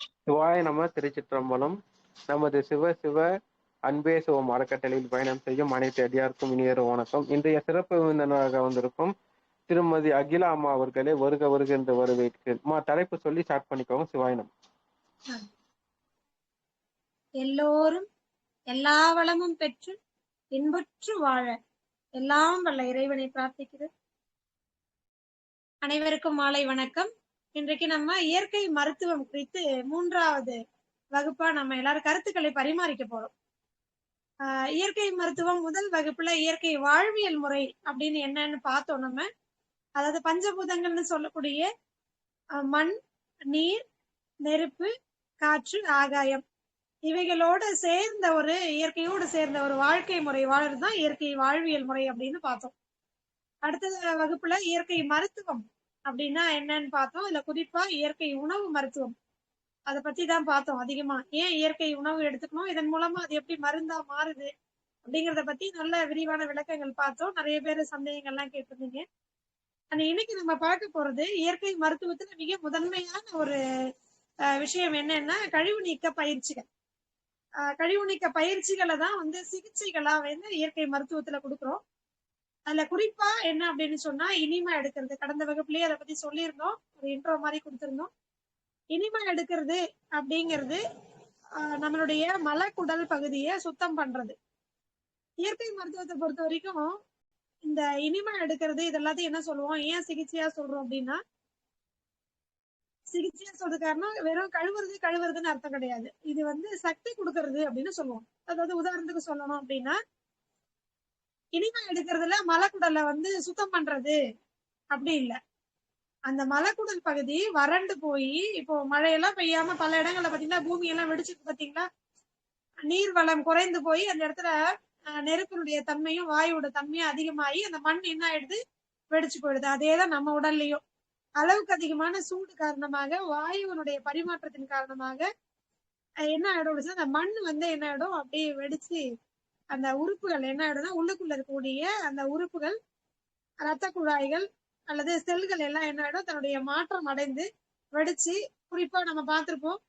சிவாய நம. திருச்சிற்றம்பலம். நமது சிவ சிவ அன்பே சிவம் அறக்கட்டளையில் பயணம் செய்யும் அனைத்து அடியாருக்கும் இனியொரு வணக்கம். இன்றைய சிறப்பு விருந்தினராக வந்திருக்கும் திருமதி அகிலா அம்மா அவர்களே வருக வருக என்று வரவேற்கிறேன். தலைப்பு சொல்லி ஸ்டார்ட் பண்ணிக்கோங்க. சிவாய நம. எல்லோரும் எல்லா வளமும் பெற்று இன்புற்று வாழ எல்லாம் வல்ல இறைவனை பிரார்த்திக்கிறேன். அனைவருக்கும் மாலை வணக்கம். இன்றைக்கு நம்ம இயற்கை மருத்துவம் குறித்து 3வது வகுப்பா நம்ம எல்லாரும் கருத்துக்களை பரிமாறிக்க போறோம். இயற்கை மருத்துவம் முதல் வகுப்புல இயற்கை வாழ்வியல் முறை அப்படின்னு என்னன்னு பார்த்தோம். நம்ம அதாவது பஞ்சபூதங்கள்னு சொல்லக்கூடிய மண், நீர், நெருப்பு, காற்று, ஆகாயம் இவைகளோடு சேர்ந்த ஒரு இயற்கையோடு சேர்ந்த ஒரு வாழ்க்கை முறை வாழறதுதான் இயற்கை வாழ்வியல் முறை அப்படின்னு பார்த்தோம். அடுத்த வகுப்புல இயற்கை மருத்துவம் அப்படின்னா என்னன்னு பார்த்தோம். இதுல குறிப்பா இயற்கை உணவு மருத்துவம் அதை பத்தி தான் பார்த்தோம் அதிகமா. ஏன் இயற்கை உணவு எடுத்துக்கணும், இதன் மூலமா அது எப்படி மருந்தா மாறுது அப்படிங்கிறத பத்தி நல்ல விரிவான விளக்கங்கள் பார்த்தோம். நிறைய பேர் சந்தேகங்கள்லாம் கேட்டிருந்தீங்க. இன்னைக்கு நம்ம பார்க்க போறது இயற்கை மருத்துவத்துல மிக முதன்மையான ஒரு விஷயம் என்னன்னா கழிவு நீக்க பயிற்சிகள். கழிவு நீக்க பயிற்சிகளை தான் சிகிச்சைகளா இயற்கை மருத்துவத்துல கொடுக்குறோம். அதுல குறிப்பா என்ன அப்படின்னு சொன்னா இனிமை எடுக்கிறது. கடந்த வகுப்புலயே அதை பத்தி சொல்லியிருந்தோம், ஒரு இன்ட்ரோ மாதிரி கொடுத்திருந்தோம். இனிமை எடுக்கிறது அப்படிங்கிறது நம்மளுடைய மலக்குடல் பகுதியை சுத்தம் பண்றது. இயற்கை மருத்துவத்தை பொறுத்த வரைக்கும் இந்த இனிமை எடுக்கிறது இதெல்லாத்தையும் என்ன சொல்லுவோம், ஏன் சிகிச்சையா சொல்றோம் அப்படின்னா, சிகிச்சையா சொல்றது காரணம் வெறும் கழுவுறதுன்னு அர்த்தம் கிடையாது. இது சக்தி கொடுக்கறது அப்படின்னு சொல்லுவோம். அதாவது உதாரணத்துக்கு சொல்லணும் அப்படின்னா, இனிமை எடுக்கிறதுல மலக்குடலை சுத்தம் பண்றது அப்படி இல்லை. அந்த மலக்குடல் பகுதி வறண்டு போய் இப்போ மழையெல்லாம் பெய்யாம பல இடங்கள்ல பாத்தீங்கன்னா பூமி எல்லாம் வெடிச்சுட்டு பாத்தீங்களா, நீர் வளம் குறைந்து போய் அந்த இடத்துல நெருப்பினுடைய தன்மையும் வாயுவோட தன்மையும் அதிகமாகி அந்த மண் என்ன ஆயிடுது, வெடிச்சு போயிடுது. அதேதான் நம்ம உடல்லையும் அளவுக்கு அதிகமான சூடு காரணமாக வாயுவனுடைய பரிமாற்றத்தின் காரணமாக என்ன ஆயிடும், அந்த மண் என்ன ஆயிடும், அப்படியே வெடிச்சு அந்த உறுப்புகள் என்ன ஆயிடும்னா உள்ளுக்குள்ள இருக்கக்கூடிய அந்த உறுப்புகள், இரத்த குழாய்கள் அல்லது செல்கள் எல்லாம் என்ன ஆயிடும், தன்னுடைய மாற்றம் அடைந்து வெடிச்சு, குறிப்பா நம்ம பார்த்திருப்போம்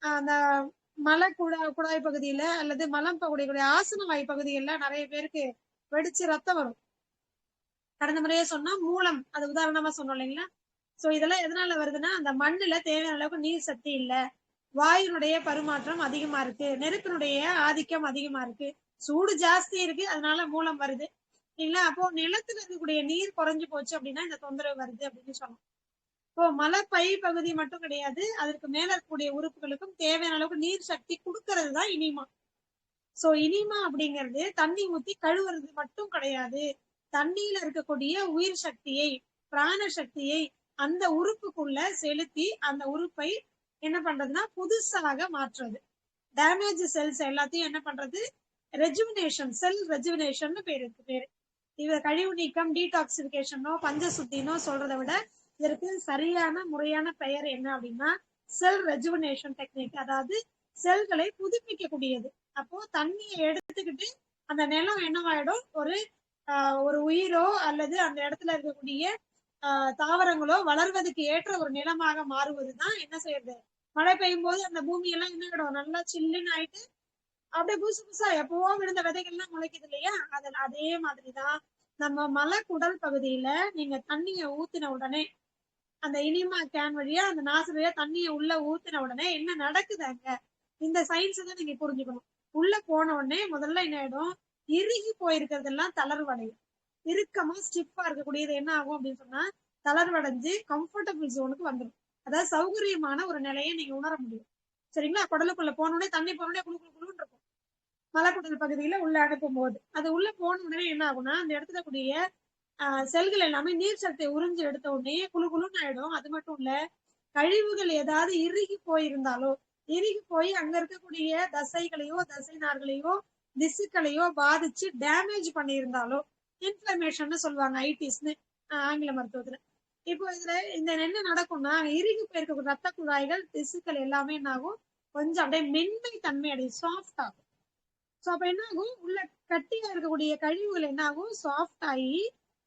அந்த குழாய் பகுதியில அல்லது மலம் பகுதியுடைய ஆசன வாய் பகுதியில நிறைய பேருக்கு வெடிச்சு ரத்தம் வரும். கடந்த முறையே சொன்னா மூலம், அது உதாரணமா சொன்னோம் இல்லைங்களா. சோ இதெல்லாம் எதனால வருதுன்னா, அந்த மண்ணுல தேவையான அளவுக்கு நீர் சக்தி இல்ல, வாயுனுடைய பரிமாற்றம் அதிகமா இருக்கு, நெருப்பினுடைய ஆதிக்கம் அதிகமா இருக்கு, சூடு ஜாஸ்தி இருக்கு, அதனால மூலம் வருது இல்லைங்களா. அப்போ நிலத்துல இருக்கக்கூடிய நீர் குறைஞ்சு போச்சு அப்படின்னா இந்த தொந்தரவு வருது அப்படின்னு சொல்லலாம். இப்போ மலைப்பை பகுதி மட்டும் கிடையாது, அதற்கு மேல இருக்கக்கூடிய உறுப்புகளுக்கும் தேவையான அளவுக்கு நீர் சக்தி கொடுக்கறது தான் இனிமா. சோ இனிமா அப்படிங்கிறது தண்ணி ஊத்தி கழுவுறது மட்டும் கிடையாது, தண்ணியில இருக்கக்கூடிய உயிர் சக்தியை, பிராண சக்தியை அந்த உறுப்புக்குள்ள செலுத்தி அந்த உறுப்பை என்ன பண்றதுன்னா புதுசாக மாற்றுறது. டேமேஜ் செல்ஸ் எல்லாத்தையும் என்ன பண்றது, ரெஜுவினேஷன், செல் ரெஜுவினேஷன் பேரு. இது கழிவு நீக்கம், டீடாக்சிபிகேஷனோ பஞ்சசுத்தினோ சொல்றதை விட இதற்கு சரியான முறையான பெயர் என்ன அப்படின்னா செல் ரெஜுவினேஷன் டெக்னிக். அதாவது செல்களை புதுப்பிக்க கூடியது. அப்போ தண்ணியை எடுத்துக்கிட்டு அந்த நிலம் என்னவாயிடும், ஒரு உயிரோ அல்லது அந்த இடத்துல இருக்கக்கூடிய தாவரங்களோ வளர்வதற்கு ஏற்ற ஒரு நிலமாக மாறுவதுதான் என்ன செய்யறது, மழை பெய்யும் போது அந்த பூமி எல்லாம் என்ன ஆயிடும், நல்லா சில்லுன்னு ஆயிட்டு அப்படியே புதுசா எப்பவோ விழுந்த விதைகள்லாம் முளைக்குது இல்லையா. அதே மாதிரிதான் நம்ம மலக்குடல் பகுதியில நீங்க தண்ணிய ஊத்தின உடனே, அந்த இனிமா கேன் வழியா அந்த நாசு வழியா தண்ணிய உள்ள ஊத்தின உடனே என்ன நடக்குது அங்க, இந்த சயின்ஸ் தான் நீங்க புரிஞ்சுக்கணும். உள்ள போன உடனே முதல்ல என்ன ஆயிடும், இறுகி போயிருக்கிறதெல்லாம் தளர்வடையும். இறுக்கமா ஸ்டிஃபா இருக்கக்கூடியது என்ன ஆகும் அப்படின்னு சொன்னா தளர்வடைஞ்சு கம்ஃபர்டபுள் ஜோனுக்கு வந்துடும். அதாவது சௌகரியமான ஒரு நிலையை நீங்க உணர முடியும். சரிங்களா. குடலுக்குள்ள போனோடனே தண்ணி போனோடனே குழுன்னு இருக்கும். மலக்குடல் பகுதியில உள்ள அனுப்பும் போது அது உள்ள போன உடனே என்ன ஆகும்னா அந்த இடத்துல கூடிய செல்கள் எல்லாமே நீர் சத்தை உறிஞ்சு எடுத்த உடனே குழுன்னு ஆயிடும். அது மட்டும் இல்ல, கழிவுகள் ஏதாவது இறுகி போயிருந்தாலோ, இறுகி போய் அங்க இருக்கக்கூடிய தசைகளையோ தசை நார்களையோ திசுக்களையோ பாதிச்சு டேமேஜ் பண்ணியிருந்தாலோ, இன்ஃபிளமேஷன் சொல்லுவாங்க, ஐடிஸ்னு ஆங்கில மருத்துவத்துல. இப்போ இதுல இந்த என்ன நடக்கும்னா, இறுகி போயிருக்க ரத்த குழாய்கள் திசுக்கள் எல்லாமே என்ன ஆகும், கொஞ்சம் அப்படியே மென்மை தன்மை அடையும், சாஃப்ட் ஆகும். சோ அப்ப என்ன ஆகும், உள்ள கட்டியா இருக்கக்கூடிய கழிவுகள் என்ன ஆகும், சாஃப்ட் ஆகி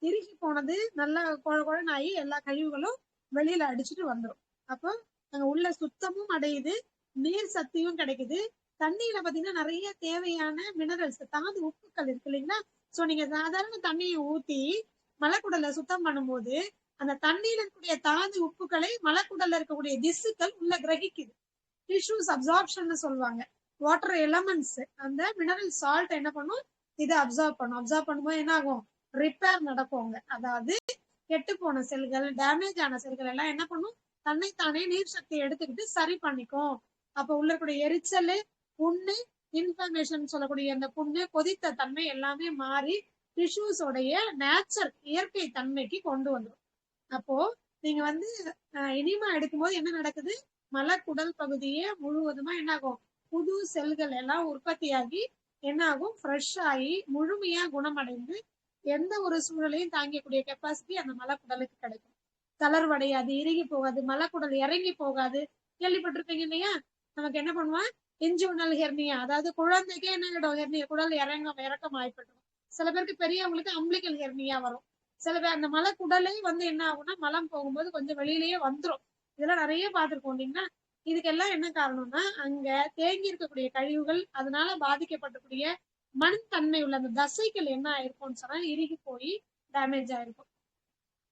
இறுகி போனது நல்லா குழன்னு ஆகி எல்லா கழிவுகளும் வெளியில அடிச்சுட்டு வந்துடும். அப்போ அங்க உள்ள சுத்தமும் அடையுது, நீர் சக்தியும் கிடைக்குது. தண்ணியில பாத்தீங்கன்னா நிறைய தேவையான மினரல்ஸ், தாது உப்புக்கள் இருக்கு இல்லைங்களா? சோ நீங்க சாதாரண தண்ணியை ஊத்தி மலக்குடலை சுத்தம் பண்ணும்போது அந்த தண்ணியில இருக்கக்கூடிய தாது உப்புக்களை மலக்குடல்ல இருக்கக்கூடிய திசுக்கள் உள்ள கிரகிக்குது. டிஷ்யூஸ் அப்சார்ப்ஷன் சொல்லுவாங்க. வாட்டர் எலமெண்ட்ஸ், அந்த மினரல் சால்ட் என்ன பண்ணும், இதை அப்சர்வ் பண்ணும். அப்சர்வ் பண்ணும்போது என்ன ஆகும், ரிப்பேர் நடக்குங்க. அதாவது கெட்டு போன செல்கள், டேமேஜ் ஆன செல்கள் எல்லாம் என்ன பண்ணும், தன்னைத்தானே நீர் சக்தியை எடுத்துக்கிட்டு சரி பண்ணிக்கும். அப்ப உள்ள இருக்கக்கூடிய எரிச்சல், புண்ணு, இன்ஃபர்மேஷன் சொல்லக்கூடிய அந்த புண்ணு, கொதித்த தன்மை எல்லாமே மாறி டிஷ்யூஸோடைய நேச்சர், இயற்கை தன்மைக்கு கொண்டு வந்துடும். அப்போ நீங்க வந்து இனிமா எடுக்கும்போது என்ன நடக்குது, மலக்குடல் பகுதியே முழுவதுமா என்ன ஆகும், புது செல்கள் எல்லாம் உற்பத்தியாகி என்ன ஆகும், ஃப்ரெஷ் ஆகி முழுமையா குணமடைந்து எந்த ஒரு சூழலையும் தாங்கக்கூடிய கெப்பாசிட்டி அந்த மலக்குடலுக்கு கிடைக்கும். தளர்வடையாது, இறுகி போகாது, மலக்குடல் இறங்கி போகாது. கேள்விப்பட்டிருப்பீங்க இல்லையா? நமக்கு என்ன பண்ணுவான், இன்ஜூனல் ஹெர்னியா, அதாவது குழந்தைக்கே என்ன ஆகிடும், ஹெர்னியா குடல் இறக்கம் ஆயிப்பட்டுரும். சில பேருக்கு பெரியவங்களுக்கு அம்பிளிக்கல் ஹெர்னியா வரும். சில பேர் அந்த மலக்குடலே வந்து என்ன ஆகும்னா மலம் போகும்போது கொஞ்சம் வெளியிலேயே வந்துடும். இதெல்லாம் நிறைய பார்த்திருக்கோம் இல்லைங்களா? இதுக்கெல்லாம் என்ன காரணம்னா அங்க தேங்கி இருக்கக்கூடிய கழிவுகள், அதனால பாதிக்கப்பட்டக்கூடிய மண் தன்மை உள்ள அந்த தசைகள் என்ன ஆயிருக்கும்னு சொன்னா இறுகி போய் டேமேஜ் ஆயிருக்கும்.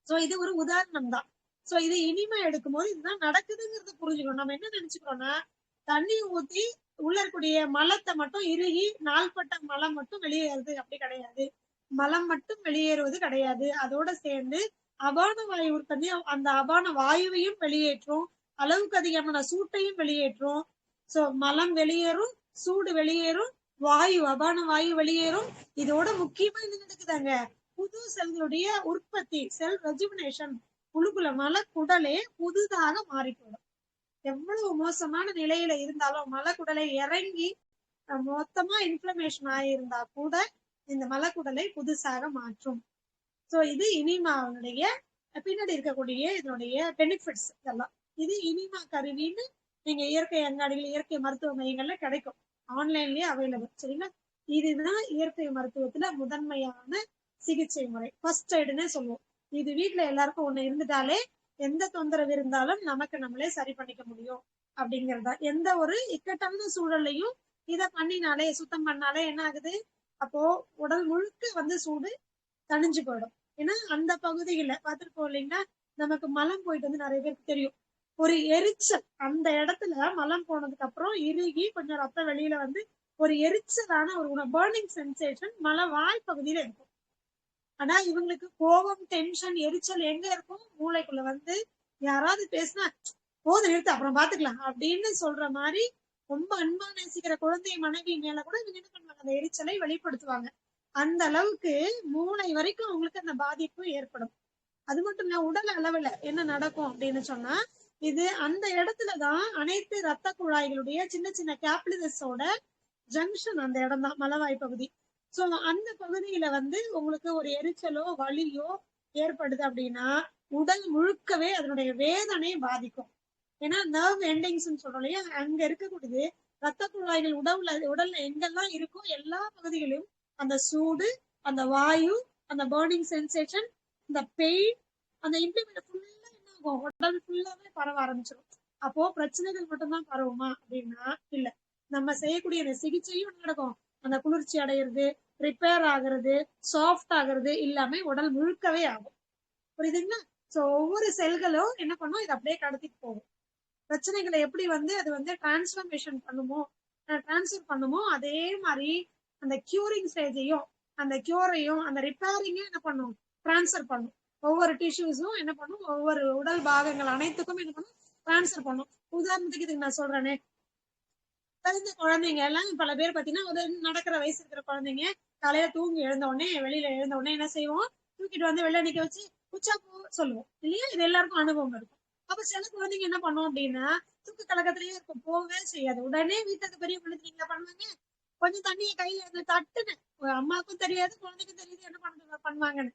சோ இது ஒரு உதாரணம் தான். சோ இது இனிமை எடுக்கும் போது இதுதான் நடக்குதுங்கிறத புரிஞ்சுக்கணும். நம்ம என்ன நினைச்சுக்கிறோம்னா தண்ணி ஊத்தி உள்ள இருக்கக்கூடிய மலத்தை மட்டும் இறுகி நாள்பட்ட மலம் மட்டும் வெளியேறுது, அப்படி கிடையாது. மலம் மட்டும் வெளியேறுவது கிடையாது, அதோட சேர்ந்து அபான வாயு உற்பத்தி, அந்த அபான வாயுவையும் வெளியேற்றும், அளவுக்கு அதிகமான சூட்டையும் வெளியேற்றும். சோ மலம் வெளியேறும், சூடு வெளியேறும், வாயு அபான வாயு வெளியேறும். இதோட முக்கியமா என்ன நடக்குதாங்க, புது செல்களுடைய உற்பத்தி, செல் ரெஜுவினேஷன். புழுக்குள்ள மலக்குடலே புதுதாக மாறிப்போடும். எவ்வளவு மோசமான நிலையில இருந்தாலும் மலக்குடலை இறங்கி மொத்தமா இன்ஃபிளமேஷன் ஆயிருந்தா கூட இந்த மலக்குடலை புதுசாக மாற்றும். சோ இது இனிமாவுடைய பின்னாடி இருக்கக்கூடிய இதனுடைய பெனிஃபிட்ஸ் இதெல்லாம். இது இனிமா கருவின்னு நீங்க இயற்கை அங்காடிகள், இயற்கை மருத்துவ மையங்கள்ல கிடைக்கும், ஆன்லைன்லயே அவைலபிள். சரிங்களா? இதுதான் இயற்கை மருத்துவத்துல முதன்மையான சிகிச்சை முறை, ஃபர்ஸ்ட் எய்டுன்னே சொல்லுவோம். இது வீட்டுல எல்லாருக்கும் ஒண்ணு இருந்துட்டாலே எந்த தொந்தரவு இருந்தாலும் நமக்கு நம்மளே சரி பண்ணிக்க முடியும் அப்படிங்கறதா. எந்த ஒரு இக்கட்டான சூழல்லையும் இதை பண்ணினாலே, சுத்தம் பண்ணாலே என்ன ஆகுது, அப்போ உடல் முழுக்க வந்து சூடு தணிஞ்சு போயிடும். ஏன்னா அந்த பகுதியில பார்த்துருப்போம் இல்லைங்களா, நமக்கு மலம் போயிட்டு வந்து நிறைய பேருக்கு தெரியும், ஒரு எரிச்சல் அந்த இடத்துல மலம் போனதுக்கு அப்புறம் இறுகி கொஞ்சம் ரத்தம் வெளியில வந்து ஒரு எரிச்சலான ஒரு பர்னிங் சென்சேஷன் மலை வாய் பகுதியில இருக்கும். ஆனா இவங்களுக்கு கோபம், டென்ஷன், எரிச்சல் எங்க இருக்கும், மூளைக்குள்ள வந்து யாராவது பேசினா போது நிறுத்து அப்புறம் பாத்துக்கலாம் அப்படின்னு சொல்ற மாதிரி ரொம்ப அன்பா நேசிக்கிற குழந்தை மனைவி மேல கூட இவங்க என்ன பண்ணுவாங்க, அந்த எரிச்சலை வெளிப்படுத்துவாங்க. அந்த அளவுக்கு மூளை வரைக்கும் அவங்களுக்கு அந்த பாதிப்பு ஏற்படும். அது மட்டும் இல்ல, உடல் அளவுல என்ன நடக்கும் அப்படின்னு சொன்னா, இது அந்த இடத்துலதான் அனைத்து ரத்த குழாய்களுடைய சின்ன சின்ன கேப்லரிஸோட ஜங்ஷன் அந்த இடம் தான் மலவாய் பகுதி. சோ அந்த பகுதியில வந்து உங்களுக்கு ஒரு எரிச்சலோ வலியோ ஏற்படுது அப்படின்னா உடல் முழுக்கவே அதனுடைய வேதனை பாதிக்கும். ஏன்னா நர்வ் எண்டிங்ஸ் சொல்றோம் இல்லையா, அங்க இருக்கக்கூடியது ரத்த குழாய்கள் உடல்ல எங்கெல்லாம் இருக்கோ எல்லா பகுதிகளிலும் அந்த சூடு, அந்த வாயு, அந்த பர்னிங் சென்சேஷன், இந்த பெயின், அந்த இம்ப்ளிமெண்ட் ஃபுல்லா என்ன ஆகும், உடல் ஃபுல்லாவே பரவ ஆரம்பிச்சிடும். அப்போ பிரச்சனைகள் மட்டும்தான் பரவுமா அப்படின்னா இல்ல. நம்ம செய்யக்கூடிய அந்த சிகிச்சையும் நடக்கும், அந்த குளிர்ச்சி அடைகிறது, ரிப்பேர் ஆகுறது, சாஃப்ட் ஆகுறது எல்லாமே உடல் முழுக்கவே ஆகும். புரியுதுங்களா? சோ ஒவ்வொரு செல்களும் என்ன பண்ணும், இது அப்படியே கடத்திட்டு போகும். பிரச்சனைகளை எப்படி வந்து அது வந்து டிரான்ஸ்ஃபர்மேஷன் டிரான்ஸ்ஃபர் பண்ணுமோ அதே மாதிரி அந்த கியூரிங் ஸ்டேஜையும் அந்த கியூரையும் அந்த ரிப்பேரிங்கையும் என்ன பண்ணும், டிரான்ஸ்ஃபர் பண்ணும். ஒவ்வொரு டிஷ்யூஸும் என்ன பண்ணும், ஒவ்வொரு உடல் பாகங்கள் அனைத்துக்கும் என்ன பண்ணும், டிரான்ஸ்ஃபர் பண்ணும். உதாரணத்துக்கு இதுக்கு நான் சொல்றேனே, பிறந்த குழந்தைங்க எல்லாம் பல பேர் பாத்தீங்கன்னா ஒரு நடக்கிற வயசு இருக்கிற குழந்தைங்க காலையில தூங்கி எழுந்த உடனே, வெளியில எழுந்த உடனே என்ன செய்வோம், தூக்கிட்டு வந்து வெளில நிக்க வச்சு உச்சா போ சொல்லுவோம் இல்லையா? இது எல்லாருக்கும் அனுபவம் இருக்கும். அப்ப சில குழந்தைங்க என்ன பண்ணும் அப்படின்னா தூக்கு கலக்கத்திலேயே இருக்கும், போகவே செய்யாது. உடனே வீட்டுக்கு பெரிய குழந்தைங்க பண்ணுவாங்க, கொஞ்சம் தண்ணியை கையில இருந்து தட்டுன்னு, அம்மாவுக்கும் தெரியாது குழந்தைக்கும் தெரியாது என்ன பண்ணுவாங்கன்னு.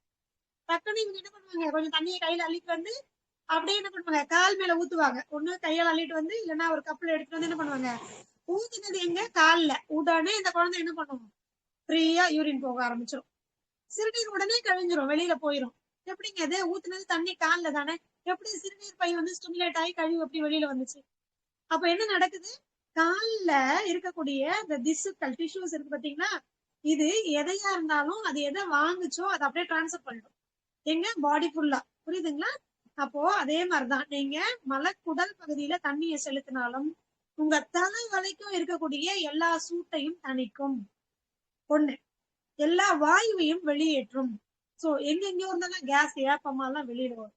டக்குன்னு இவங்க என்ன பண்ணுவாங்க, கொஞ்சம் தண்ணியை கையில அள்ளிட்டு வந்து அப்படியே என்ன பண்ணுவாங்க, கால் மேல ஊத்துவாங்க. ஒண்ணு கையால் அள்ளிட்டு வந்து இல்லைன்னா ஒரு கப்புல எடுத்துட்டு வந்து என்ன பண்ணுவாங்க, ஊத்துனது எங்க, கால்ல. உடனே இந்த குழந்தை என்ன பண்ணும், ஃப்ரீயா யூரின் போக ஆரம்பிச்சிடும். சிறுநீர் உடனே கழிஞ்சிரும், வெளியில போயிரும். எப்படிங்க அது, ஊத்துனது தண்ணி கால்ல தானே, எப்படி சிறுநீர் பை வந்து ஸ்டிமுலேட் ஆகி கழிவு எப்படி வெளியில வந்துச்சு? அப்ப என்ன நடக்குது? கால்ல இருக்கக்கூடிய இந்த திசுக்கள் டிஷ்யூஸ் இருக்கு பாத்தீங்களா, இது எதையா இருந்தாலும் அது எதை வாங்குச்சோ அதை அப்படியே டிரான்ஸ்ஃபர் பண்ணிடும் எங்க பாடி ஃபுல்லா. புரியுதுங்களா? அப்போ அதே மாதிரிதான் நீங்க மலக்குடல் பகுதியில தண்ணியை செலுத்தினாலும் உங்க தலை வரைக்கும் இருக்கக்கூடிய எல்லா சூட்டையும் தணிக்கும். ஒண்ணு, எல்லா வாயுவையும் வெளியேற்றும். சோ எங்கெங்கயோ இருந்தாலும் கேஸ் ஏப்பமா எல்லாம் வெளியில வரும்.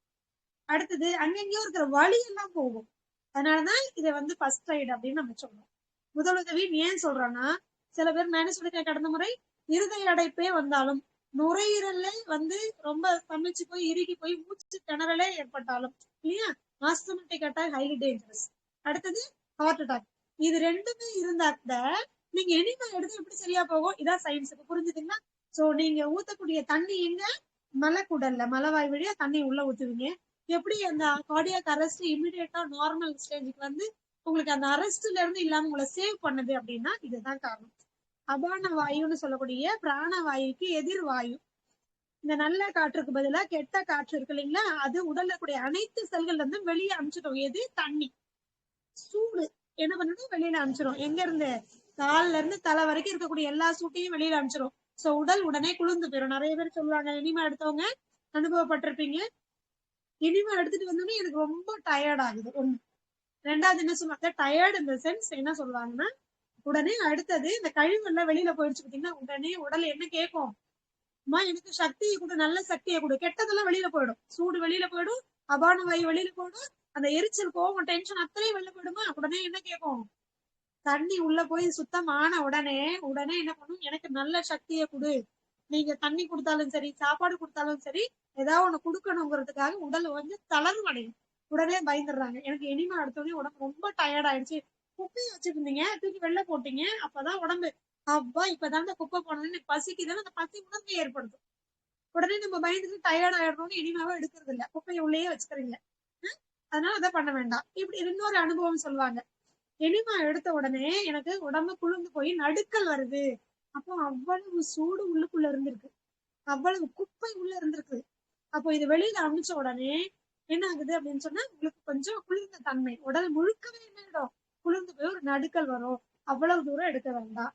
அடுத்தது அங்கெங்கயோ இருக்கிற வலி எல்லாம் போகும். அதனாலதான் இதை வந்து ஃபர்ஸ்ட் எய்ட் அப்படின்னு நம்ம சொல்றோம். முதலுதவின்னு ஏன் சொல்றோம்னா, சில பேர் நான் என்ன சொல்லிருக்கேன் கடந்த முறை, இருதய அடைப்பே வந்தாலும் நுரையீரல்ல வந்து ரொம்ப சமைச்சு போய் இறுகி போய் மூச்சு திணறலே ஏற்பட்டாலும் இல்லையா, ஆஸ்துமேட்டிக் அட்டாக் ஹைலி டேஞ்சரஸ். அடுத்தது ஹார்ட் அட்டாக். இது ரெண்டுமே இருந்தா கூட நீங்க எனிமா எடுத்து எப்படி சரியா போகும்? இதான் சயின்ஸ். புரிஞ்சுதுங்களா? சோ நீங்க ஊத்தக்கூடிய தண்ணி எங்க? மலைக்குடல்ல மலைவாய் வழியா தண்ணி உள்ள ஊத்துவீங்க. எப்படி அந்த கார்டியாக் அரெஸ்ட் இமிடியேட்டா நார்மல் ஸ்டேஜுக்கு வந்து உங்களுக்கு அந்த அரெஸ்ட்ல இருந்து இல்லாம உங்களை சேவ் பண்ணுது அப்படின்னா இதுதான் காரணம். அபான வாயுன்னு சொல்லக்கூடிய பிராண வாயுக்கு எதிர் வாயு. இந்த நல்ல காற்றுக்கு பதிலா கெட்ட காற்று இருக்கு இல்லைங்களா, அது உடல்ல கூடிய அனைத்து செல்கள்ல இருந்து வெளியே அனுப்பிச்சிடும். எது? தண்ணி. சூடு என்ன பண்ணிடும்? வெளியில அனுப்பிச்சிடும். எங்க இருந்து? கால்ல இருந்து தலை வரைக்கும் இருக்கக்கூடிய எல்லா சூட்டையும் வெளியில அனுப்பிச்சிடும். சோ உடல் உடனே குளிர்ந்து போயிடும். நிறைய பேர் சொல்லுவாங்க, இனிமா எடுத்தவங்க அனுபவப்பட்டிருப்பீங்க, இனிமா எடுத்துட்டு வந்தோடனே எனக்கு ரொம்ப டயர்ட் ஆகுது. ஒண்ணு. ரெண்டாவது என்ன சொல்லுவாங்க, டயர்ட் இந்த சென்ஸ் என்ன சொல்லுவாங்கன்னா, உடனே அடுத்தது இந்த கழிவு எல்லாம் வெளியில போயிடுச்சு பாத்தீங்கன்னா, உடனே உடல் என்ன கேட்கும்? அம்மா எனக்கு சக்தியை கொடு, நல்ல சக்தியை கொடு. கெட்டதெல்லாம் வெளியில போயிடும். சூடு வெளியில போயிடும், அபான வாயு வெளியில போயிடும், அந்த எரிச்சல், கோவம், டென்ஷன் அத்தனையும் வெளில போயிடுமா? உடனே என்ன கேட்கும்? தண்ணி உள்ள போய் சுத்தமான உடனே உடனே என்ன பண்ணும்? எனக்கு நல்ல சக்தியை கொடு. நீங்க தண்ணி கொடுத்தாலும் சரி, சாப்பாடு கொடுத்தாலும் சரி, ஏதாவது ஒண்ணு கொடுக்கணுங்கிறதுக்காக உடல் வந்து தளர்வு அடையும். உடனே பயந்துடுறாங்க. எனக்கு இனிமே அடுத்தோடனே உடம்பு ரொம்ப டயர்ட் ஆயிடுச்சு. குப்பையை வச்சிருந்தீங்க, தூக்கி வெளில போட்டீங்க, அப்பதான் உடம்பு அப்பா இப்பதான் இந்த குப்பை போனதுன்னு பசிக்குதுன்னு அந்த பசி உணர்வை ஏற்படுத்தும். உடனே நம்ம பயந்துட்டு டயர்ட் ஆயிடணும்னு இனிமாவே எடுக்கிறது இல்ல, குப்பையை உள்ளேயே வச்சுக்கிறீங்க. அதனால அதை பண்ண வேண்டாம். இப்படி இன்னொரு அனுபவம் சொல்லுவாங்க, எனிமா எடுத்த உடனே எனக்கு உடம்பு குளிர்ந்து போய் நடுக்கல் வருது. அப்போ அவ்வளவு சூடு உள்ளுக்குள்ள இருந்திருக்கு, அவ்வளவு குப்பை உள்ள இருந்திருக்கு. அப்போ இது வெளியில அனுப்பிச்ச உடனே என்ன ஆகுது அப்படின்னு சொன்னா, உங்களுக்கு கொஞ்சம் குளிர்ந்த தன்மை, உடல் முழுக்கவே என்ன ஆயிடும்? குளிர்ந்து போய் ஒரு நடுக்கல் வரும். அவ்வளவு தூரம் எடுக்க வேண்டாம்.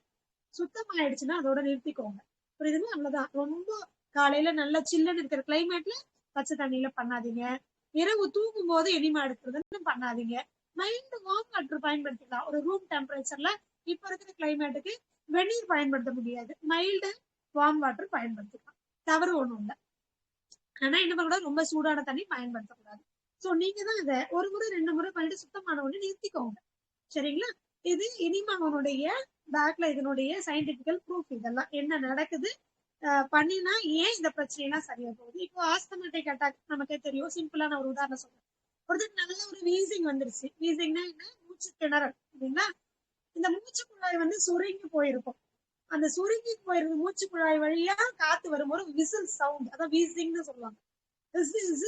சுத்தமாயிடுச்சுன்னா அதோட நிறுத்திக்கோங்க. புரியுதுங்களா? அவ்வளவுதான். ரொம்ப காலையில நல்லா சில்லுன்னு இருக்கிற கிளைமேட்ல பச்சை தண்ணியில பண்ணாதீங்க. இரவு தூங்கும் போது எனிமா எடுக்கிறதுன்னு பண்ணாதீங்க. மைல்டு வார்ம் வாட்டர் பயன்படுத்திக்கலாம். ஒரு ரூம் டெம்பரேச்சர்ல இப்ப இருக்கிற கிளைமேட்டுக்கு வெந்நீர் பயன்படுத்த முடியாது, மைல்டு வார்ம் வாட்டர் பயன்படுத்திக்கலாம். தவறு ஒண்ணும் இல்லை. ஆனா என்ன பண்ணக்கூடாது? ரொம்ப சூடான தண்ணி பயன்படுத்தக்கூடாது. சோ நீங்க தான் இதை ஒரு முறை 2 முறை பண்ணிட்டு சுத்தமான உடனே நிறுத்திக்கோங்க. சரிங்களா? இது இனிமாவனுடைய பேக்ல இதனுடைய சயின்டிபிக்கல் ப்ரூஃப். இதெல்லாம் என்ன நடக்குது, பண்ணினா ஏன் இந்த பிரச்சனை எல்லாம் சரியா போகுது. இப்போ ஆஸ்தமேட்டிக் அட்டாக் நமக்கே தெரியும். சிம்பிளா நான் ஒரு உதாரணம் சொல்றேன். ஒருத்தருக்கு நல்ல ஒரு வீசிங் வந்துருச்சு. வீசிங்னா என்ன? மூச்சு திணறல். அப்படின்னா இந்த மூச்சு குழாய் வந்து சுருங்கி போயிருக்கும். அந்த சுருங்கி போயிருந்த மூச்சு குழாய் வழியா காத்து வரும்போது விசில் சவுண்ட், அதான் வீசிங்னு சொல்லுவாங்க.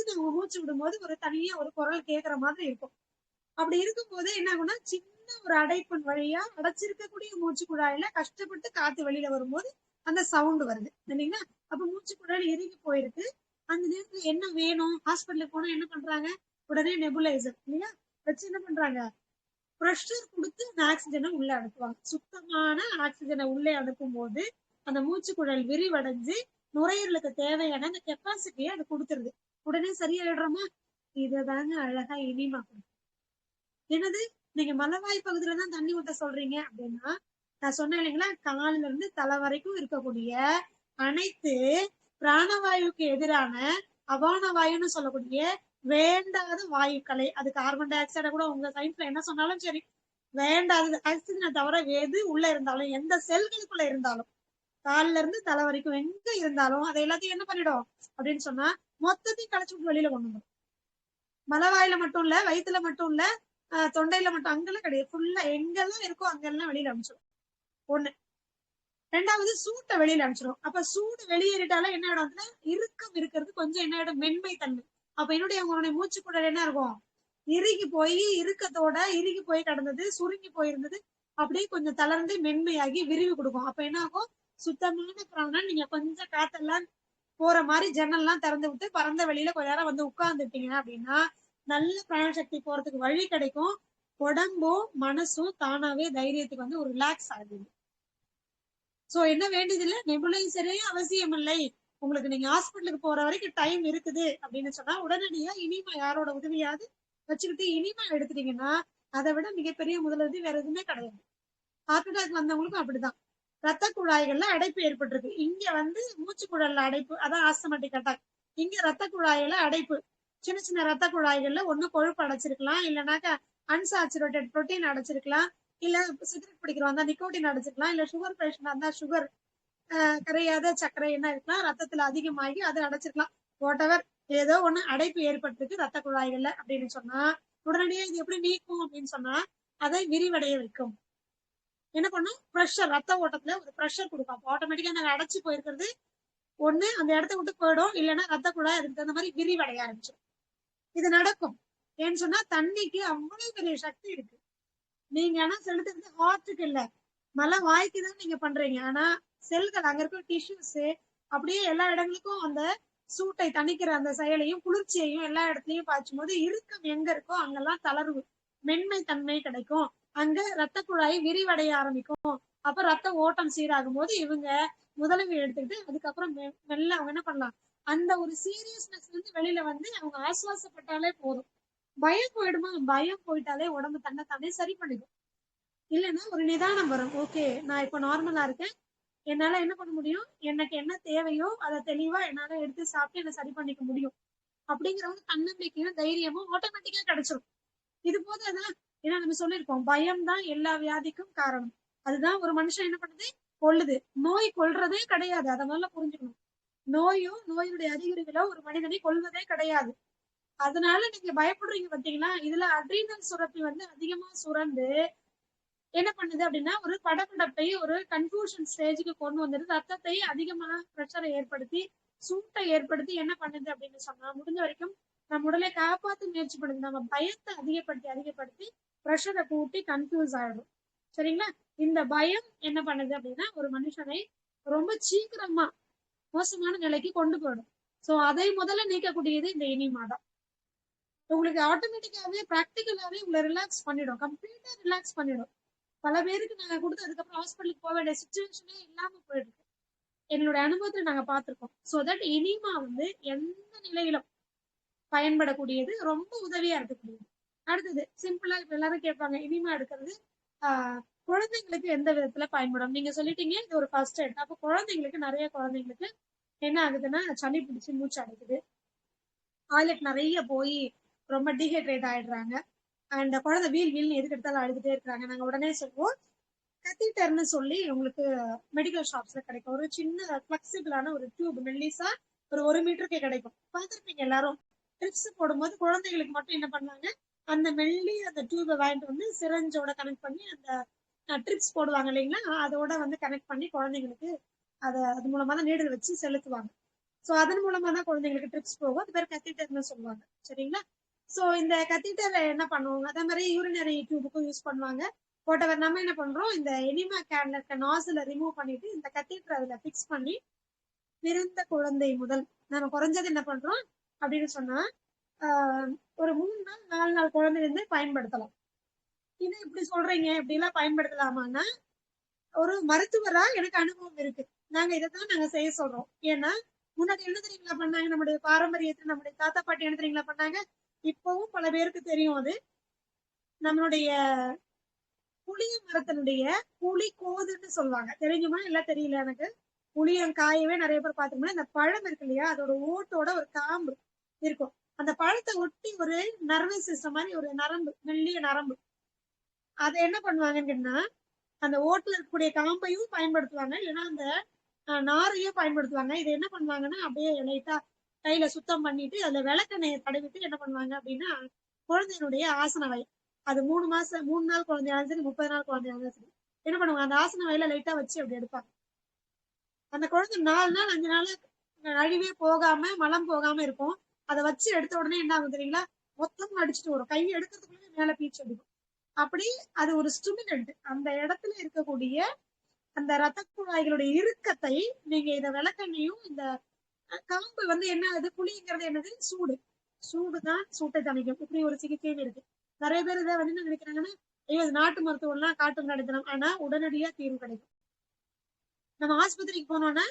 நம்ம மூச்சு விடும்போது ஒரு தனியா ஒரு குரல் கேட்கற மாதிரி இருக்கும். அப்படி இருக்கும் போது என்ன ஆகும்னா, சின்ன ஒரு அடைப்பின் வழியா அடைச்சிருக்கக்கூடிய மூச்சு குழாயில கஷ்டப்பட்டு காத்து வெளியில வரும்போது அந்த சவுண்ட் வருது இல்லைங்களா? அப்ப மூச்சு குழாயில் இறுகி போயிருக்கு. அந்த நேரத்துல என்ன வேணும்? ஹாஸ்பிட்டலுக்கு போனா என்ன பண்றாங்க? உடனே நெபுலைசர் இல்லையா வச்சு என்ன பண்றாங்க? ப்ரெஷர் கொடுத்து அந்த ஆக்சிஜனை உள்ள அனுப்புவாங்க. சுத்தமான ஆக்சிஜனை உள்ளே அனுப்பும் போது அந்த மூச்சு குழல் விரிவடைஞ்சு நுரையீரலுக்கு தேவையான அந்த கெப்பாசிட்டியை அது கொடுத்துருது. உடனே சரியாயிடுறோமா? இததாங்க அழகா இனிமா. என்னது, நீங்க மலைவாய் பகுதியில தான் தண்ணி ஊத்த சொல்றீங்க அப்படின்னா, நான் சொன்னேன் இல்லைங்களா, காலில இருந்து தலை வரைக்கும் இருக்கக்கூடிய அனைத்து பிராணவாயுக்கு எதிரான அபான வாயுன்னு சொல்லக்கூடிய வேண்டாத வாயுக்களை, அது கார்பன் டை ஆக்சைடை கூட உங்க சயின்ஸ்ல என்ன சொன்னாலும் சரி, வேண்டாத ஆக்சிஜனை தவிர எது உள்ள இருந்தாலும், எந்த செல்களுக்குள்ள இருந்தாலும், காலில இருந்து தலை வரைக்கும் எங்க இருந்தாலும் அதை எல்லாத்தையும் என்ன பண்ணிடும் அப்படின்னு சொன்னா மொத்தத்தையும் களைச்சு விட்டு வெளியில கொண்டு வந்துடும். மலைவாயில மட்டும் இல்ல, வயிற்றுல மட்டும் இல்ல, தொண்டையில மட்டும், அங்கெல்லாம் கிடையாது. ஃபுல்லா எங்கெல்லாம் இருக்கோ அங்கெல்லாம் வெளியில அனுப்பிச்சிடும். ஒண்ணு. ரெண்டாவது சூட்டை வெளியில அனுப்பிச்சிடும். அப்ப சூடு வெளியேறிட்டாலும் என்ன ஆயிடும்னா இறுக்கம் இருக்கிறது கொஞ்சம் என்ன ஆயிடும்? மென்மை தன்மை. அப்ப என்னுடைய உங்களுடைய மூச்சு குழல் என்ன இருக்கும்? இறுகி போய் இறுக்கத்தோட இறுகி போய் கிடந்தது, சுருங்கி போயிருந்தது அப்படியே கொஞ்சம் தளர்ந்து மென்மையாகி விரிவு கொடுக்கும். அப்ப என்ன ஆகும்? சுத்தமான பிராணம். நீங்க கொஞ்சம் காத்தெல்லாம் போற மாதிரி ஜன்னல்லாம் திறந்து விட்டு பறந்த வெளியில கொஞ்ச நேரம் வந்து உட்கார்ந்துட்டீங்க அப்படின்னா நல்ல பிராண சக்தி போறதுக்கு வழி கிடைக்கும். உடம்பும் மனசும் தானாவே தைரியத்துக்கு வந்து ஒரு ரிலாக்ஸ் ஆகுது. சோ என்ன வேண்டியதில்லை, நெபுலைசரே அவசியம் இல்லை. உங்களுக்கு நீங்க ஹாஸ்பிட்டலுக்கு போற வரைக்கும் டைம் இருக்குது அப்படின்னு சொன்னா உடனடியா இனிமா யாரோட உதவியாவது வச்சுக்கிட்டு இனிமா எடுத்துட்டீங்கன்னா அதை விட மிகப்பெரிய முதலுதவி வேற எதுவுமே கிடையாது. ஹார்ட் அட்டாக் வந்தவங்களுக்கும் அப்படிதான். ரத்த குழாய்கள்ல அடைப்பு ஏற்பட்டிருக்கு. இங்க வந்து மூச்சு குழல்ல அடைப்பு, அதான் ஆஸ்தமேட்டிக் அட்டாக். இங்க ரத்த குழாயில அடைப்பு. சின்ன சின்ன ரத்த குழாய்கள்ல ஒண்ணு கொழுப்பு அடைச்சிருக்கலாம், இல்லைனாக்கா அன்சாச்சுரேட்டட் புரோட்டீன் அடைச்சிருக்கலாம், இல்ல சிகரெட் பிடிக்கிறவங்க நிக்கோட்டின் அடைச்சிருக்கலாம், இல்ல சுகர் பேஷண்டா இருந்தா சுகர் கரையாத சர்க்கரை என்ன இருக்கலாம் ரத்தத்துல அதிகமாகி அதை அடைச்சிருக்கலாம். வாட் ஏதோ ஒண்ணு அடைப்பு ஏற்பட்டிருக்கு ரத்த குழாய்கள்ல அப்படின்னு சொன்னா உடனடியே இது எப்படி நீக்கும் அப்படின்னு சொன்னா அதை விரிவடைய வைக்கும். என்ன பண்ணும், ப்ரெஷர், ரத்த ஓட்டத்துல ஒரு ப்ரெஷர் கொடுக்கும். ஆட்டோமேட்டிக்கா நாங்க அடைச்சு போயிருக்கிறது ஒண்ணு அந்த இடத்த விட்டு போயிடும், இல்லைன்னா ரத்த குழாய் அதுக்கு தகுந்த மாதிரி விரிவடைய ஆரம்பிச்சிடும். இது நடக்கும். ஏன்னு சொன்னா தண்ணிக்கு அவ்வளவு பெரிய சக்தி இருக்கு. நீங்க ஆனா செலுத்துறது ஹார்ட்டுக்கு இல்ல, மலை வாய்க்கு தான் நீங்க பண்றீங்க. ஆனா செல்கள் அங்க இருக்கிற டிஷ்யூஸ் அப்படியே எல்லா இடங்களுக்கும் அந்த சூட்டை தணிக்கிற அந்த செயலையும் குளிர்ச்சியையும் எல்லா இடத்துலயும் பாய்ச்சும் போது இறுக்கம் எங்க இருக்கோ அங்கெல்லாம் தளர்வு, மென்மை தன்மை கிடைக்கும். அங்க ரத்த குழாய் விரிவடைய ஆரம்பிக்கும். அப்ப ரத்த ஓட்டம் சீராகும் போது இவங்க முதலுதவி எடுத்துக்கிட்டு அதுக்கப்புறம் மெல்ல அவங்க என்ன பண்ணலாம், அந்த ஒரு சீரியஸ்னஸ் வந்து வெளியில வந்து அவங்க ஆசுவாசப்பட்டாலே போதும். பயம் போயிடுமா, பயம் போயிட்டாலே உடம்பு தன்னை சரி பண்ணிடும். இல்லைன்னா ஒரு நிதானம் வரும். ஓகே, நான் இப்ப நார்மலா இருக்கேன், என்னால என்ன பண்ண முடியும், எனக்கு என்ன தேவையோ அதை தெளிவா என்னால எடுத்து சாப்பிட்டு என்ன சரி பண்ணிக்க முடியும் அப்படிங்கிற ஒரு தன்னம்பிக்கையும் தைரியமும் ஆட்டோமேட்டிக்கா கிடைச்சிடும். இது போதுதான். ஏன்னா நம்ம சொல்லியிருக்கோம், பயம் தான் எல்லா வியாதிக்கும் காரணம். அதுதான் ஒரு மனுஷன் என்ன பண்ணுது, கொல்லுது. நோய் கொல்றதே கிடையாது, அதை முதல்ல புரிஞ்சுக்கணும். நோயோ நோயினுடைய அறிகுறிகளோ ஒரு மனிதனை கொல்வதே கிடையாது. அதனால நீங்க பயப்படுறீங்க பாத்தீங்களா, இதுல அட்ரீனல் சுரப்பி வந்து அதிகமா சுரந்து என்ன பண்ணுது அப்படின்னா ஒரு படபடப்பை ஒரு கன்ஃபியூஷன் ஸ்டேஜுக்கு கொண்டு வந்துட்டு ரத்தத்தை அதிகமான பிரஷரை ஏற்படுத்தி சூட்டை ஏற்படுத்தி என்ன பண்ணுது அப்படின்னு சொன்னா முடிஞ்ச வரைக்கும் நம்ம உடலை காப்பாற்ற முயற்சி பண்ணுது. நம்ம பயத்தை அதிகப்படுத்தி பிரஷரை கூட்டி கன்ஃபியூஸ் ஆயிடும். சரிங்களா? இந்த பயம் என்ன பண்ணுது அப்படின்னா ஒரு மனுஷனை ரொம்ப சீக்கிரமா மோசமான நிலைக்கு கொண்டு போயிடும். சோ அதை முதல்ல நீக்கக்கூடியது இந்த இனிமா தான். உங்களுக்கு ஆட்டோமேட்டிக்காவே பிராக்டிக்கலாவே உங்களை ரிலாக்ஸ் பண்ணிடும், கம்ப்ளீட்டா ரிலாக்ஸ் பண்ணிடும். பல பேருக்கு நாங்க கொடுத்து அதுக்கப்புறம் ஹாஸ்பிட்டலுக்கு போக வேண்டிய சுச்சுவேஷனே இல்லாம போயிருக்கு. எங்களுடைய அனுபவத்துல நாங்க பார்த்திருக்கோம். சோ தட் இனிமா வந்து எந்த நிலையிலும் பயன்படக்கூடியது, ரொம்ப உதவியா இருக்கக்கூடியது. அடுத்தது சிம்பிளா இப்ப எல்லாரும் கேட்பாங்க, இனிமா எடுக்கிறது குழந்தைங்களுக்கு எந்த விதத்துல பயன்படும்? நீங்க சொல்லிட்டீங்க இது ஒரு ஃபர்ஸ்ட் எய்ட். அப்ப குழந்தைங்களுக்கு நிறைய குழந்தைங்களுக்கு என்ன ஆகுதுன்னா சளி பிடிச்சு மூச்சு அடைக்குது, டாய்லெட் நிறைய போய் ரொம்ப டீஹைட்ரேட் ஆயிடுறாங்க, அண்ட் குழந்தை வீல் எதுக்கு எடுத்தாலும் அழுதுட்டே இருக்கிறாங்க. நாங்க உடனே சொல்லுவோம், கத்தீட்டர்னு சொல்லி உங்களுக்கு மெடிக்கல் ஷாப்ஸ்ல கிடைக்கும். ஒரு சின்ன பிளெக்சிபிளான ஒரு டியூப், மெல்லிசா ஒரு 1 மீட்டருக்கு கிடைக்கும். பார்த்துருப்பீங்க எல்லாரும். ட்ரிப்ஸ் போடும்போது குழந்தைகளுக்கு மட்டும் என்ன பண்ணாங்க, அந்த மெல்லி அந்த டியூபை வாங்கிட்டு வந்து சிரஞ்சோட கனெக்ட் பண்ணி அந்த ட்ரிப்ஸ் போடுவாங்க இல்லைங்களா, அதோட வந்து கனெக்ட் பண்ணி குழந்தைங்களுக்கு அது மூலமா தான் நீடல் வச்சு செலுத்துவாங்க. சோ அதன் மூலமா தான் குழந்தைங்களுக்கு ட்ரிப்ஸ் போகும். அது பேர் கத்தீட்டர்னு சொல்லுவாங்க. சரிங்களா? சோ இந்த கத்தீட்டர் என்ன பண்ணுவாங்க, அதே மாதிரி யூரினரி டியூபுக்கும் யூஸ் பண்ணுவாங்க. போட்டவர் நம்ம என்ன பண்றோம், இந்த எனிமா கேன்ல இருக்க நாசில ரிமூவ் பண்ணிட்டு இந்த கத்தீட்டர் அதுல பிக்ஸ் பண்ணி பிறந்த குழந்தை முதல் நம்ம குறைஞ்சது என்ன பண்றோம் அப்படின்னு சொன்னா ஒரு 3 நாள் 4 நாள் குழந்தையிலிருந்து பயன்படுத்தலாம். இது இப்படி சொல்றீங்க, இப்படி எல்லாம் பயன்படுத்தலாமான்னா ஒரு மருத்துவரா எனக்கு அனுபவம் இருக்கு. நாங்க இதைத்தான் நாங்க செய்ய சொல்றோம். ஏன்னா முன்னாடி என்ன தெரியுங்களா பண்ணாங்க, நம்முடைய பாரம்பரியத்துல நம்முடைய தாத்தா பாட்டி என்ன தெரியுங்களா பண்ணாங்க, இப்பவும் பல பேருக்கு தெரியும். அது நம்மளுடைய புளிய மரத்தினுடைய புளி கோதுன்னு சொல்லுவாங்க. தெரியுமா இல்ல தெரியல எனக்கு. புளியங்காயவே நிறைய பேர் பார்த்துக்கோங்க. இந்த பழம் இருக்கு இல்லையா, அதோட ஓட்டோட ஒரு காம்பு இருக்கும். அந்த பழத்தை ஒட்டி ஒரு நர்வஸ் சிஸ்டம் மாதிரி ஒரு நரம்பு, மெல்லிய நரம்பு, அதை என்ன பண்ணுவாங்கன்னா அந்த ஓட்டுல இருக்கக்கூடிய காம்பையும் பயன்படுத்துவாங்க, இல்லைன்னா அந்த நாரையும் பயன்படுத்துவாங்க. இதை என்ன பண்ணுவாங்கன்னா அப்படியே லைட்டா கையில சுத்தம் பண்ணிட்டு அதுல விளக்கெண்ணெயை தடவிட்டு என்ன பண்ணுவாங்க அப்படின்னா குழந்தையினுடைய ஆசன வயல், அது 3 நாள் குழந்தையாலும் சரி 30 நாள் குழந்தையாலும் சரி என்ன பண்ணுவாங்க, அந்த ஆசன வயல லைட்டா வச்சு அப்படி எடுப்பாங்க. அந்த குழந்தை 4 நாள் 5 நாள் அழிவே போகாம மலம் போகாம இருக்கும். அதை வச்சு எடுத்த உடனே என்ன ஆகும் தெரியுங்களா, மொத்தமா அடிச்சுட்டு வரும். கையை எடுக்கிறதுக்குள்ளே மேல பீச்சு அடிக்கும். அப்படி அது ஒரு ஸ்டிமுலண்ட். அந்த இடத்துல இருக்கக்கூடிய அந்த ரத்த குழாய்களுடைய இறுக்கத்தை நீங்க இத விளக்கெண்ணையும் இந்த காம்பு வந்து என்ன ஆகுது, புளிங்கிறது என்னது, சூடு. சூடுதான் சூட்டை தணிக்கும். இப்படி ஒரு சிகிச்சையும் இருக்கு. நிறைய பேர் இதை வந்து என்ன நினைக்கிறாங்கன்னா, ஐயோ இது நாட்டு மருத்துவம் எல்லாம் காட்டு நடத்தணும். ஆனா உடனடியா தீர்வு கிடைக்கும். நம்ம ஆஸ்பத்திரிக்கு போனோம்னா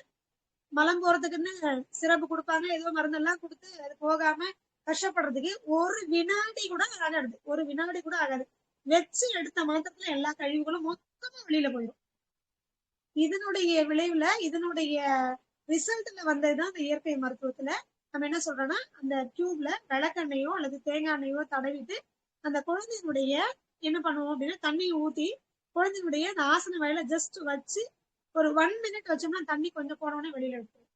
மலம் போறதுக்குன்னு சிறப்பு கொடுப்பாங்க, ஏதோ மருந்தெல்லாம் கொடுத்து அது போகாம கஷ்டப்படுறதுக்கு ஒரு வினாடி கூட ஆகாது. ஒரு வினாடி கூட ஆகாது. வச்சு எடுத்த மாத்திரத்துல எல்லா கழிவுகளும் மொத்தமா வெளியில போயிடும். இதனுடைய விளைவுல, இதனுடைய ரிசல்ட்ல வந்ததுதான் அந்த இயற்கை மருத்துவத்துல நம்ம என்ன சொல்றோம்னா, அந்த டியூப்ல விளக்கெண்ணையோ அல்லது தேங்காய் எண்ணெயோ தடவிட்டு அந்த குழந்தையினுடைய என்ன பண்ணுவோம் அப்படின்னா, தண்ணியை ஊத்தி குழந்தையினுடைய அந்த ஆசன வயல ஜஸ்ட் வச்சு ஒரு 1 மினிட் வச்சோம்னா தண்ணி கொஞ்சம் போனோடனே வெளியில எடுத்துரும்.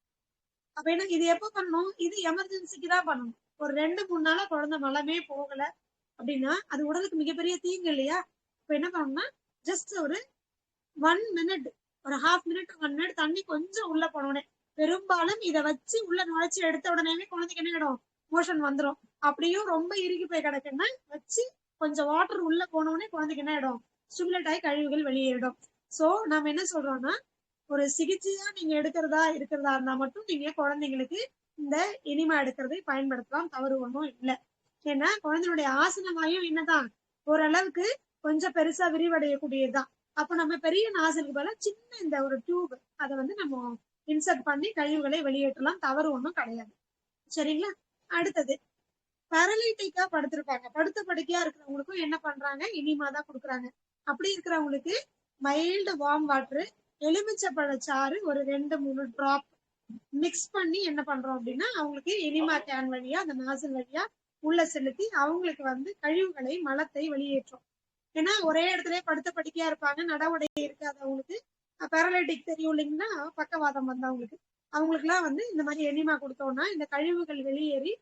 அப்ப என்ன, இது எப்ப பண்ணணும், இது எமர்ஜென்சிக்கு தான் பண்ணணும். ஒரு 2-3 நாளா குழந்தை மலமே போகல அப்படின்னா அது உடலுக்கு மிகப்பெரிய தீங்கு இல்லையா? இப்ப என்ன பண்ணணும்னா, ஜஸ்ட் ஒரு 1 மினிட், ஒரு ஹாஃப் மினிட் 1 மினிட் தண்ணி கொஞ்சம் உள்ள போனோடனே, பெரும்பாலும் இதை வச்சு உள்ள நுழைச்சு எடுத்த உடனே குழந்தைக்கு என்ன ஆயிடும், மோஷன் வந்துடும். அப்படியும் ரொம்ப இறுகி போய் கிடக்குன்னா வச்சு கொஞ்சம் வாட்டர் உள்ள போனோடனே குழந்தைக்கு என்ன ஆயிடும், ஸ்டிமுலேட் ஆகி கழிவுகள் வெளியேறிடும். சோ நம்ம என்ன சொல்றோம்னா, ஒரு சிகிச்சையா நீங்க இருக்கிறதா இருந்தா மட்டும் நீங்க குழந்தைங்களுக்கு இந்த இனிமா எடுக்கிறதை பயன்படுத்தலாம், தவறு ஒன்றும் இல்லை. ஏன்னா குழந்தையுடைய ஆசன வாயும் என்னதான் ஓரளவுக்கு கொஞ்சம் பெருசா விரிவடையக்கூடியதுதான். அப்ப நம்ம பெரிய நாசலுக்கு பதிலா சின்ன இந்த ஒரு டியூப் அதை வந்து நம்ம இன்சர்ட் பண்ணி கழிவுகளை வெளியேற்றலாம், தவறு ஒன்றும் கிடையாது. சரிங்களா? அடுத்தது, பேரலைட்டிக்கா படுத்திருப்பாங்க, படுத்த படுக்கையா இருக்கிறவங்களுக்கும் என்ன பண்றாங்க, இனிமா தான் கொடுக்குறாங்க. அப்படி இருக்கிறவங்களுக்கு மைல்டு வார்ம் வாட்டர், எலுமிச்சப்பழ சாறு ஒரு 2-3 டிராப் மிக்ஸ் பண்ணி என்ன பண்றோம் அப்படின்னா அவங்களுக்கு இனிமா கேன் வழியா அந்த நாசல் வழியா உள்ள செலுத்தி அவங்களுக்கு வந்து கழிவுகளை மலத்தை வெளியேற்றும். ஏன்னா ஒரே இடத்துல படுத்த படுக்கையா இருப்பாங்க, நடவடை இருக்காதவங்களுக்கு, பேரலைட்டிக் தெரியும் இல்லைங்கன்னா, பக்கவாதம் வந்தவங்களுக்கு, அவங்களுக்கு எல்லாம் வந்து இந்த மாதிரி எனிமா கொடுத்தோம்னா இந்த கழிவுகள் வெளியேறி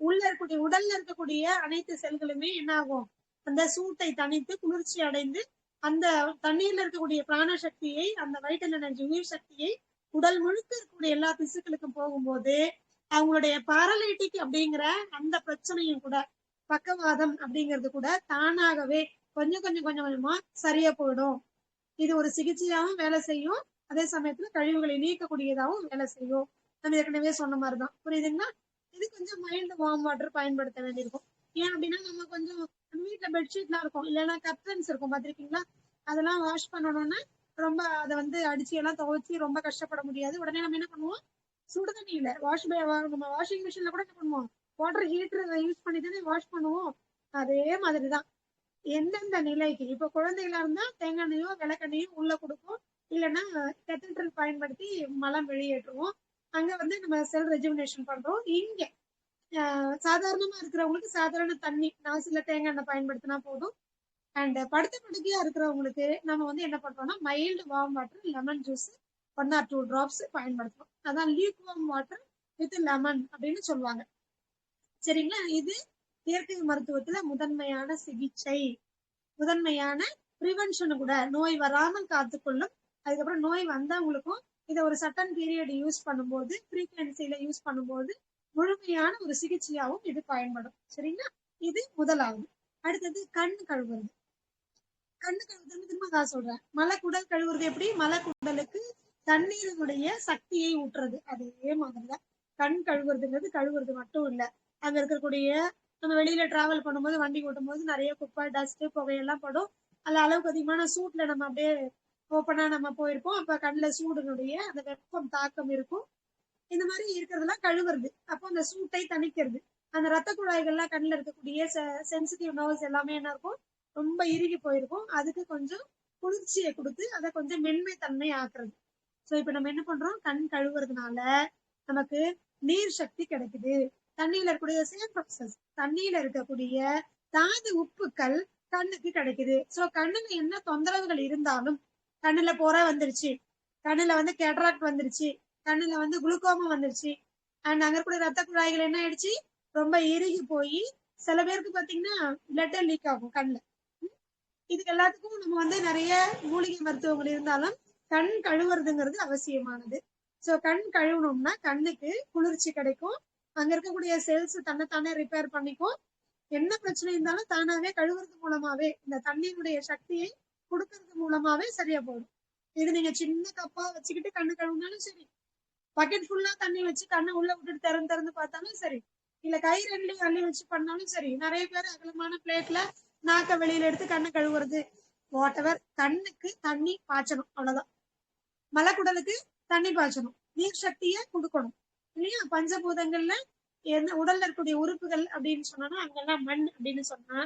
உள்ள இருக்கக்கூடிய உடல்ல இருக்கக்கூடிய அனைத்து செல்களுமே என்ன ஆகும், அந்த சூட்டை தணித்து குளிர்ச்சி அடைந்து அந்த தண்ணீர்ல இருக்கக்கூடிய பிராண சக்தியை, அந்த வைட்டல் எனர்ஜி உயிர் சக்தியை உடல் முழுக்க இருக்கக்கூடிய எல்லா திசுக்களுக்கும் போகும்போது அவங்களுடைய பாரலைட்டிக் அப்படிங்கிற அந்த பிரச்சனையும் கூட, பக்கவாதம் அப்படிங்கிறது கூட தானாகவே கொஞ்சம் கொஞ்சம் கொஞ்சம் கொஞ்சமா சரியா போயிடும். இது ஒரு சிகிச்சையாவும் வேலை செய்யும், அதே சமயத்துல கழிவுகளை நீக்கக்கூடியதாகவும் வேலை செய்யும். நம்ம ஏற்கனவே சொன்ன மாதிரிதான். புரியுதுங்களா? இது கொஞ்சம் மைல்டு வார்ம் வாட்டர் பயன்படுத்த வேண்டியிருக்கும். ஏன் அப்படின்னா நம்ம கொஞ்சம் நம்ம வீட்டுல பெட்ஷீட் எல்லாம் இருக்கும், இல்லைன்னா கர்டன்ஸ் இருக்கும், பாத்திருக்கீங்களா? அதெல்லாம் வாஷ் பண்ணணும்னா ரொம்ப அதை வந்து அடிச்சு எல்லாம் துவைச்சு ரொம்ப கஷ்டப்பட முடியாது. உடனே நம்ம என்ன பண்ணுவோம், சுடுதண்ணியில நம்ம வாஷிங் மிஷின்ல கூட என்ன பண்ணுவோம், வாட்டர் ஹீட்டர் யூஸ் பண்ணி தானே வாஷ் பண்ணுவோம். அதே மாதிரிதான் எந்தெந்த நிலைக்கு, இப்ப குழந்தைகளா இருந்தா தேங்காய் எண்ணெயோ விளக்கெண்ணையோ உள்ள கொடுப்போம், இல்லைன்னா கெத்தட்ரல் பயன்படுத்தி மலம் வெளியேற்றுவோம். அங்க வந்து நம்ம செல் ரெஜுவினேஷன் பண்றோம். இங்க சாதாரணமா இருக்கிறவங்களுக்கு சாதாரண தண்ணி நாசில தேங்காய் எண்ணெய் பயன்படுத்தினா போதும். அண்ட் படுத்த படுக்கையா இருக்கிறவங்களுக்கு நம்ம வந்து என்ன பண்றோம்னா mild warm water, lemon juice 1 or 2 drops பயன்படுத்துறோம். அதான் lukewarm water with lemon அப்படின்னு சொல்லுவாங்க. சரிங்களா? இது இயற்கை மருத்துவத்துல முதன்மையான சிகிச்சை, முதன்மையான ப்ரிவென்ஷனு கூட, நோய் வராமல் காத்துக்கொள்ளும். அதுக்கப்புறம் நோய் வந்தவங்களுக்கும் இதை ஒரு சட்டன் பீரியட் யூஸ் பண்ணும்போது, ஃப்ரீக்வன்சில யூஸ் பண்ணும்போது முழுமையான ஒரு சிகிச்சையாகவும் இது பயன்படும். சரிங்களா? இது முதலாவது. அடுத்தது கண் கழுவுறது. கண்ணு கழுவுறது திரும்ப நான் சொல்றேன், மலக்குடல் கழுவுறது எப்படி, மலக்குடலுக்கு தண்ணீரினுடைய சக்தியை ஊட்டுறது, அதே மாதிரிதான் கண் கழுவுறதுங்கிறது. கழுவுறது மட்டும் இல்ல, அங்க இருக்கக்கூடிய நம்ம வெளியில டிராவல் பண்ணும்போது, வண்டி ஓட்டும் போது நிறைய குப்பை, டஸ்ட், புகையெல்லாம் படும். அதுல அளவுக்கு அதிகமான சூட்ல நம்ம அப்படியே ஓப்பனா நம்ம போயிருப்போம். அப்ப கண்ணுல சூடுனுடைய அந்த வெப்பம் தாக்கம் இருக்கும். இந்த மாதிரி இருக்கிறதெல்லாம் கழுவுறது. அப்போ அந்த சூட்டை தணிக்கிறது. அந்த ரத்த குழாய்கள்லாம் கண்ணுல இருக்கக்கூடிய சென்சிட்டிவ் நர்வ்ஸ் எல்லாமே என்ன இருக்கும், ரொம்ப இறுகி போயிருக்கும். அதுக்கு கொஞ்சம் குளிர்ச்சியை கொடுத்து அதை கொஞ்சம் மென்மை தன்மை ஆக்குறது. சோ இப்ப நம்ம என்ன பண்றோம், கண் கழுவுறதுனால நமக்கு நீர் சக்தி கிடைக்குது. தண்ணியில இருக்கக்கூடிய சேம் ப்ராசஸ், தண்ணியில இருக்கக்கூடிய தாது உப்புக்கள் கண்ணுக்கு கிடைக்குது. சோ கண்ணுல என்ன தொந்தரவுகள் இருந்தாலும், கண்ணுல புரை வந்துருச்சு, கண்ணுல வந்து கேட்ராக்ட் வந்துருச்சு, கண்ணுல வந்து குளுக்கோமா வந்துருச்சு, அண்ட் அங்க இருக்கக்கூடிய ரத்த குழாய்கள் என்ன ஆயிடுச்சு, ரொம்ப இறுகி போய் சில பேருக்கு பாத்தீங்கன்னா பிளட் லீக் ஆகும் கண்ணுல. இதுக்கு எல்லாத்துக்கும் நம்ம வந்து நிறைய மூலிகை மருத்துவங்கள் இருந்தாலும் கண் கழுவுறதுங்கிறது அவசியமானது. சோ கண் கழுவணும்னா கண்ணுக்கு குளிர்ச்சி கிடைக்கும், அங்க இருக்கக்கூடிய செல்ஸ் தன்னைத்தானே ரிப்பேர் பண்ணிக்கும். என்ன பிரச்சனை இருந்தாலும் தானாவே கழுவுறது மூலமாவே, இந்த தண்ணியினுடைய சக்தியை கொடுக்கறது மூலமாவே சரியா போடும். இது நீங்க சின்ன கப்பா வச்சுக்கிட்டு கண்ணு கழுவுனாலும் சரி, பக்கெட் ஃபுல்லா தண்ணி வச்சு கண்ணை உள்ள விட்டுட்டு திறந்து திறந்து பார்த்தாலும் சரி, இல்ல கை ரெண்டுலயும் அள்ளி வச்சு பண்ணாலும் சரி. நிறைய பேர் அகலமான பிளேட்ல நாக்க வெளியில எடுத்து கண்ணை கழுவுறது. வாட்டவர், கண்ணுக்கு தண்ணி பாய்ச்சணும், அவ்வளவுதான். மலக்குடலுக்கு தண்ணி பாய்ச்சணும், நீர் சக்தியை கொடுக்கணும் இல்லையா? பஞ்சபூதங்கள்ல என்ன உடல்ல இருக்கக்கூடிய உறுப்புகள் அப்படின்னு சொன்னா அங்கெல்லாம் மண் அப்படின்னு சொன்னா,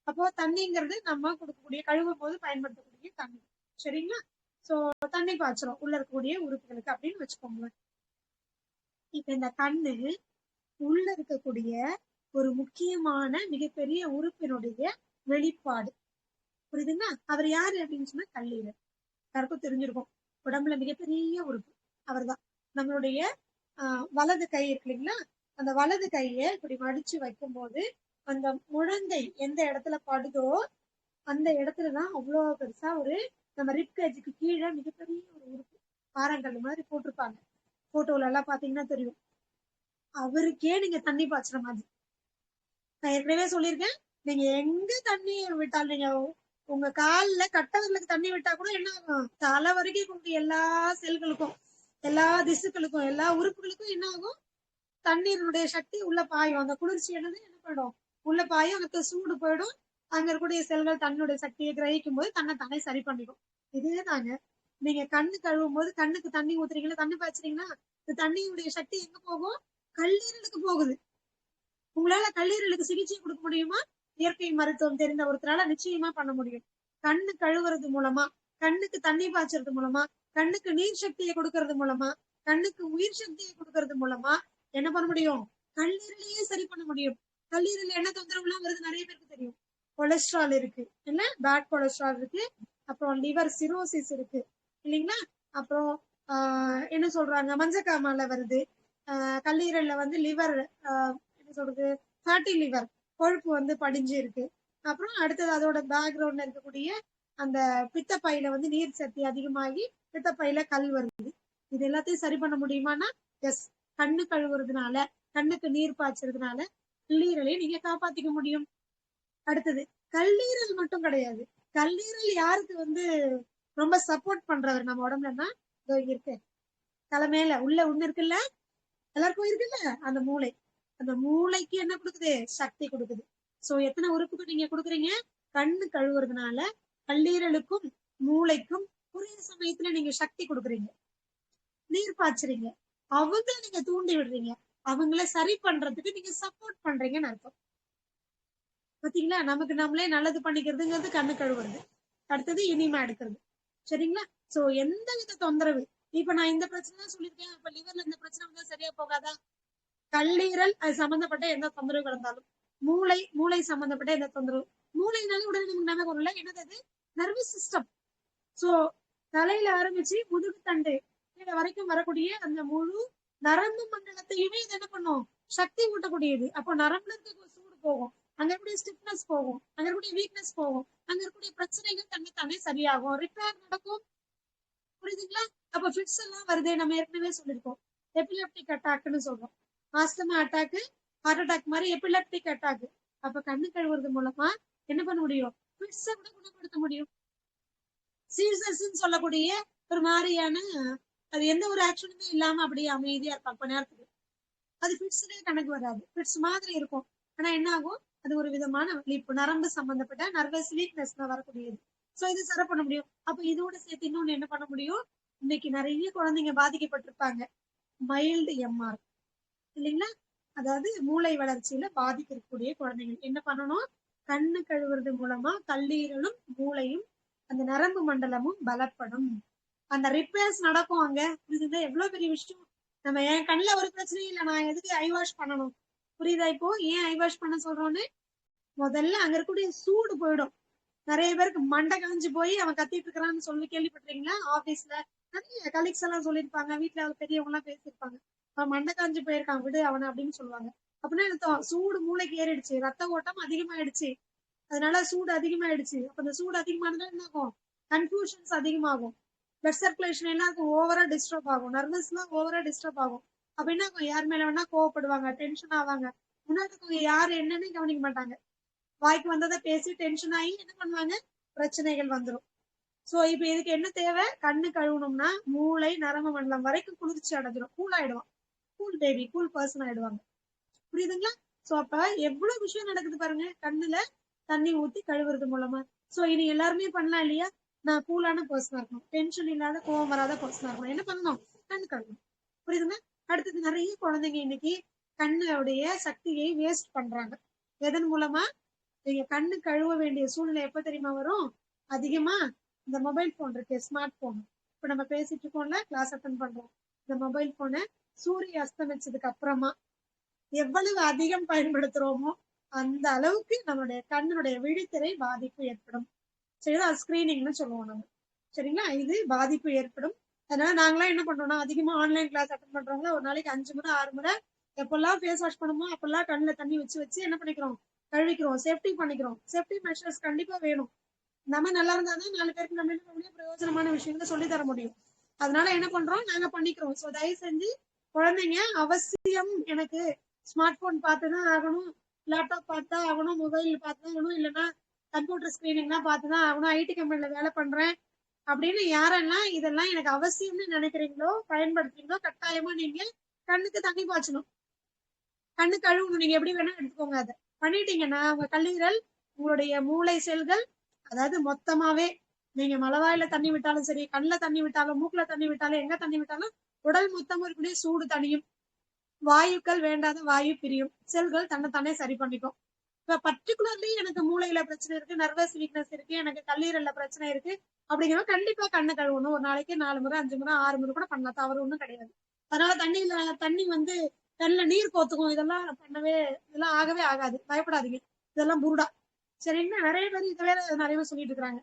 அப்போ தண்ணிங்கிறது நம்ம கொடுக்கக்கூடிய கழுவும் போது பயன்படுத்தக்கூடிய தண்ணி. சரிங்களா? சோ தண்ணி பாய்ச்சணும் உள்ள இருக்கக்கூடிய உறுப்புகளுக்கு அப்படின்னு வச்சுக்கோங்க. இப்ப இந்த கண்ணு உள்ள இருக்கக்கூடிய ஒரு முக்கியமான மிகப்பெரிய உறுப்பினுடைய வெளிப்பாடு. புரியுதுங்களா? அவர் யாரு அப்படின்னு சொன்னா கல்லீரல். எல்லாருக்கும் தெரிஞ்சிருக்கும், உடம்புல மிகப்பெரிய உறுப்பு அவர்தான். நம்மளுடைய வலது கை இருக்கு இல்லைங்களா? அந்த வலது கையை இப்படி மடிச்சு வைக்கும் போது அந்த முழங்கை எந்த இடத்துல படுதோ அந்த இடத்துலதான் அவ்வளவு பெருசா ஒரு நம்ம ரிப்கேஜுக்கு கீழே மிகப்பெரிய ஒரு உறுப்பு பாறாங்கல் மாதிரி போட்டிருப்பாங்க. போட்டோல எல்லாம் பாத்தீங்கன்னா தெரியும். அவருக்கே நீங்க தண்ணி பாய்ச்சுற மாதிரி. நான் ஏற்கனவே சொல்லியிருக்கேன், நீங்க எங்க தண்ணி விட்டாலும், நீங்க உங்க கால்ல கட்டவர்களுக்கு தண்ணி விட்டா கூட என்ன ஆகும்? தலை வரைக்கும் கொண்டு எல்லா செல்களுக்கும், எல்லா திசுக்களுக்கும், எல்லா உறுப்புகளுக்கும் என்ன ஆகும்? தண்ணீருடைய சக்தி உள்ள பாயும். அந்த குளிர்ச்சி என்னது என்ன பண்ணும்? உள்ள பாயும். அங்க சூடு போயிடும். அங்க இருக்கக்கூடிய செல்கள் தன்னுடைய சக்தியை கிரகிக்கும் போது தன்னை தானே சரி பண்ணிடும். இதே தாங்க நீங்க கண்ணு கழுவும் போது கண்ணுக்கு தண்ணி ஊத்துறீங்களா, தண்ணி பாய்ச்சுறீங்கன்னா, இந்த தண்ணியுடைய சக்தி எங்க போகும்? கல்லீரலுக்கு போகுது. உங்களால கல்லீரலுக்கு சிகிச்சை கொடுக்க முடியுமா? இயற்கை மருத்துவம் தெரிந்த ஒருத்தரால நிச்சயமா பண்ண முடியும். கண்ணு கழுவுறது மூலமா, கண்ணுக்கு தண்ணி பாய்ச்சறது மூலமா, கண்ணுக்கு நீர் சக்தியை கொடுக்கறது மூலமா, கண்ணுக்கு உயிர் சக்தியை கொடுக்கறது மூலமா என்ன பண்ண முடியும்? கல்லீரலையே சரி பண்ண முடியும். கல்லீரல் என்ன தொந்தரவு எல்லாம் வருது நிறைய பேருக்கு தெரியும். கொலஸ்ட்ரால் இருக்கு இல்ல, பேட் கொலஸ்ட்ரால் இருக்கு, அப்புறம் லிவர் சிரோசிஸ் இருக்கு இல்லைங்களா? அப்புறம் என்ன சொல்றாங்க, மஞ்சக்காமால வருது. கல்லீரல்ல வந்து லிவர் என்ன சொல்றது, ஃபேட்டி லிவர், கொழுப்பு வந்து படிஞ்சு இருக்கு. அப்புறம் அடுத்தது அதோட பேக்ரவுண்ட்ல இருக்கக்கூடிய அந்த பித்தப்பையில வந்து நீர் சக்தி அதிகமாகி பித்தப்பையில கல் வருது. இது எல்லாத்தையும் சரி பண்ண முடியுமானா எஸ். கண்ணு கழுவுறதுனால, கண்ணுக்கு நீர் பாய்ச்சறதுனால கல்லீரலை நீங்க காப்பாத்திக்க முடியும். அடுத்தது கல்லீரல் மட்டும் கிடையாது. கல்லீரல் யாருக்கு வந்து ரொம்ப சப்போர்ட் பண்றவர் நம்ம உடம்புலன்னா, இதோ இருக்கு தலைமையில உள்ள ஒண்ணு இருக்குல்ல, எல்லாருக்கும் இருக்குல்ல, அந்த மூளை. அந்த மூளைக்கு என்ன கொடுக்குது? சக்தி கொடுக்குது. சோ எத்தனை உறுப்புக்கு நீங்க கொடுக்குறீங்க? கண்ணு கழுவுறதுனால கல்லீரலுக்கும் மூளைக்கும் ஒரே சமயத்துல நீங்க சக்தி கொடுக்குறீங்க, நீர் பாய்ச்சுறீங்க, அவங்கள நீங்க தூண்டி விடுறீங்க, அவங்கள சரி பண்றதுக்கு நீங்க சப்போர்ட் பண்றீங்கன்னு அர்த்தம். பாத்தீங்களா? நமக்கு நம்மளே நல்லது பண்ணிக்கிறதுங்கிறது கண்ணு கழுவுறது. அடுத்தது இனிமா எடுக்கிறது. சரிங்களா? சோ எந்த வித தொந்தரவு, இப்ப நான் இந்த பிரச்சனை தான் சொல்லியிருக்கேன், அப்ப லிவர்ல இந்த பிரச்சனை வந்து சரியா போகாதா? கல்லீரல் அது சம்பந்தப்பட்ட எந்த தொந்தரவு இருந்தாலும், மூளை சம்பந்தப்பட்ட எந்த தொந்தரவு, மூளைனாலே உடனே நமக்கு என்ன வரும்ல, என்னது? Nervous system. சோ தலையில ஆரம்பிச்சு முதுகு தண்டு கீழே வரைக்கும் வரக்கூடிய அந்த முழு நரம்பு மண்டலத்தையுமே இது என்ன பண்ணும்? சக்தி ஊட்டக்கூடியது. அப்போ நரம்புல இருக்க சூடு போகும், அங்க இருக்கக்கூடிய ஸ்டிஃப்னஸ் போகும், அங்க இருக்கக்கூடிய வீக்னஸ் போகும், அங்க இருக்கக்கூடிய பிரச்சனைகள் தன்னைத்தானே சரியாகும், ரிப்பேர் நடக்கும். புரியுதுங்களா? அப்ப ஃபிட்ஸ் எல்லாம் வருது, நம்ம ஏற்கனவே சொல்லியிருக்கோம். எபிலெப்டிக் அட்டாக்னு சொல்றோம். ஆஸ்துமா அட்டாக், ஹார்ட் அட்டாக் மாதிரி எபிலெப்டிக் அட்டாக். அப்ப கண்ணு கழுவுறது மூலமா என்ன பண்ண முடியும்? ஃபிட்ஸை கூட குணப்படுத்த முடியும். சீசர்ஸ் சொல்லக்கூடிய ஒரு மாதிரியான, அது எந்த ஒரு ஆக்ஷனுமே இல்லாம அப்படியே அமைதியா இருப்பாங்க கொஞ்ச நேரத்துக்கு, அது ஃபிட்ஸ்லயே கணக்கு வராது, ஃபிட்ஸ் மாதிரி இருக்கும். ஆனா என்ன ஆகும்? அது ஒரு விதமான வலிப்பு, நரம்பு சம்பந்தப்பட்ட நர்வஸ் வீக்னஸ் தான் வரக்கூடியது. சோ இது சரி பண்ண முடியும். அப்ப இதோட சேர்த்து இன்னொன்னு என்ன பண்ண முடியும்? இன்னைக்கு நிறைய குழந்தைங்க பாதிக்கப்பட்டிருப்பாங்க, மைல்டு எம்ஆர் இல்லைங்களா? அதாவது மூளை வளர்ச்சியில பாதிக்கக்கூடிய குழந்தைகள் என்ன பண்ணணும்? கண்ணு கழுவுறது மூலமா கல்லீரலும் மூளையும் அந்த நரம்பு மண்டலமும் பலப்படும், அந்த ரிப்பேர்ஸ் நடக்கும் அங்க. புரியுதுங்களா? எவ்வளவு பெரிய விஷயம். நம்ம என் கண்ணுல ஒரு பிரச்சனையும் இல்லை, நான் எதுக்கு ஐ வாஷ் பண்ணணும்? புரியுதா? இப்போ ஏன் ஐ வாஷ் பண்ண சொல்றோன்னு, முதல்ல அங்க இருக்கக்கூடிய சூடு போயிடும். நிறைய பேருக்கு மண்டை காஞ்சு போய் அவன் கத்திட்டு இருக்கிறான்னு சொல்லி கேள்விப்பட்டிருக்கீங்களா? ஆபீஸ்ல நிறைய கலீக்ஸ் எல்லாம் சொல்லியிருப்பாங்க, வீட்டுல பெரியவங்க எல்லாம் பேசியிருப்பாங்க, அவன் மண்டை காஞ்சு போயிருக்கான் விடு அவனை அப்படின்னு சொல்லுவாங்க. அப்படின்னா அர்த்தம் சூடு மூளைக்கு ஏறிடுச்சு, ரத்த ஓட்டம் அதிகமாயிடுச்சு, அதனால சூடு அதிகமாயிடுச்சு. அப்ப அந்த சூடு அதிகமானதுல என்ன ஆகும்? கன்ஃபியூஷன்ஸ் அதிகமாகும், பிளட் சர்க்குலேஷன் எல்லாருக்கும் ஓவரா டிஸ்டர்ப் ஆகும், நர்வஸ் எல்லாம் ஓவரா டிஸ்டர்ப் ஆகும். அப்ப என்ன ஆகும்? யார் மேல வேணா கோவப்படுவாங்க, டென்ஷன் ஆவாங்க, முன்னாடி யாரு என்னன்னு கவனிக்க மாட்டாங்க, வாய்க்கு வந்ததை பேசி டென்ஷன் ஆகி என்ன பண்ணுவாங்க? பிரச்சனைகள் வந்துடும். சோ இப்ப இதுக்கு என்ன தேவை? கண்ணு கழுவணும்னா மூளை நரம்பு மண்டலம் வரைக்கும் குளிர்ச்சி அடைஞ்சிடும், கூல் ஆயிடுவான், கூல் பேபி, கூல் பர்சன் ஆயிடுவாங்க. புரியுதுங்களா? சோ அப்ப எவ்வளவு விஷயம் நடக்குது பாருங்க கண்ணுல தண்ணி ஊத்தி கழுவுறது மூலமா. சோ இனி எல்லாருமே பண்ணலாம் இல்லையா? நான் கூலான பர்சனா இருக்கணும், டென்ஷன் இல்லாத கோவம் வராத பர்சனா இருக்கணும், என்ன பண்ணணும்? கண்ணு கழுவணும். புரியுதுங்களா? அடுத்தது நிறைய குழந்தைங்க இன்னைக்கு கண்ணுடைய சக்தியை வேஸ்ட் பண்றாங்க. எதன் மூலமா? நீங்க கண்ணு கழுவ வேண்டிய சூழ்நிலை எப்ப தெரியுமா வரும்? அதிகமா இந்த மொபைல் போன் இருக்கு, ஸ்மார்ட் போன். இப்ப நம்ம பேசிட்டு இருக்கோம்ல, கிளாஸ் அட்டன் பண்றோம், இந்த மொபைல் போனை சூரிய அஸ்தமிச்சதுக்கு அப்புறமா எவ்வளவு அதிகம் பயன்படுத்துறோமோ அந்த அளவுக்கு நம்மளுடைய கண்ணுடைய விழித்திரை பாதிப்பு ஏற்படும். சரிங்களா? ஸ்கிரீனிங்னு சொல்லுவோம் நம்ம. சரிங்களா? இது பாதிப்பு ஏற்படும். அதனால நாங்களாம் என்ன பண்றோம்னா, அதிகமா ஆன்லைன் கிளாஸ் அட்டன் பண்றவங்க ஒரு நாளைக்கு 5 முறை 6 முறை எப்பெல்லாம் ஃபேஸ் வாஷ் பண்ணுமோ அப்பெல்லாம் கண்ணுல தண்ணி வச்சு வச்சு என்ன பண்ணிக்கிறோம்? கழுவிக்கிறோம், சேஃப்டி பண்ணிக்கிறோம். சேஃப்டி மெஷர்ஸ் கண்டிப்பா வேணும். நம்ம நல்லா இருந்தாதான் 4 பேருக்கு நம்ம என்ன பண்ண முடியும்? பிரயோஜனமான விஷயங்களை சொல்லி தர முடியும். அதனால என்ன பண்றோம்? நாங்க பண்ணிக்கிறோம். சோ தயவு செஞ்சு குழந்தைங்க அவசியம் எனக்கு ஸ்மார்ட் போன் பார்த்துதான் ஆகணும், லேப்டாப் பார்த்துதான் ஆகணும், மொபைல் பார்த்துதான் ஆகணும், இல்லைன்னா கம்ப்யூட்டர் ஸ்கிரீனிங் தான் பார்த்துதான் ஆகணும், ஐடி கம்பெனில வேலை பண்றேன் அப்படின்னு யாரெல்லாம் இதெல்லாம் எனக்கு அவசியம்னு நினைக்கிறீங்களோ, பயன்படுத்துறீங்களோ, கட்டாயமா நீங்க கண்ணுக்கு தண்ணி பாய்ச்சணும், கண்ணு கழுவணும். நீங்க எப்படி வேணா எடுத்துக்கோங்க. அதை பண்ணிட்டீங்கன்னா உங்க கல்லீரல், உங்களுடைய மூளை செல்கள், அதாவது மொத்தமாவே நீங்க மலவாயில தண்ணி விட்டாலும் சரி, கண்ணுல தண்ணி விட்டாலும், மூக்குல தண்ணி விட்டாலும், எங்க தண்ணி விட்டாலும் உடல் மொத்தமும் இருக்கக்கூடிய சூடு தனியும், வாயுக்கள் வேண்டாத வாயு பிரியும், செல்கள் தன்னைத்தானே சரி பண்ணிக்கும். இப்ப பர்டிகுலர்லி எனக்கு மூளையில பிரச்சனை இருக்கு, நர்வஸ் வீக்னஸ் இருக்கு, எனக்கு கல்லீரல்ல பிரச்சனை இருக்கு அப்படிங்கிறோம், கண்டிப்பா கண்ணை கழுவணும். ஒரு நாளைக்கு 4 முறை 5 முறை 6 முறை கூட பண்ணலாம், தவறு ஒண்ணும் கிடையாது. அதனால தண்ணி வந்து கண்ணுல நீர் கோத்துக்கும், இதெல்லாம் பண்ணவே, இதெல்லாம் ஆகவே ஆகாது, பயப்படாதீங்க. இதெல்லாம் புருடா. சரிங்களா? நிறைய பேர் இதை வேற நிறைய பேர் சொல்லிட்டு இருக்காங்க,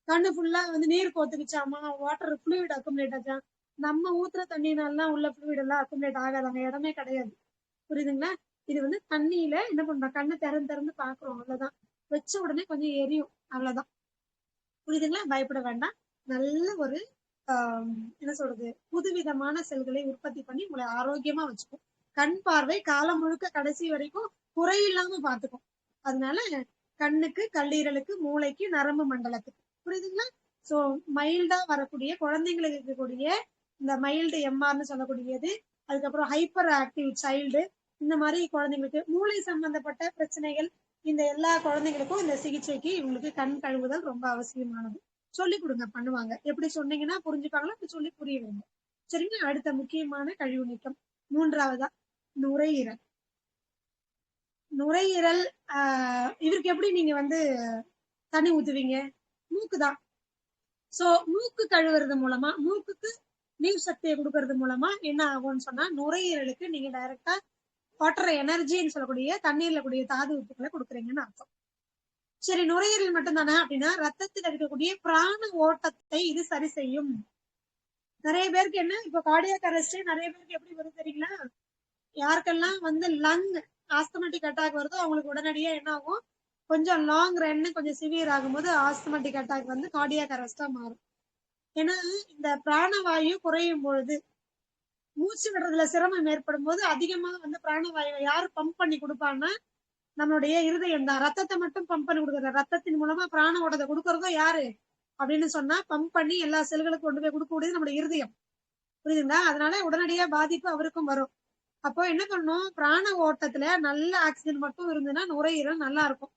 கண்ணு ஃபுல்லா வந்து நீர் கோத்துக்குச்சாமா, வாட்டர் ஃப்ளூயிட் அக்குமுலேட் ஆச்சா. நம்ம ஊத்துற தண்ணினாலாம் உள்ள ஃப்ளூயிட் எல்லாம் அக்குமுலேட் ஆகாதாங்க, இடமே கிடையாது. புரியுதுங்களா? இது வந்து தண்ணியில என்ன பண்றோம்? கண்ணை திறந்து திறந்து பாக்குறோம், அவ்வளவுதான். வச்ச உடனே கொஞ்சம் எரியும், அவ்வளவுதான். புரியுதுங்களா? பயப்பட வேண்டாம். நல்ல ஒரு என்ன சொல்றது, புதுவிதமான செல்களை உற்பத்தி பண்ணி உங்களை ஆரோக்கியமா வச்சுக்கும். கண் பார்வை காலம் முழுக்க கடைசி வரைக்கும் குறையில்லாம பாத்துக்கும். அதனால கண்ணுக்கு, கல்லீரலுக்கு, மூளைக்கு, நரம்பு மண்டலத்துக்கு. புரியுதுங்களா? சோ மைல்டா வரக்கூடிய குழந்தைங்களுக்கு இருக்கக்கூடிய இந்த மைல்டு எம்ஆர்னு சொல்லக்கூடியது, அதுக்கப்புறம் ஹைப்பர் ஆக்டிவ் சைல்டு, இந்த மாதிரி குழந்தைங்களுக்கு மூளை சம்பந்தப்பட்ட பிரச்சனைகள், இந்த எல்லா குழந்தைங்களுக்கும் இந்த சிகிச்சைக்கு இவங்களுக்கு கண் கழுவுதல் ரொம்ப அவசியமானது. சொல்லி கொடுங்க, பண்ணுவாங்க. எப்படி சொன்னீங்கன்னா புரிஞ்சுப்பாங்களோ அப்படி சொல்லி புரிய வேண்டும். சரிங்களா? அடுத்த முக்கியமான கழிவு நீக்கம், மூன்றாவதா நுரையீரல். நுரையீரல் இவருக்கு எப்படி நீங்க வந்து தண்ணி ஊத்துவீங்க? மூக்கு தான். சோ மூக்கு கழுவுறது மூலமா, மூக்குக்கு நீர் சக்தியை கொடுக்கறது மூலமா என்ன ஆகும்னு சொன்னா, நுரையீரலுக்கு நீங்க டைரக்டா வாட்டர் எனர்ஜின்னு சொல்லக்கூடிய தண்ணீர்ல கூடிய தாது உப்புகளை கொடுக்குறீங்கன்னு அர்த்தம். சரி, நுரையீரல் மட்டும் தானே அப்படின்னா, ரத்தத்தில் இருக்கக்கூடிய பிராண ஓட்டத்தை இது சரி செய்யும். நிறைய பேருக்கு என்ன, இப்ப கார்டியாக் அரெஸ்ட் நிறைய பேருக்கு எப்படி வருது தெரியுங்களா? யாருக்கெல்லாம் வந்து லங் ஆஸ்தமேட்டிக் அட்டாக் வருதோ அவங்களுக்கு உடனடியா என்ன ஆகும்? கொஞ்சம் லாங் ரன் கொஞ்சம் சிவியர் ஆகும்போது ஆஸ்தமேட்டிக் அட்டாக் வந்து கார்டியாக் அரெஸ்டா மாறும். ஏன்னா இந்த பிராணவாயு குறையும் பொழுது, மூச்சு விடுறதுல சிரமம் ஏற்படும் போது அதிகமா வந்து பிராணவாயுவை யாரு பம்ப் பண்ணி கொடுப்பான்னா, நம்மளுடைய இருதயம் தான். ரத்தத்தை மட்டும் பம்ப் பண்ணி கொடுக்குறது, ரத்தத்தின் மூலமா பிராண ஓட்டத்தை கொடுக்கறதோ யாரு அப்படின்னு சொன்னா, பம்ப் பண்ணி எல்லா செல்களுக்கும் கொண்டு போய் கொடுக்கக்கூடியது நம்மளுடைய இருதயம். புரியுதுங்களா? அதனால உடனடியா பாதிப்பு அவருக்கும் வரும். அப்போ என்ன பண்ணும்? பிராண ஓட்டத்துல நல்ல ஆக்சிஜன் மட்டும் இருந்ததுன்னா நுரையீரல் நல்லா இருக்கும்,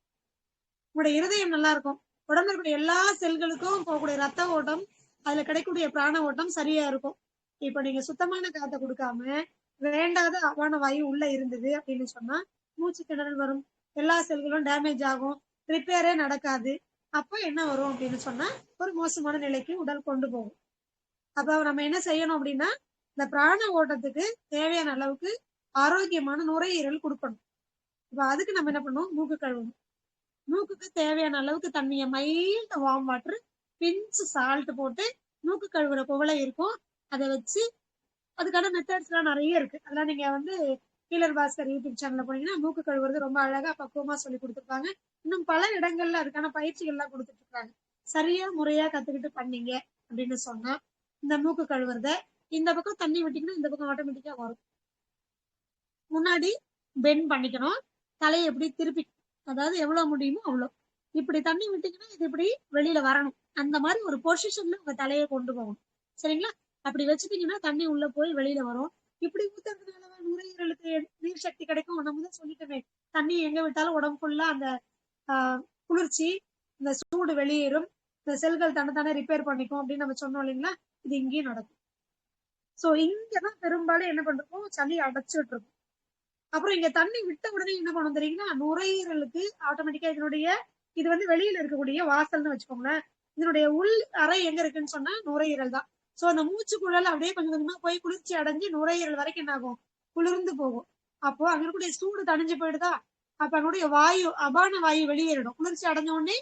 உங்களுடைய இருதயம் நல்லா இருக்கும், உடம்புல இருக்கக்கூடிய எல்லா செல்களுக்கும் போகக்கூடிய ரத்த ஓட்டம், அதுல கிடைக்கக்கூடிய பிராண ஓட்டம் சரியா இருக்கும். இப்ப நீங்க சுத்தமான காத்தை கொடுக்காம வேண்டாத அவான வாயு உள்ள இருந்தது அப்படின்னு சொன்னா மூச்சு திணறல் வரும், எல்லா செல்களும் டேமேஜ் ஆகும், ரிப்பேரே நடக்காது. அப்ப என்ன வரும் அப்படின்னு சொன்னா, ஒரு மோசமான நிலைக்கு உடல் கொண்டு போகும். அப்ப நம்ம என்ன செய்யணும் அப்படின்னா, இந்த பிராண ஓட்டத்துக்கு தேவையான அளவுக்கு ஆரோக்கியமான நுரையீரல் கொடுக்கணும். இப்ப அதுக்கு நம்ம என்ன பண்ணணும்? மூக்கு கழுவணும். மூக்குக்கு தேவையான அளவுக்கு தண்ணியை மைல்ட் வார்ம் வாட்டர், பிஞ்சு சால்ட் போட்டு மூக்கு கழுவுற குவளை இருக்கும், அதை வச்சு, அதுக்கான மெத்தட்ஸ் எல்லாம் நிறைய இருக்கு. அதெல்லாம் நீங்க வந்து ஹீலர் பாஸ்கர் யூடியூப் சேனல்ல போனீங்கன்னா மூக்கு கழுவுறது ரொம்ப அழகா பக்குவமா சொல்லி கொடுத்துருப்பாங்க. இன்னும் பல இடங்கள்ல அதுக்கான பயிற்சிகள் எல்லாம் கொடுத்துட்டு இருக்காங்க. சரியா முறையா கத்துக்கிட்டு பண்ணீங்க அப்படின்னு சொன்னா, இந்த மூக்கு கழுவுறத இந்த பக்கம் தண்ணி விட்டீங்கன்னா இந்த பக்கம் ஆட்டோமேட்டிக்கா வரும். முன்னாடி பெண்ட் பண்ணிக்கணும், தலையை எப்படி திருப்பி, அதாவது எவ்வளவு முடியுமோ அவ்வளவு. இப்படி தண்ணி விட்டீங்கன்னா இது இப்படி வெளியில வரணும், அந்த மாதிரி ஒரு பொசிஷன்ல உங்க தலையை கொண்டு போகணும். சரிங்களா? அப்படி வச்சுட்டீங்கன்னா தண்ணி உள்ள போய் வெளியில வரும். இப்படி ஊத்துறதுனால நுரையீரலுக்கு நீர் சக்தி கிடைக்கும். நம்ம தான் சொல்லிட்டோமே, தண்ணி எங்க விட்டாலும் உடம்பு ஃபுல்லா அந்த குளிர்ச்சி, இந்த சூடு வெளியேறும், இந்த செல்கள் தன்னைத்தானே ரிப்பேர் பண்ணிக்கும் அப்படின்னு நம்ம சொன்னோம் இல்லைங்களா? இது இங்கேயும் நடக்கும். சோ இங்கதான் பெரும்பாலும் என்ன பண்றோம், சளி அடைச்சிட்டு இருக்கும். அப்புறம் இங்க தண்ணி விட்ட உடனே என்ன பண்ணும் தெரியுங்களா, நுரையீரலுக்கு ஆட்டோமேட்டிக்கா இதனுடைய இது வந்து வெளியில இருக்கக்கூடிய வாசல்னு வச்சுக்கோங்களேன். இதனுடைய உள் அறை எங்க இருக்குன்னு சொன்னா நுரையீரல் தான். சோ அந்த மூச்சுக்குழல் அப்படியே கொஞ்சம் கொஞ்சமா போய் குளிர்ச்சி அடைஞ்சு நுரையீரல் வரைக்கும் என்ன ஆகும், குளிர்ந்து போகும். அப்போ அங்க இருக்கக்கூடிய சூடு தணிஞ்சு போயிடுதா, அப்ப அங்கடைய வாயு அபான வாயு வெளியேறிடும். குளிர்ச்சி அடைஞ்ச உடனே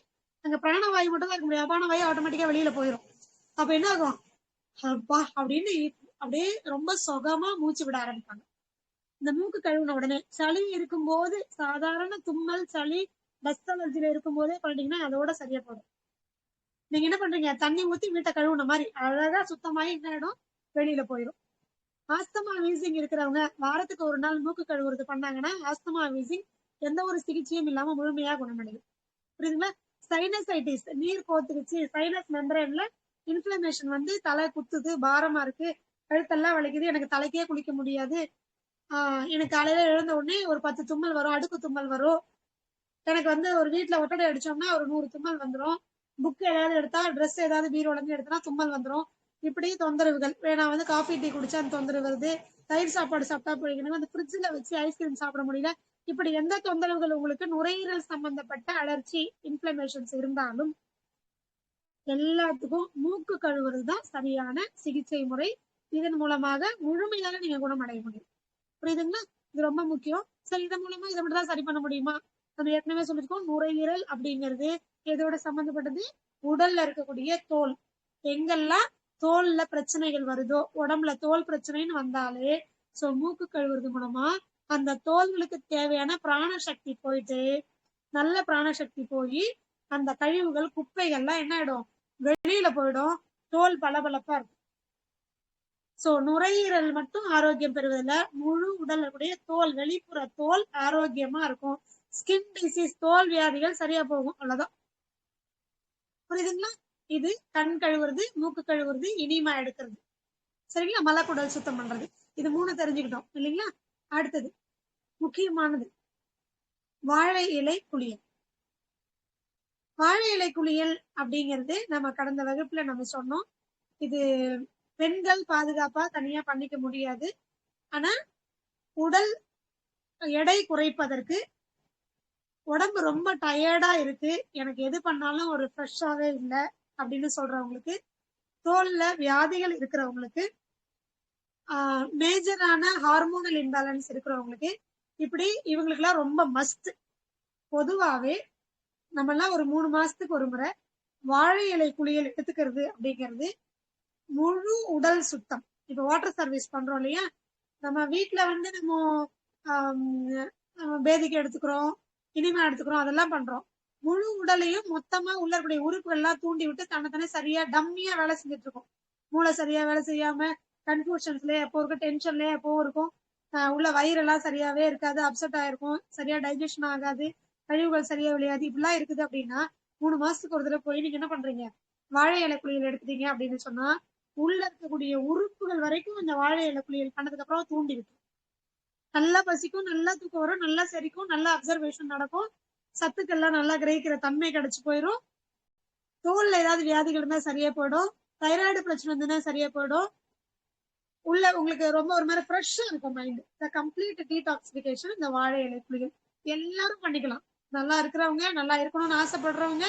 அங்க பிராண வாயு மட்டும் தான் இருக்க முடியும், அபான வாயு ஆட்டோமேட்டிக்கா வெளியில போயிடும். அப்ப என்ன ஆகும், அப்பா அப்படின்னு அப்படியே ரொம்ப சுகமா மூச்சு விட ஆரம்பிப்பாங்க. இந்த மூக்கு கழுவுன உடனே சளி இருக்கும்போது, சாதாரண தும்மல் சளி டஸ்ட் அலர்ஜில இருக்கும் போதே பண்ணிட்டீங்கன்னா அதோட சரியா போடும். நீங்க என்ன பண்றீங்க, தண்ணி ஊத்தி வீட்டை கழுவுன மாதிரி அழகா சுத்தமாயி என்ன ஆயிடும், வெளியில போயிடும். ஆஸ்தமா வீசிங் இருக்கிறவங்க வாரத்துக்கு ஒரு நாள் மூக்கு கழுவுறது பண்ணாங்கன்னா ஆஸ்தமா வீசிங் எந்த ஒரு சிகிச்சையும் இல்லாம முழுமையா குணமடையும். புரியுதுங்களா? சைனசைட்டிஸ், நீர் கோத்துருச்சு, சைனஸ் மெம்பரேன்ல இன்ஃபிளமேஷன் வந்து தலை குத்துது, பாரமா இருக்கு, கழுத்தெல்லாம் வலிக்குது, எனக்கு தலைக்கே குளிக்க முடியாது, எனக்கு காலையில எழுந்த உடனே ஒரு 10 தும்மல் வரும், அடுக்கு தும்மல் வரும், எனக்கு வந்து ஒரு வீட்டுல ஒட்டடை அடிச்சோம்னா ஒரு 100 தும்மல் வந்துடும், புக் ஏதாவது எடுத்தா ட்ரெஸ் ஏதாவது பீரோல இருந்து எடுத்தா தும்மல் வந்துடும். இப்படி தொந்தரவுகள், நான் வந்து காஃபி டீ குடிச்சா அந்த தொந்தரவு வருது, தயிர் சாப்பாடு சாப்பிட்டா போய்க்கணும், அந்த ஃப்ரிட்ஜ்ல வச்சு ஐஸ்கிரீம் சாப்பிட முடியல, இப்படி எந்த தொந்தரவுகள் உங்களுக்கு நுரையீரல் சம்பந்தப்பட்ட அலர்ஜி இன்ஃபிளமேஷன்ஸ் இருந்தாலும் எல்லாத்துக்கும் மூக்கு கழுவுறது தான் சரியான சிகிச்சை முறை. இதன் மூலமாக முழுமையாக நீங்க குணமடைய முடியும். புரியுதுங்களா? இது ரொம்ப முக்கியம். சரி, இதன் மூலமா இதை மட்டும் தான் சரி பண்ண முடியுமா? நம்ம ஏற்கனவே சொல்லிருக்கோம், நுரையீரல் அப்படிங்கிறது எதோட சம்பந்தப்பட்டது, உடல்ல இருக்கக்கூடிய தோல். எங்கெல்லாம் தோல்ல பிரச்சனைகள் வருதோ, உடம்புல தோல் பிரச்சனைன்னு வந்தாலே சோ மூக்கு கழுவுறது மூலமா அந்த தோல்களுக்கு தேவையான பிராண சக்தி போயிட்டு, நல்ல பிராண சக்தி போய் அந்த கழிவுகள் குப்பைகள்லாம் என்ன ஆயிடும், வெளியில போயிடும், தோல் பளபளப்பா இருக்கும். சோ நுரையீரல் மட்டும் ஆரோக்கியம் பெறுவதில்ல, முழு உடலுடைய தோல், வெளிப்புற தோல் ஆரோக்கியமா இருக்கும். ஸ்கின் டிசீஸ், தோல் வியாதிகள் சரியா போகும். அவ்வளவுதான். புரியுதுங்களா? இது கண் கழுவுறது, மூக்கு கழுவுறது, இனிமா எடுக்கிறது, சரிங்களா? மலக்குடல் சுத்தம் பண்றது, இது 3 தெரிஞ்சுக்கிட்டோம் இல்லைங்களா? அடுத்தது முக்கியமானது வாழை இலை குளியல். வாழை இலை குளியல் அப்படிங்கிறது நம்ம கடந்த வகுப்புல நம்ம சொன்னோம். இது பெண்கள் பாதுகாப்பா தனியா பண்ணிக்க முடியாது. ஆனா உடல் எடை குறைப்பதற்கு, உடம்பு ரொம்ப டயர்டா இருக்கு, எனக்கு எது பண்ணாலும் ஒரு ஃப்ரெஷ்ஷாவே இல்லை அப்படின்னு சொல்றவங்களுக்கு, தோல்ல வியாதிகள் இருக்கிறவங்களுக்கு, மேஜரான ஹார்மோனல் இம்பேலன்ஸ் இருக்கிறவங்களுக்கு, இப்படி இவங்களுக்கு எல்லாம் ரொம்ப மஸ்ட். பொதுவாவே நம்ம எல்லாம் ஒரு 3 மாசத்துக்கு ஒரு முறை வாழை இலை குளியல் எடுத்துக்கிறது அப்படிங்கிறது முழு உடல் சுத்தம். இப்ப வாட்டர் சர்வீஸ் பண்றோம் இல்லையா, நம்ம வீட்டுல வந்து நம்ம பேதிக்கு எடுத்துக்கிறோம், இனிமா எடுத்துக்கிறோம், அதெல்லாம் பண்றோம். முழு உடலையும் மொத்தமா உள்ள இருக்கக்கூடிய உறுப்புகள் எல்லாம் தூண்டி விட்டு தன்னை சரியா டம்மியா வேலை செஞ்சுட்டு இருக்கோம். மூளை சரியா வேலை செய்யாம கன்ஃபியூஷன்ஸ்லயே எப்போ இருக்கும், டென்ஷன்லயே எப்போ இருக்கும், உள்ள வயிறெல்லாம் சரியாவே இருக்காது, அப்செட் ஆயிருக்கும், சரியா டைஜஷன் ஆகாது, கழிவுகள் சரியா விளையாது, இப்படிலாம் இருக்குது அப்படின்னா 3 மாசத்துக்கு ஒரு தடவை போய் நீங்க என்ன பண்றீங்க, வாழை இலை குளியல் எடுத்துட்டீங்க அப்படின்னு சொன்னா உள்ள இருக்கக்கூடிய உறுப்புகள் வரைக்கும் இந்த வாழை இலை குளியல் பண்ணதுக்கு அப்புறம் தூண்டி விட்டு நல்லா பசிக்கும், நல்லா தூக்கம் வரும், நல்லா செரிக்கும், நல்லா அப்சர்வேஷன் நடக்கும், சத்துக்கள்லாம் நல்லா கிரகிக்கிற தன்மை கிடைச்சு போயிடும், தோல்ல ஏதாவது வியாதிகள் இருந்தா சரியா போயிடும், தைராய்டு பிரச்சனை இருந்ததுன்னா சரியா போயிடும், உள்ள உங்களுக்கு ரொம்ப ஒரு மாதிரி ஃப்ரெஷ்ஷா இருக்கும் மைண்ட். த கம்ப்ளீட் டீடாக்சிபிகேஷன் இந்த வாழை இலை குளியல் எல்லாரும் பண்ணிக்கலாம். நல்லா இருக்கிறவங்க, நல்லா இருக்கணும்னு ஆசைப்படுறவங்க,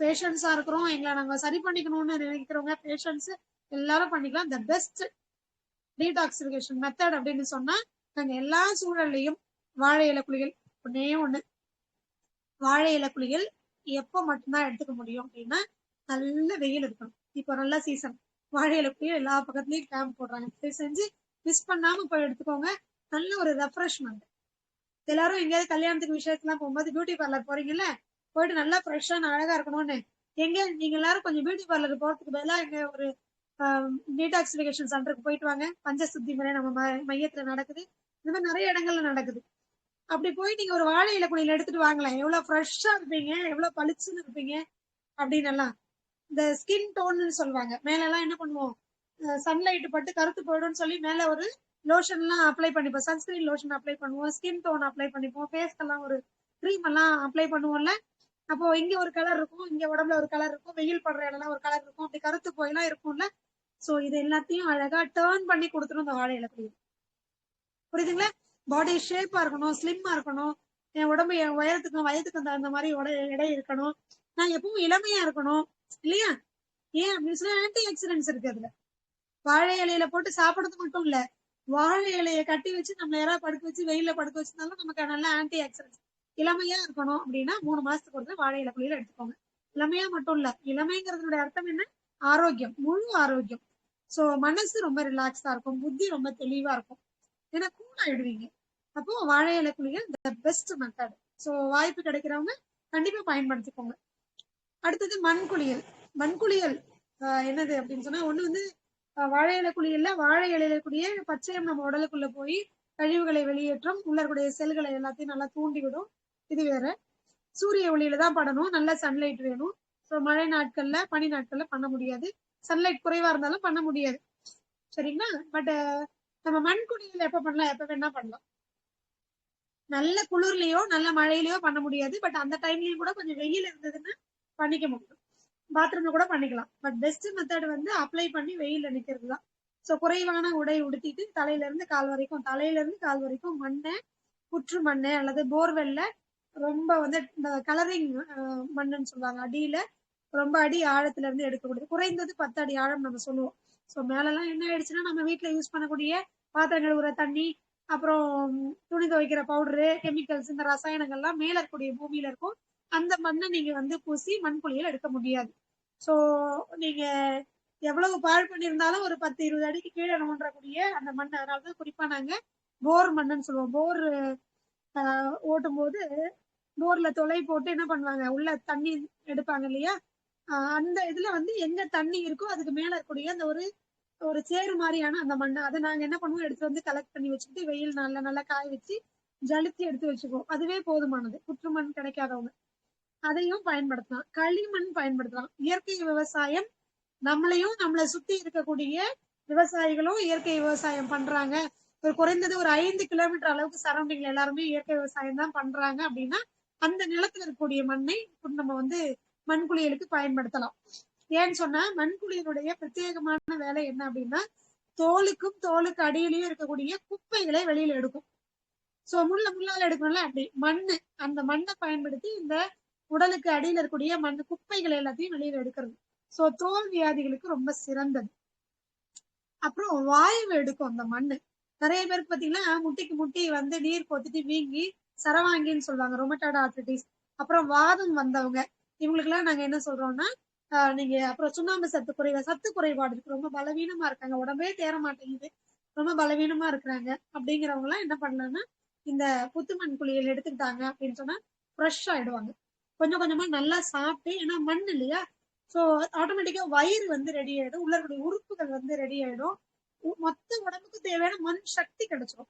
பேஷன்ஸா இருக்கிறோம், எங்களை நாங்க சரி பண்ணிக்கணும்னு நினைக்கிறவங்க, பேஷன்ஸ் எல்லாரும் பண்ணிக்கலாம். த பெஸ்ட் டீடாக்சிபிகேஷன் மெத்தட் அப்படின்னு சொன்னா நாங்க எல்லா சூழல்லையும் வாழை இலை குளியல். ஒண்ணு வாழை இலை குளியல் எப்போ மட்டும்தான் எடுத்துக்க முடியும் அப்படின்னா நல்ல வெயில் இருக்கணும். இப்போ நல்ல சீசன், வாழை இலை குளியல் எல்லா பக்கத்துலயும் கேம்ப் போடுறாங்க, செஞ்சு மிஸ் பண்ணாம போய் எடுத்துக்கோங்க. நல்ல ஒரு ரெஃப்ரெஷ்மெண்ட். எல்லாரும் எங்கேயாவது கல்யாணத்துக்கு விஷயத்துலாம் போகும்போது பியூட்டி பார்லர் போறீங்கல்ல, போயிட்டு நல்லா ஃப்ரெஷ்ஷா அழகா இருக்கணும்னு எங்க நீங்க எல்லாரும் கொஞ்சம் பியூட்டி பார்லர் போறதுக்கு பதிலாக எங்க ஒரு டீடாக்சிபிகேஷன் சென்டருக்கு போயிட்டு வாங்க. பஞ்சசுத்தி முறை நம்ம மையத்துல நடக்குது, இந்த மாதிரி நிறைய இடங்கள்ல நடக்குது. அப்படி போய் நீங்க ஒரு வாழை இலை குளியல் எடுத்துட்டு வாங்கலாம், எவ்வளவு ஃப்ரெஷ்ஷா இருப்பீங்க, எவ்வளவு பளிச்சுன்னு இருப்பீங்க அப்படின்னு எல்லாம். இந்த ஸ்கின் டோன்னு சொல்லுவாங்க. மேல எல்லாம் என்ன பண்ணுவோம், சன்லைட் பட்டு கருத்து போயிடும்னு சொல்லி மேல ஒரு லோஷன் எல்லாம் அப்ளை பண்ணிப்போம். சன்ஸ்கிரீன் லோஷன் அப்ளை பண்ணுவோம், ஸ்கின் டோன் அப்ளை பண்ணிப்போம், ஃபேஸ்க்கெல்லாம் ஒரு க்ரீம் எல்லாம் அப்ளை பண்ணுவோம்ல. அப்போ இங்க ஒரு கலர் இருக்கும், இங்க உடம்புல ஒரு கலர் இருக்கும், வெயில் படுற இடம்லாம் ஒரு கலர் இருக்கும், அப்படி கருத்து போயெல்லாம் இருக்கும்ல. சோ இது எல்லாத்தையும் அழகா டேர்ன் பண்ணி கொடுத்துரும் இந்த வாழை இலை குளியல். புரியுதுங்களா? பாடி ஷேப்பா இருக்கணும், ஸ்லிம்மா இருக்கணும், என் உடம்பு என் உயரத்துக்கும் வயதுக்கும் தகுந்த மாதிரி எடை இருக்கணும், நான் எப்பவும் இளமையா இருக்கணும் இல்லையா? ஏன் அப்படின்னு சொன்னா ஆன்டி ஆக்சிடென்ட்ஸ் இருக்கு அதுல. வாழை இலையில போட்டு சாப்பிடுறது மட்டும் இல்ல, வாழை இலையை கட்டி வச்சு நம்ம யாராவது படுக்க வச்சு வெயில படுக்க வச்சிருந்தாலும் நமக்கு நல்ல ஆன்டி ஆக்சிடென்ட்ஸ். இளமையா இருக்கணும் அப்படின்னா 3 மாசத்துக்கு ஒரு வாழை இலை குளியல் எடுத்துக்கோங்க. இளமையா மட்டும் இல்ல, இளமைங்கிறதுடைய அர்த்தம் என்ன? ஆரோக்கியம், முழு ஆரோக்கியம். சோ மனசு ரொம்ப ரிலாக்ஸா இருக்கும், புத்தி ரொம்ப தெளிவா இருக்கும், ஏன்னா கூல் ஆயிடுவீங்க. அப்போ வாழை இலை குளியல் த பெஸ்ட் மெத்தட். சோ வாய்ப்பு கிடைக்கிறவங்க கண்டிப்பா பயன்படுத்திக்கோங்க. அடுத்தது மண்குளியல். மண்குளியல் என்னது அப்படின்னு சொன்னா, ஒண்ணு வந்து வாழை இலை குளியல்ல வாழை இலையில கூடிய பச்சையம் நம்ம உடலுக்குள்ள போய் கழிவுகளை வெளியேற்றும், உள்ளக்கூடிய செல்களை எல்லாத்தையும் நல்லா தூண்டி விடும். இது வேற. சூரிய ஒளியில தான் படணும், நல்ல சன்லைட் வேணும். ஸோ மழை நாட்கள்ல பனி நாட்கள்ல பண்ண முடியாது, சன்லைட் குறைவா இருந்தாலும் பண்ண முடியாது, சரிங்களா? பட் நம்ம மண்குளியல் எப்ப பண்ணலாம், எப்ப வேணா பண்ணலாம். நல்ல குளிர்லயோ நல்ல மழையிலயோ பண்ண முடியாது, பட் அந்த டைம்லயும் கூட கொஞ்சம் வெயில் இருந்ததுன்னா பண்ணிக்க முடியும், பாத்ரூம்ல கூட பண்ணிக்கலாம். பட் பெஸ்ட் மெத்தட் வந்து அப்ளை பண்ணி வெயில்ல நிக்கிறது தான். ஸோ குறைவான உடை உடுத்திட்டு தலையில இருந்து கால் வரைக்கும் மண்ணை, புற்று மண்ணு அல்லது போர்வெல்ல ரொம்ப வந்து இந்த கலரிங் மண்ணுன்னு சொல்லுவாங்க, அடியில ரொம்ப அடி ஆழத்துல இருந்து எடுக்கக்கூடியது, குறைந்தது 10 அடி ஆழம் நம்ம சொல்லுவோம். ஸோ மேலெல்லாம் என்ன ஆயிடுச்சுன்னா, நம்ம வீட்டுல யூஸ் பண்ணக்கூடிய பாத்திரங்கள் உர தண்ணி, அப்புறம் துணி துவைக்கிற பவுடரு, கெமிக்கல்ஸ், இந்த ரசாயனங்கள்லாம் மேல இருக்கக்கூடிய பூமியில இருக்கும். அந்த மண்ணை நீங்க வந்து பூசி மண் குளியல் எடுக்க முடியாது. சோ நீங்க எவ்வளவு பாழ் பண்ணியிருந்தாலும் ஒரு 10-20 அடிக்கு கீழே நோண்டக்கூடிய அந்த மண். அதனாலதான் குறிப்பா நாங்க போர் மண்ணுன்னு சொல்லுவோம். போர் ஓட்டும் போது போர்ல துளை போட்டு என்ன பண்ணுவாங்க, உள்ள தண்ணி எடுப்பாங்க இல்லையா, அந்த இதுல வந்து எங்க தண்ணி இருக்கோ அதுக்கு மேல இருக்கக்கூடிய அந்த ஒரு சேறு மாதிரியான அந்த மண்ணை, அதை நாங்க என்ன பண்ணுவோம், எடுத்து வந்து கலெக்ட் பண்ணி வச்சுட்டு வெயில் நல்லா நல்லா காய வச்சு ஜலிச்சு எடுத்து வச்சுக்குவோம். அதுவே போதுமானது. புற்றுமண் கிடைக்காதவங்க அதையும் பயன்படுத்தலாம், களிமண் பயன்படுத்தலாம். இயற்கை விவசாயம், நம்மளையும் நம்மளை சுத்தி இருக்கக்கூடிய விவசாயிகளும் இயற்கை விவசாயம் பண்றாங்க, ஒரு குறைந்தது ஒரு 5 கிலோமீட்டர் அளவுக்கு சரௌண்டிங்ல எல்லாருமே இயற்கை விவசாயம் தான் பண்றாங்க அப்படின்னா, அந்த நிலத்துல இருக்கக்கூடிய மண்ணை நம்ம வந்து மண்குளியலுக்கு பயன்படுத்தலாம். ஏன்னு சொன்னா மண்குளியலுடைய பிரத்யேகமான வேலை என்ன அப்படின்னா, தோலுக்கு அடியிலையும் இருக்கக்கூடிய குப்பைகளை வெளியில எடுக்கும். சோ முள்ளால எடுக்கணும்ல, அப்படி மண்ணு, அந்த மண்ணை பயன்படுத்தி இந்த உடலுக்கு அடியில இருக்கக்கூடிய மண் குப்பைகள் எல்லாத்தையும் வெளியில எடுக்கிறது. சோ தோல் வியாதிகளுக்கு ரொம்ப சிறந்தது. அப்புறம் வாய்வு எடுக்கும் அந்த மண்ணு. நிறைய பேருக்கு பாத்தீங்கன்னா முட்டிக்கு முட்டி வந்து நீர் கொத்திட்டு வீங்கி சரவாங்கின்னு சொல்லுவாங்க, ரொமட்டாய்டு ஆர்த்ரைட்டிஸ், அப்புறம் வாதம் வந்தவங்க, இவங்களுக்கு எல்லாம் நாங்க என்ன சொல்றோம்னா, நீங்க அப்புறம் சுண்ணாம்பு சத்து குறைபாடு இருக்கு, ரொம்ப பலவீனமா இருக்காங்க, உடம்பே தேர மாட்டேங்குது, ரொம்ப பலவீனமா இருக்கிறாங்க, அப்படிங்கிறவங்க எல்லாம் என்ன பண்ணலாம்னா, இந்த புத்துமண் குளியல் எடுத்துக்கிட்டாங்க அப்படின்னு சொன்னா ஃப்ரெஷ் ஆயிடுவாங்க. கொஞ்சம் கொஞ்சமா நல்லா சாப்பிட்டு, ஏன்னா மண் இல்லையா, சோ ஆட்டோமேட்டிக்கா வயிறு வந்து ரெடி ஆயிடும், உள்ள இருக்கக்கூடிய உறுப்புகள் வந்து ரெடி ஆயிடும், மொத்த உடம்புக்கு தேவையான மண் சக்தி கிடைச்சிடும்.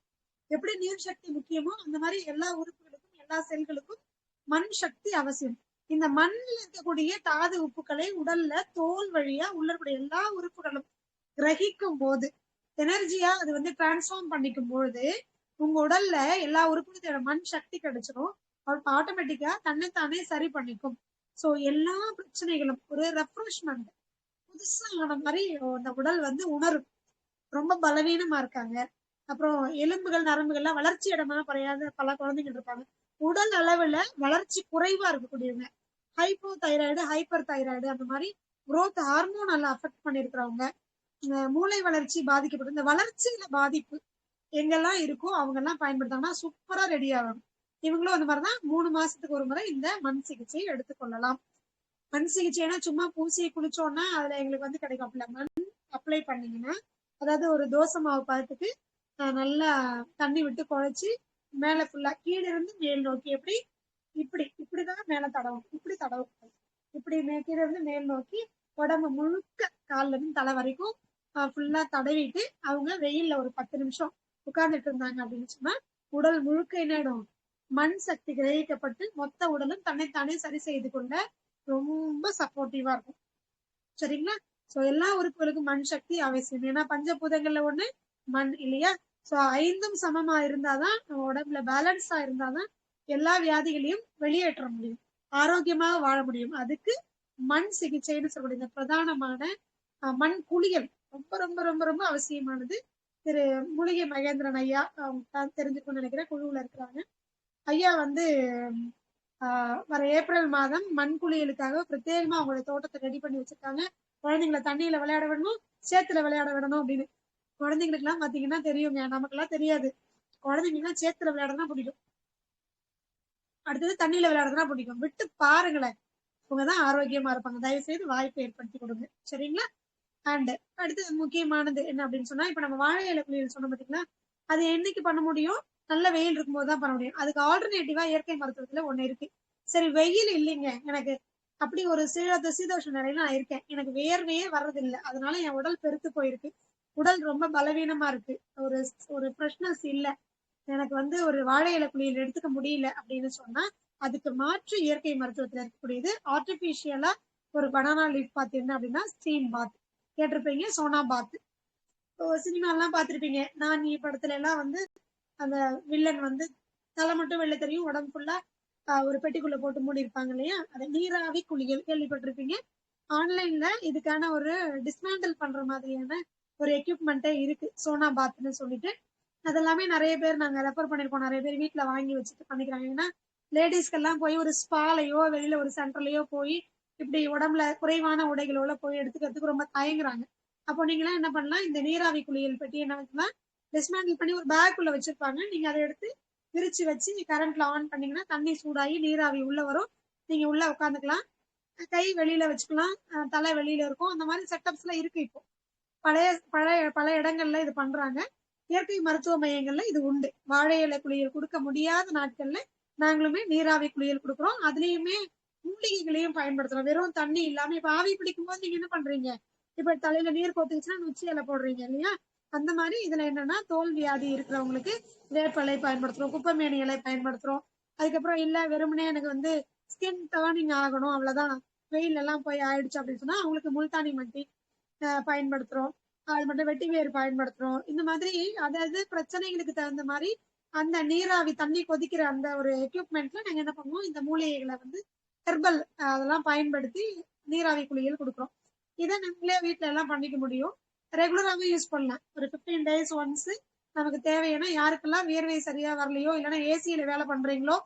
எப்படி நீர் சக்தி முக்கியமோ அந்த மாதிரி எல்லா உறுப்புகளுக்கும் எல்லா செல்களுக்கும் மண் சக்தி அவசியம். இந்த மண்ணில் இருக்கக்கூடிய தாது உப்புக்களை உடல்ல தோல் வழியா உள்ள இருக்கக்கூடிய எல்லா உறுப்புகளும் கிரகிக்கும் போது, எனர்ஜியா அது வந்து டிரான்ஸ்ஃபார்ம் பண்ணிக்கும் பொழுது உங்க உடல்ல எல்லா உறுப்புகளும் மண் சக்தி கிடைச்சிடும், ஆட்டோமேட்டிக்கா தன்னைத்தானே சரி பண்ணிக்கும். சோ எல்லா பிரச்சனைகளும் ஒரு ரெஃப்ரெஷ்மெண்ட், புதுசா ஆன மாதிரி அந்த உடல் வந்து உணரும். ரொம்ப பலவீனமா இருக்காங்க, அப்புறம் எலும்புகள் நரம்புகள்லாம் வளர்ச்சி இடமா குறையாத பல குழந்தைகள் இருப்பாங்க, உடல் அளவுல வளர்ச்சி குறைவா இருக்கக்கூடியவங்க, ஹைப்போ தைராய்டு ஹைப்பர் தைராய்டு அந்த மாதிரி குரோத் ஹார்மோன் எல்லாம் அஃபெக்ட் பண்ணிருக்கிறவங்க, மூளை வளர்ச்சி பாதிக்கப்படும், இந்த வளர்ச்சியில பாதிப்பு எங்கெல்லாம் இருக்கோ அவங்க எல்லாம் பயன்படுத்தாங்கன்னா சூப்பரா ரெடி ஆகும். இவங்களும் அந்த மாதிரிதான் 3 மாசத்துக்கு ஒரு முறை இந்த மண் சிகிச்சையை எடுத்துக்கொள்ளலாம். மண் சிகிச்சைனா சும்மா பூசியை குளிச்சோம்னா அதுல எங்களுக்கு வந்து கிடைக்கும், அப்படி மண் அப்ளை பண்ணீங்கன்னா, அதாவது ஒரு தோசை மாவு பதத்துக்கு நல்லா தண்ணி விட்டு குழைச்சி மேல ஃபுல்லா கீழே இருந்து மேல் நோக்கி, எப்படி இப்படிதான் மேல தடவும், இப்படி தடவும், இப்படி கீழே இருந்து மேல் நோக்கி உடம்பு முழுக்க கால்ல இருந்து தலை வரைக்கும் ஃபுல்லா தடவிட்டு அவங்க வெயில்ல ஒரு 10 நிமிஷம் உட்கார்ந்துட்டு இருந்தாங்க அப்படின்னு சொன்னா உடல் முழுக்க என்னடும் மண் சக்தி கிரகிக்கப்பட்டு மொத்த உடலும் தன்னைத்தானே சரி செய்து கொள்ள ரொம்ப சப்போர்ட்டிவா இருக்கும். சரிங்களா? சோ எல்லா உறுப்புகளுக்கும் மண் சக்தி அவசியம். ஏன்னா பஞ்சபூதங்கள்ல ஒண்ணு மண் இல்லையா? சோ 5ம் சமமா இருந்தாதான் நம்ம உடம்புல பேலன்ஸா இருந்தாதான் எல்லா வியாதிகளையும் வெளியேற்ற முடியும், ஆரோக்கியமாக வாழ முடியும். அதுக்கு மண் சிகிச்சைன்னு சொல்லக்கூடிய இந்த பிரதானமான மண் குளியல் ரொம்ப ரொம்ப ரொம்ப ரொம்ப அவசியமானது. திரு மூலிகை மகேந்திரன் ஐயா, அவங்க தெரிஞ்சுக்கணும்னு நினைக்கிறேன், குழுவுல இருக்கிறாங்க. ஐயா வந்து வர ஏப்ரல் மாதம் மண் குளியலுக்காக பிரத்யேகமா அவங்களோட தோட்டத்தை ரெடி பண்ணி வச்சிருக்காங்க. குழந்தைங்களை தண்ணியில விளையாட விடணும், சேத்துல விளையாட விடணும் அப்படின்னு. குழந்தைங்களுக்கு எல்லாம் பாத்தீங்கன்னா தெரியுங்க, நமக்கு எல்லாம் தெரியாது. குழந்தைங்களுக்கு சேத்துல விளையாடுறதுனா பிடிக்கும், அடுத்தது தண்ணியில விளையாடுறதுனா பிடிக்கும். விட்டு பாருங்களேன், இவங்கதான் ஆரோக்கியமா இருப்பாங்க. தயவு செய்து வாய்ப்பை ஏற்படுத்தி கொடுங்க, சரிங்களா? அண்ட் அடுத்து முக்கியமானது என்ன அப்படின்னு சொன்னா, இப்ப நம்ம வாழை இலை குளியல் சொன்னோம் பாத்தீங்களா, அது என்னைக்கு பண்ண முடியும்? நல்ல வெயில் இருக்கும்போது தான் பண்ண முடியும். அதுக்கு ஆல்டர்னேட்டிவா இயற்கை மருத்துவத்துல ஒண்ணு இருக்கு. சரி வெயில் இல்லைங்க எனக்கு, அப்படி ஒரு சீதோஷ நிலையில நான் இருக்கேன், எனக்கு வேர்வையே வர்றதில்லை, அதனால என் உடல் பெருத்து போயிருக்கு, உடல் ரொம்ப பலவீனமா இருக்கு, ஒரு ஒரு ஃப்ரெஷ்னஸ் இல்ல, எனக்கு வந்து ஒரு வாழை இலை குளியல் எடுத்துக்க முடியல அப்படின்னு சொன்னா, அதுக்கு மாற்று இயற்கை மருத்துவத்துல இருக்கக்கூடியது ஆர்டிபிஷியலா ஒரு பனானா லீஃப் பாத் என்ன அப்படின்னா ஸ்டீம் பாத். கேட்டிருப்பீங்க, சோனா பாத். சினிமா எல்லாம் பார்த்திருப்பீங்க, நான் நீ படத்துல எல்லாம் வந்து அந்த வில்லன் வந்து தலை மட்டும் வெளில தெரியும், உடம்பு ஃபுல்லா ஒரு பெட்டிக்குள்ள போட்டு மூடி இருப்பாங்க இல்லையா, அதை நீராவி குளியல் கேள்விப்பட்டிருப்பீங்க. ஆன்லைன்ல இதுக்கான ஒரு டிஸ்மேண்டில் பண்ற மாதிரியான ஒரு எக்யூப்மெண்ட்டே இருக்கு, சோனா பாத்னு சொல்லிட்டு. அதெல்லாமே நிறைய பேர் நாங்க ரெஃபர் பண்ணிருக்கோம், நிறைய பேர் வீட்டுல வாங்கி வச்சுட்டு பண்ணிக்கிறாங்க. ஏன்னா லேடிஸ்க்கெல்லாம் போய் ஒரு ஸ்பாலையோ வெளியில ஒரு சென்டர்லயோ போய் இப்படி உடம்புல குறைவான உடைகளோட போய் எடுத்துக்கிறதுக்கு ரொம்ப தயங்குறாங்க. அப்போ நீங்களாம் என்ன பண்ணலாம், இந்த நீராவி குளியல் பெட்டி என்ன பண்ணலாம், டிஸ்மேண்டில் பண்ணி ஒரு பேக்குள்ள வச்சிருப்பாங்க, நீங்க அதை எடுத்து விரிச்சு வச்சு கரண்ட்ல ஆன் பண்ணீங்கன்னா தண்ணி சூடாகி நீராவி உள்ள வரும், நீங்க உள்ள உட்காந்துக்கலாம், கை வெளியில வச்சுக்கலாம், தலை வெளியில இருக்கும். அந்த மாதிரி செட்டப்ஸ் எல்லாம் இருக்கு இப்போ. பழைய பழைய பல இடங்கள்ல இது பண்றாங்க. இயற்கை மருத்துவ மையங்கள்ல இது உண்டு. வாழை இலை குளியல் கொடுக்க முடியாத நாட்கள்ல நாங்களுமே நீராவி குளியல் கொடுக்குறோம். அதுலயுமே மூலிகைகளையும் பயன்படுத்துறோம், வெறும் தண்ணி இல்லாம. இப்ப ஆவி பிடிக்கும் போது நீங்க என்ன பண்றீங்க, இப்ப தலையில நீர் கொத்துச்சுன்னா நொச்சி இலை போடுறீங்க இல்லையா, அந்த மாதிரி இதுல என்னன்னா தோல் வியாதி இருக்கிறவங்களுக்கு வேப்பலை பயன்படுத்துறோம், குப்பைமேனி இலை பயன்படுத்துறோம். அதுக்கப்புறம் இல்ல வெறுமனே எனக்கு வந்து ஸ்கின் டர்னிங் ஆகணும் அவ்வளவுதான், வெயில் எல்லாம் போய் ஆயிடுச்சு அப்படின்னு சொன்னா அவங்களுக்கு முல்தானி மட்டி பயன்படுத்துறோம், அது மட்டும் வெட்டி வேர் பயன்படுத்துறோம். இந்த மாதிரி அதாவது பிரச்சனைகளுக்கு தகுந்த மாதிரி அந்த நீராவி தண்ணி கொதிக்கிற அந்த ஒரு எக்யூப்மெண்ட்ல நாங்க என்ன பண்ணுவோம், இந்த மூலிகைகளை வந்து ஹெர்பல் அதெல்லாம் பயன்படுத்தி நீராவி குளியல் கொடுக்குறோம். இதை நம்மளே வீட்டுல எல்லாம் பண்ணிக்க முடியும், ரெகுலராகவே யூஸ் பண்ணலாம். ஒரு 15 days ஒன்ஸ் நமக்கு தேவையான, யாருக்கெல்லாம் வேர்வை சரியா வரலையோ, இல்லைன்னா ஏசியில வேலை பண்றீங்களோ,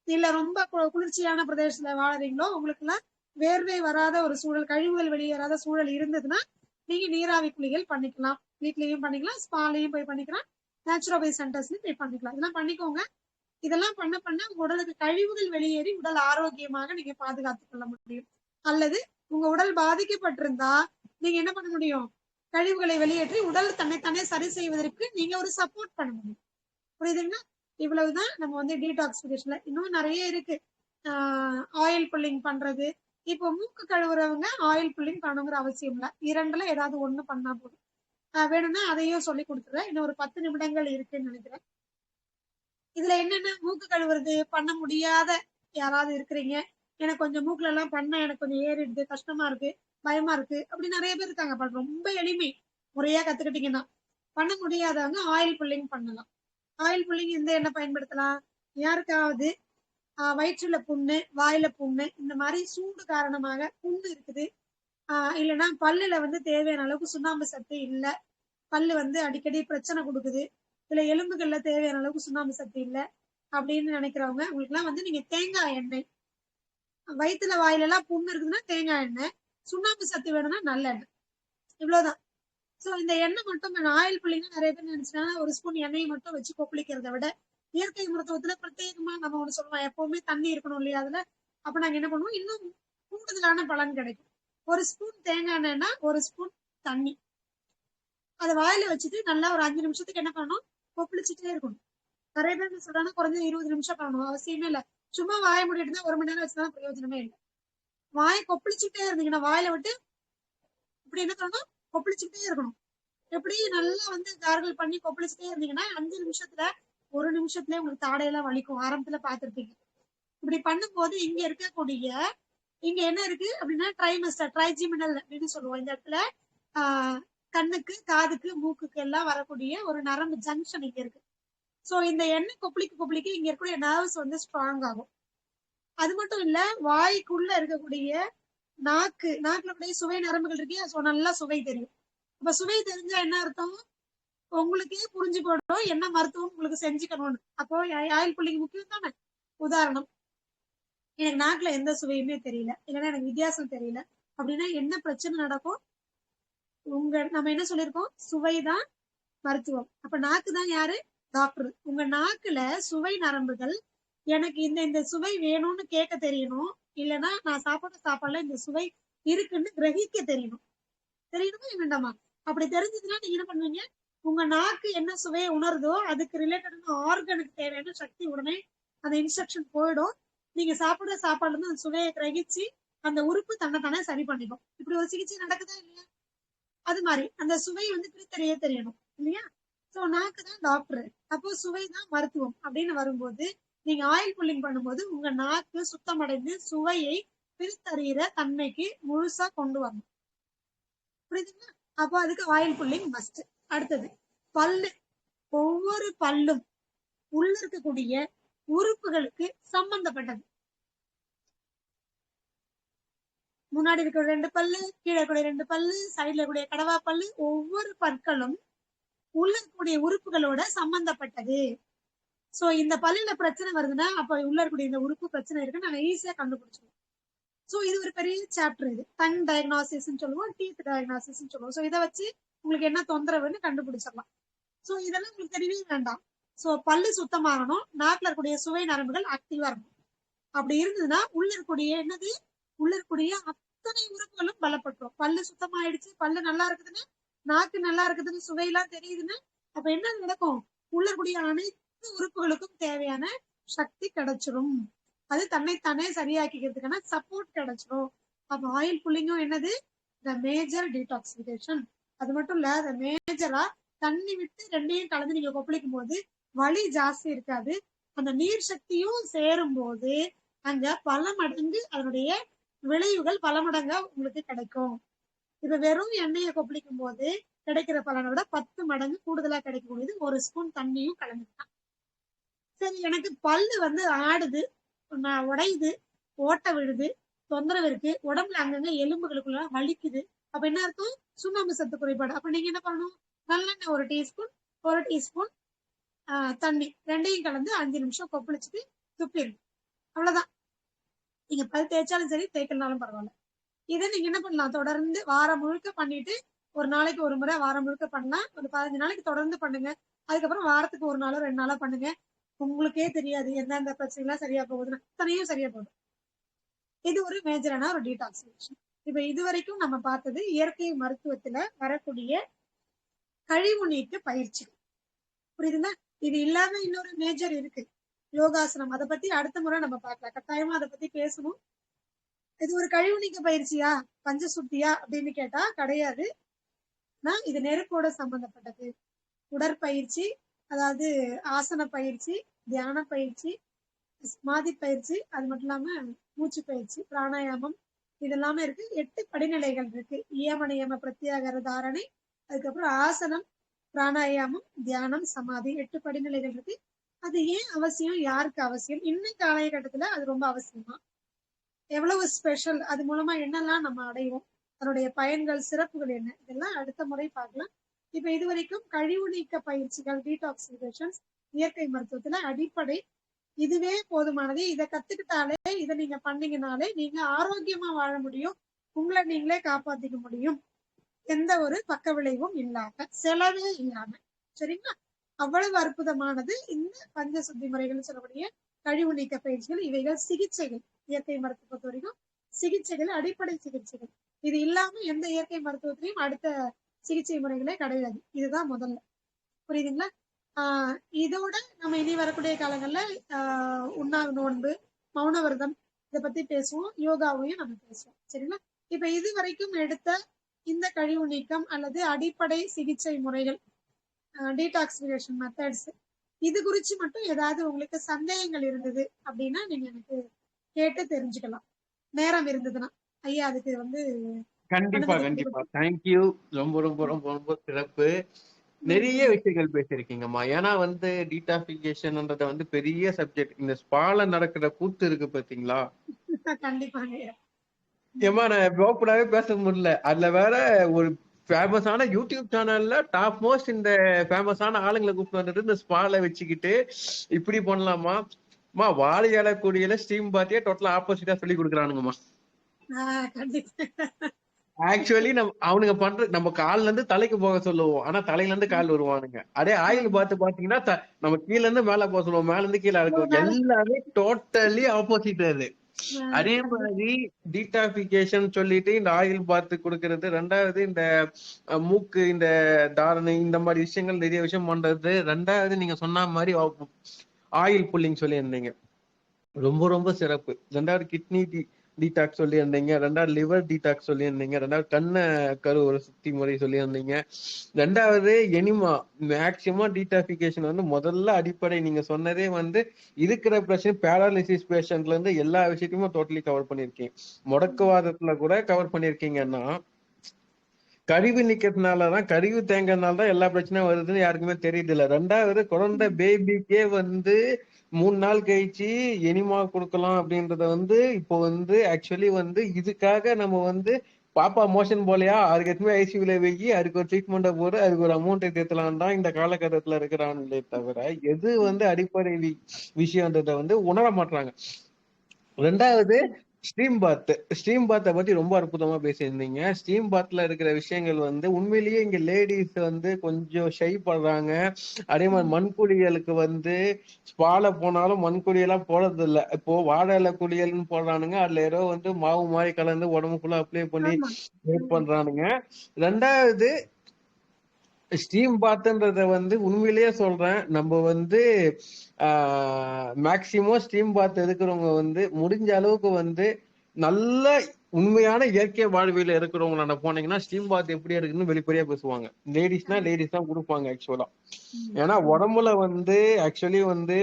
இல்ல ரொம்ப குளிர்ச்சியான பிரதேசத்துல வாழறீங்களோ, உங்களுக்கு எல்லாம் வேர்வை வராத ஒரு சூழல், கழிவுகள் வெளியேறாத சூழல் இருந்ததுன்னா நீங்க நீராவி குளியல் பண்ணிக்கலாம். வீட்லயும் பண்ணிக்கலாம், ஸ்பாலையும் போய் பண்ணிக்கலாம், நேச்சுரோபதி சென்டர்ஸ்லயும் போய் பண்ணிக்கலாம். இதெல்லாம் பண்ணிக்கோங்க. இதெல்லாம் பண்ண பண்ண உங்க உடலுக்கு கழிவுகள் வெளியேறி உடல் ஆரோக்கியமாக நீங்க பாதுகாத்துக் கொள்ள முடியும். அல்லது உங்க உடல் பாதிக்கப்பட்டிருந்தா நீங்க என்ன பண்ண முடியும், கழிவுகளை வெளியேற்றி உடல் தன்னைத்தானே சரி செய்வதற்கு நீங்க ஒரு சப்போர்ட் பண்ண முடியும். புரியுதுங்களா? இவ்வளவுதான் நம்ம வந்து டீடாக்சிபிகேஷன்ல. இன்னும் நிறைய இருக்கு. ஆயில் புல்லிங் பண்றது. இப்போ மூக்கு கழுவுறவங்க ஆயில் புல்லிங் பண்ணணுங்கிற அவசியம் இல்லை, இரண்டுல ஏதாவது ஒண்ணு பண்ணா போதும். வேணும்னா அதையும் சொல்லி கொடுத்துறேன், இன்னும் ஒரு 10 நிமிடங்கள் இருக்குன்னு நினைக்கிறேன். இதுல என்னன்னா, மூக்கு கழுவுறது பண்ண முடியாத யாராவது இருக்கிறீங்க, எனக்கு கொஞ்சம் மூக்குல எல்லாம் பண்ண எனக்கு கொஞ்சம் ஏறிடுது, கஷ்டமா இருக்கு, பயமா இருக்கு, அப்படி நிறைய பேர் இருக்காங்க. ரொம்ப எளிமை, முறையா கத்துக்கிட்டீங்கன்னா. பண்ண முடியாதவங்க ஆயில் புல்லிங் பண்ணலாம். ஆயில் புல்லிங் இந்த என்ன பயன்படுத்தலாம், யாருக்காவது வயிற்றுல புண்ணு, வாயில புண்ணு, இந்த மாதிரி சூடு காரணமாக புண்ணு இருக்குது, இல்லைன்னா பல்லுல வந்து தேவையான அளவுக்கு சுண்ணாம்பு சத்து இல்ல, பல்லு வந்து அடிக்கடி பிரச்சனை கொடுக்குது, இல்ல எலும்புகள்ல தேவையான அளவுக்கு சுண்ணாம்பு சத்து இல்ல அப்படின்னு நினைக்கிறவங்க, உங்களுக்கு எல்லாம் வந்து நீங்க தேங்காய் எண்ணெய், வயிற்றுல வாயில எல்லாம் புண்ணு இருக்குதுன்னா தேங்காய் எண்ணெய், சுண்ணாம்பு சத்து வேணும்னா நல்லெண்ணெய், இவ்வளவுதான். சோ இந்த எண்ணெய் மட்டும் ஆயில் புல்லிங்க நிறைய பேர் நினைச்சுன்னா ஒரு ஸ்பூன் எண்ணெயை மட்டும் வச்சு கொப்பளிக்கிறத விட, இயற்கை மருத்துவத்துல பிரத்யேகமா நம்ம ஒண்ணு சொல்லுவோம், எப்பவுமே தண்ணி இருக்கணும் இல்லையா அதுல. அப்ப நாங்க என்ன பண்ணுவோம், இன்னும் கூடுதலான பலன் கிடைக்கும். ஒரு ஸ்பூன் தேங்காய் எண்ணெய்னா ஒரு ஸ்பூன் தண்ணி, அதை வாயில வச்சுட்டு நல்லா ஒரு 5 நிமிஷத்துக்கு என்ன பண்ணணும், கொப்பளிச்சுட்டே இருக்கணும். நிறைய பேர் என்ன சொல்றாங்கன்னா குறைஞ்ச 20 நிமிஷம் பண்ணணும், அவசியமே இல்லை. சும்மா வாய மூடிட்டு இருந்தா 1 மணி நேரம் வச்சுதான் பிரயோஜனமே இல்லை. வாயை கொப்பளிச்சுட்டே இருந்தீங்கன்னா வாயில விட்டு இப்படி என்ன பண்ணணும், கொப்பளிச்சுட்டே இருக்கணும். எப்படி நல்லா வந்து கார்கல் பண்ணி கொப்பளிச்சுட்டே இருந்தீங்கன்னா 5 நிமிஷத்துல 1 நிமிஷத்துல உங்களுக்கு தாடையெல்லாம் வலிக்கும், ஆரம்பத்துல பார்த்திருப்பீங்க. இப்படி பண்ணும்போது இங்க இருக்கக்கூடிய இங்க என்ன இருக்கு அப்படின்னா ட்ரைமஸ்டர் ட்ரைஜிமினல் அப்படின்னு சொல்லுவோம். இந்த இடத்துல ஆஹ் கண்ணுக்கு காதுக்கு மூக்குக்கு எல்லாம் வரக்கூடிய ஒரு நரம்பு ஜங்ஷன் இங்க இருக்கு. சோ இந்த எண்ணெய் கொப்பளிக்க இங்க இருக்கக்கூடிய நர்வ்ஸ் வந்து ஸ்ட்ராங் ஆகும். அது மட்டும் இல்ல, வாய்க்குள்ள இருக்கக்கூடிய நாக்குல கூடிய சுவை நரம்புகள் இருக்கு. சோ நல்லா சுவை தெரியும். அப்ப சுவை தெரிஞ்சா என்ன அர்த்தம்? உங்களுக்கே புரிஞ்சு போடும் என்ன மருத்துவம் உங்களுக்கு செஞ்சுக்கணும்னு. அப்போ ஆயில் புள்ளிக்கு முக்கியம் தானே. உதாரணம், எனக்கு நாக்குல எந்த சுவையுமே தெரியல, இல்லைன்னா எனக்கு வித்தியாசம் தெரியல அப்படின்னா என்ன பிரச்சனை நடக்கும்? நம்ம என்ன சொல்லியிருக்கோம்? சுவைதான் மருத்துவம். அப்ப நாக்கு தான் யாரு? டாக்டர். உங்க நாக்குல சுவை நரம்புகள் எனக்கு இந்த சுவை வேணும்னு கேட்க தெரியணும், இல்லைன்னா நான் சாப்பிட்ட சாப்பாடுல இந்த சுவை இருக்குன்னு கிரகிக்க தெரியணும். தெரியணுமா வேண்டாமா? அப்படி தெரிஞ்சதுன்னா நீங்க என்ன பண்ணுவீங்க? உங்க நாக்கு என்ன சுவையை உணருதோ அதுக்கு ரிலேட்டடான ஆர்கனுக்கு தேவையான சக்தி உடனே அந்த இன்ஸ்ட்ரக்ஷன் போயிடும். நீங்க சாப்பிடுற சாப்பாடுல இருந்து அந்த சுவையை கிரகிச்சு அந்த உறுப்பு தன்னை சரி பண்ணிக்கும். இப்படி ஒரு சிகிச்சை நடக்குதா இல்லையா? அது மாதிரி அந்த சுவை வந்து தெரியணும் இல்லையா? சோ நாக்கு தான் டாக்டர், அப்போ சுவை தான் மருத்துவம் அப்படின்னு வரும்போது நீங்க ஆயில் புல்லிங் பண்ணும்போது உங்க நாக்கு சுத்தமடைந்து சுவையை பிரித்தறிகிற தன்மைக்கு முழுசா கொண்டு வரணும். புரியுதுங்களா? அப்போ அதுக்கு ஆயில் புல்லிங் மஸ்ட். அடுத்தது பல்லு. ஒவ்வொரு பல்லும் உள்ள இருக்கக்கூடிய உறுப்புகளுக்கு சம்பந்தப்பட்டது. முன்னாடி இருக்கிற 2 பல்லு, கீழே கூடிய 2 பல்லு, சைட்ல கூடிய கடவா பல்லு, ஒவ்வொரு பற்களும் உள்ள இருக்கக்கூடிய உறுப்புகளோட சம்பந்தப்பட்டது. சோ இந்த பல்லுல பிரச்சனை வருதுன்னா அப்ப உள்ள இருக்கக்கூடிய இந்த உறுப்பு பிரச்சனை இருக்குன்னு நாங்க ஈஸியா கண்டுபிடிச்சிருவோம். சோ இது ஒரு பெரிய சாப்டர். இது டங் டயக்னாசிஸ் சொல்லுவோம், டீத் டயக்னாசிஸ் சொல்லுவோம். சோ இதை வச்சு உங்களுக்கு என்ன தொந்தரவுன்னு கண்டுபிடிச்சிடலாம். சோ இதெல்லாம் உங்களுக்கு தெரியவே வேண்டாம். சோ பல்லு சுத்தமாகணும், நாக்குல இருக்கக்கூடிய சுவை நரம்புகள் ஆக்டிவா இருக்கும். அப்படி இருந்ததுன்னா உள்ள இருக்கக்கூடிய அத்தனை உறுப்புகளும் பலப்பட்டுரும். பல்லு சுத்தமாயிடுச்சு, பல்லு நல்லா இருக்குதுன்னு, நாக்கு நல்லா இருக்குதுன்னு, சுவையெல்லாம் தெரியுதுன்னா அப்ப என்ன நடக்கும்? உள்ள இருக்கக்கூடிய அனைத்து உறுப்புகளுக்கும் தேவையான சக்தி கிடைச்சிரும். அது தன்னைத்தானே சரியாக்கிக்கிறதுக்கான சப்போர்ட் கிடைச்சிரும். அப்ப ஆயில் புல்லிங்கும் என்னது? The major detoxification. அது மட்டும் இல்ல, த மேஜரா தண்ணி விட்டு ரெண்டையும் கலந்து நீங்க கொப்பளிக்கும் போது வலி ஜாஸ்தி இருக்காது. அந்த நீர் சக்தியும் சேரும் போது அங்க பல மடங்கு அதனுடைய விளைவுகள் பல மடங்கா உங்களுக்கு கிடைக்கும். இப்ப வெறும் எண்ணெயை கொப்பளிக்கும் போது கிடைக்கிற பலனை விட 10 மடங்கு கூடுதலா கிடைக்கக்கூடியது ஒரு ஸ்பூன் தண்ணியும் கலந்துக்கலாம். சரி, எனக்கு பல்லு வந்து ஆடுது, உடையுது, ஓட்ட விழுது, தொந்தரவு இருக்கு, உடம்புல அங்கங்க எலும்புகளுக்குள்ள வலிக்குது, அப்ப என்ன அர்த்தம்? சுண்ணாம்பு சத்து குறைபாடு. அப்ப நீங்க என்ன பண்ணணும்? நல்லெண்ணெய் 1 டீஸ்பூன் தண்ணி ரெண்டையும் கலந்து 5 நிமிஷம் கொப்பளிச்சுட்டு துப்பிடுங்க. அவ்வளவுதான். நீங்க பல் தேய்ச்சாலும் சரி, தேய்க்கலனாலும் பரவாயில்ல. இதை நீங்க என்ன பண்ணலாம்? தொடர்ந்து வாரம் முழுக்க பண்ணிட்டு, ஒரு நாளைக்கு ஒரு முறை வாரம் முழுக்க பண்ணலாம். ஒரு 15 நாளைக்கு தொடர்ந்து பண்ணுங்க. அதுக்கப்புறம் வாரத்துக்கு 1 நாளோ 2 நாளோ பண்ணுங்க. உங்களுக்கே தெரியாது எந்தெந்த பிரச்சனை எல்லாம் சரியா போகுதுன்னு. அத்தனையும் சரியா போகுது. இது ஒரு மேஜரான ஒரு டீடாக்சிகேஷன். இப்ப இதுவரைக்கும் நம்ம பார்த்தது இயற்கை மருத்துவத்துல வரக்கூடிய கழிவு நீக்க பயிற்சி. புரியுதுங்களா? இது இல்லாம இன்னொரு மேஜர் இருக்கு, யோகாசனம். அதை பத்தி அடுத்த முறை நம்ம பார்க்கலாம். கட்டாயமா அதை பத்தி பேசணும். இது ஒரு கழிவு நீக்க பயிற்சியா, பஞ்சசுத்தியா அப்படின்னு கேட்டா கிடையாது. இது நெருப்போட சம்பந்தப்பட்டது. உடற்பயிற்சி, அதாவது ஆசன பயிற்சி, தியான பயிற்சி, சமாதி பயிற்சி, அது மட்டும் இல்லாம மூச்சு பயிற்சி, பிராணாயாமம், இதெல்லாமே இருக்கு. 8 படிநிலைகள் இருக்கு. யம நியம பிரத்யாகார தாரணை, அதுக்கப்புறம் ஆசனம், பிராணாயாமம், தியானம், சமாதி, 8 படிநிலைகள் இருக்கு. அது ஏன் அவசியம்? யாருக்கு அவசியம்? இன்னைக்கு காலகட்டத்துல அது ரொம்ப அவசியமா? எவ்வளவு ஸ்பெஷல்? அது மூலமா என்னெல்லாம் நம்ம அடைவோம்? அதனுடைய பயன்கள், சிறப்புகள் என்ன? இதெல்லாம் அடுத்த முறை பார்க்கலாம். இப்ப இது வரைக்கும் கழிவு நீக்க பயிற்சிகள், டீடாக்சிகேஷன்ஸ் இயற்கை மருத்துவத்துல அடிப்படை இதுவே போதுமானது. இதை கத்துக்கிட்டாலே, இதை நீங்க பண்ணீங்கனாலே நீங்க ஆரோக்கியமா வாழ முடியும், உங்களை நீங்களே காப்பாத்திக்க முடியும், எந்த ஒரு பக்க விளைவும் இல்லாம, செலவே இல்லாம. சரிங்களா? அவ்வளவு அற்புதமானது இந்த பஞ்சசுத்தி முறைகள் சொல்லக்கூடிய கழிவு நீக்க பயிற்சிகள். இவைகள் சிகிச்சைகள். இயற்கை மருத்துவ பொறுத்த வரைக்கும் சிகிச்சைகள், அடிப்படை சிகிச்சைகள். இது இல்லாம எந்த இயற்கை மருத்துவத்திலையும் அடுத்த சிகிச்சை முறைகளே கிடையாது. இதுதான் முதல்ல. புரியுதுங்களா? இதோட நம்ம இனி வரக்கூடிய காலங்கள்ல உண்ணாவு நோன்பு, மௌன விரதம், இதை பத்தி பேசுவோம். யோகாவையும் நம்ம பேசுவோம். சரிங்களா? இப்ப இது வரைக்கும் எடுத்த இந்த கழிவு நீக்கம் அல்லது அடிப்படை சிகிச்சை முறைகள், டீடாக்சிகேஷன் மெத்தட்ஸ், இது குறிச்சு மட்டும் ஏதாவது உங்களுக்கு சந்தேகங்கள் இருந்தது அப்படின்னா நீங்க எனக்கு கேட்டு தெரிஞ்சுக்கலாம். நேரம் இருந்ததுன்னா ஐயா அதுக்கு வந்து கண்டிப்பா அனுமதி கண்டிப்பா, கொடுக்கும். தேங்க்யூ. ரொம்ப ரொம்ப ரொம்ப ரொம்ப சிறப்பு. நிறைய நன்றிங்க. விஷயங்கள் பேசியிருக்கீங்கம்மா. ஏன்னா வந்து டீடாக்சிஃபிகேஷன்ன்றத வந்து பெரிய சப்ஜெக்ட். இந்த ஸ்பால நடக்கிற கூத்து இருக்கு பாத்தீங்களா? கண்டிப்பாங்க ஐயா. ஏம்மா நான் ஓப்பனாவே பேச முடியல. அதுல வேற ஒரு ஃபேமஸான யூடியூப் சேனல்ல டாப் மோஸ்ட் இந்த ஃபேமஸான ஆளுங்களை கூப்பிட்டு வந்துட்டு இந்த ஸ்பால வச்சுக்கிட்டு இப்படி பண்ணலாமா மா வாழை இலை கூடியில ஸ்டீம் பாத்தியே டோட்டலா ஆப்போசிட்டா சொல்லி கொடுக்குறானுங்கம்மா. கண்டிப்பா. ஆக்சுவலி அவனுங்க பண்ற நம்ம கால்ல இருந்து தலைக்கு போக சொல்லுவோம். ஆனா தலையில இருந்து கால் வருவானுங்க. அதே ஆயில் ஆமா. பாத்து பாத்தீங்கன்னா நம்ம கீழ இருந்து மேல போக சொல்லுவோம். மேல இருந்து கீழே இருக்கும். மேல எல்லாமே டோட்டலி ஆப்போசிட் அது. அதே கண்டிப்பா. மாதிரி டீடாக்சிஃபிகேஷன் சொல்லிட்டு இந்த ஆயில் பாத்து கொடுக்கறது. ரெண்டாவது இந்த மூக்கு இந்த தாரணை இந்த மாதிரி விஷயங்கள் நிறைய விஷயம் பண்றது. ரெண்டாவது நீங்க சொன்ன மாதிரி ஆயில் புல்லிங் சொல்லியிருந்தீங்க. ரொம்ப ரொம்ப சிறப்பு. ரெண்டாவது கிட்னி டீடாக்ஸ் சொல்லியிருந்தீங்க. ரெண்டாவது லிவர் டீடாக்ஸ் சொல்லியிருந்தீங்க. ரெண்டாவது கண்ணை கருவுற சுத்தி முறை சொல்லியிருந்தீங்க. ரெண்டாவது எனிமா மேக்சிமம் டீடாக்சிஃபிகேஷன் வந்து முதல்ல அடிப்படை நீங்க சொன்னதே வந்து இருக்கிற பிரச்சனை பேராலிசிஸ் பேஷண்ட்ல இருந்து எல்லா விஷயத்தையுமே டோட்டலி கவர் பண்ணிருக்கீங்க. முடக்குவாதத்துல கூட கவர் பண்ணிருக்கீங்கன்னா கழிவு நிக்கிறதுனாலதான் கழிவு தேங்கிறதுனாலதான் எல்லா பிரச்சனையும் வருதுன்னு யாருக்குமே தெரியுது இல்ல. ரெண்டாவது குழந்தை பேபிக்கே வந்து 3 நாள் கழிச்சு எனிமா கொடுக்கலாம் அப்படின்றத வந்து இப்போ வந்து ஆக்சுவலி வந்து இதுக்காக நம்ம வந்து பாப்பா மோஷன் போலையா அதுக்கு எதுவுமே ஐசியூல வெயி அதுக்கு ஒரு ட்ரீட்மெண்ட்டை போட்டு அதுக்கு ஒரு அமௌண்ட்டை தேத்தலாம் தான் இந்த காலகட்டத்துல இருக்கிறாங்களே தவிர எது வந்து அடிப்படை விஷயன்றத வந்து உணர மாட்டாங்க. ரெண்டாவது ஸ்ட்ரீம் பாத்தை பத்தி ரொம்ப அற்புதமா பேசியிருந்தீங்க. ஸ்ட்ரீம் பாத்ல இருக்கிற விஷயங்கள் வந்து உண்மையிலேயே இங்க லேடிஸ் வந்து கொஞ்சம் ஷை படுறாங்க. அதே மாதிரி மண்குளியலுக்கு வந்து ஸ்பால போனாலும் மண்குளியெல்லாம் போடுறது இல்ல. இப்போ வாழை இலை குளியல்னு போடுறானுங்க. அதுல ஏதோ வந்து மாவு மாதிரி கலந்து உடம்புக்குள்ள அப்ளை பண்ணி ஆமா. வெயிட் பண்றானுங்க. ரெண்டாவது ஸ்டீம் பாத்ன்றத வந்து உண்மையிலேயே சொல்றேன். நம்ம வந்து மேக்சிமம் ஸ்டீம் பாத் இருக்கிறவங்க வந்து முடிஞ்ச அளவுக்கு வந்து நல்ல உண்மையான இயற்கை வாழ்வியல இருக்கிறவங்கள போனீங்கன்னா ஸ்டீம் பாத் எப்படி இருக்குன்னு வெளிப்படையா பேசுவாங்க. லேடிஸ் தான் கொடுப்பாங்க ஆக்சுவலா. ஏன்னா உடம்புல வந்து ஆக்சுவலி வந்து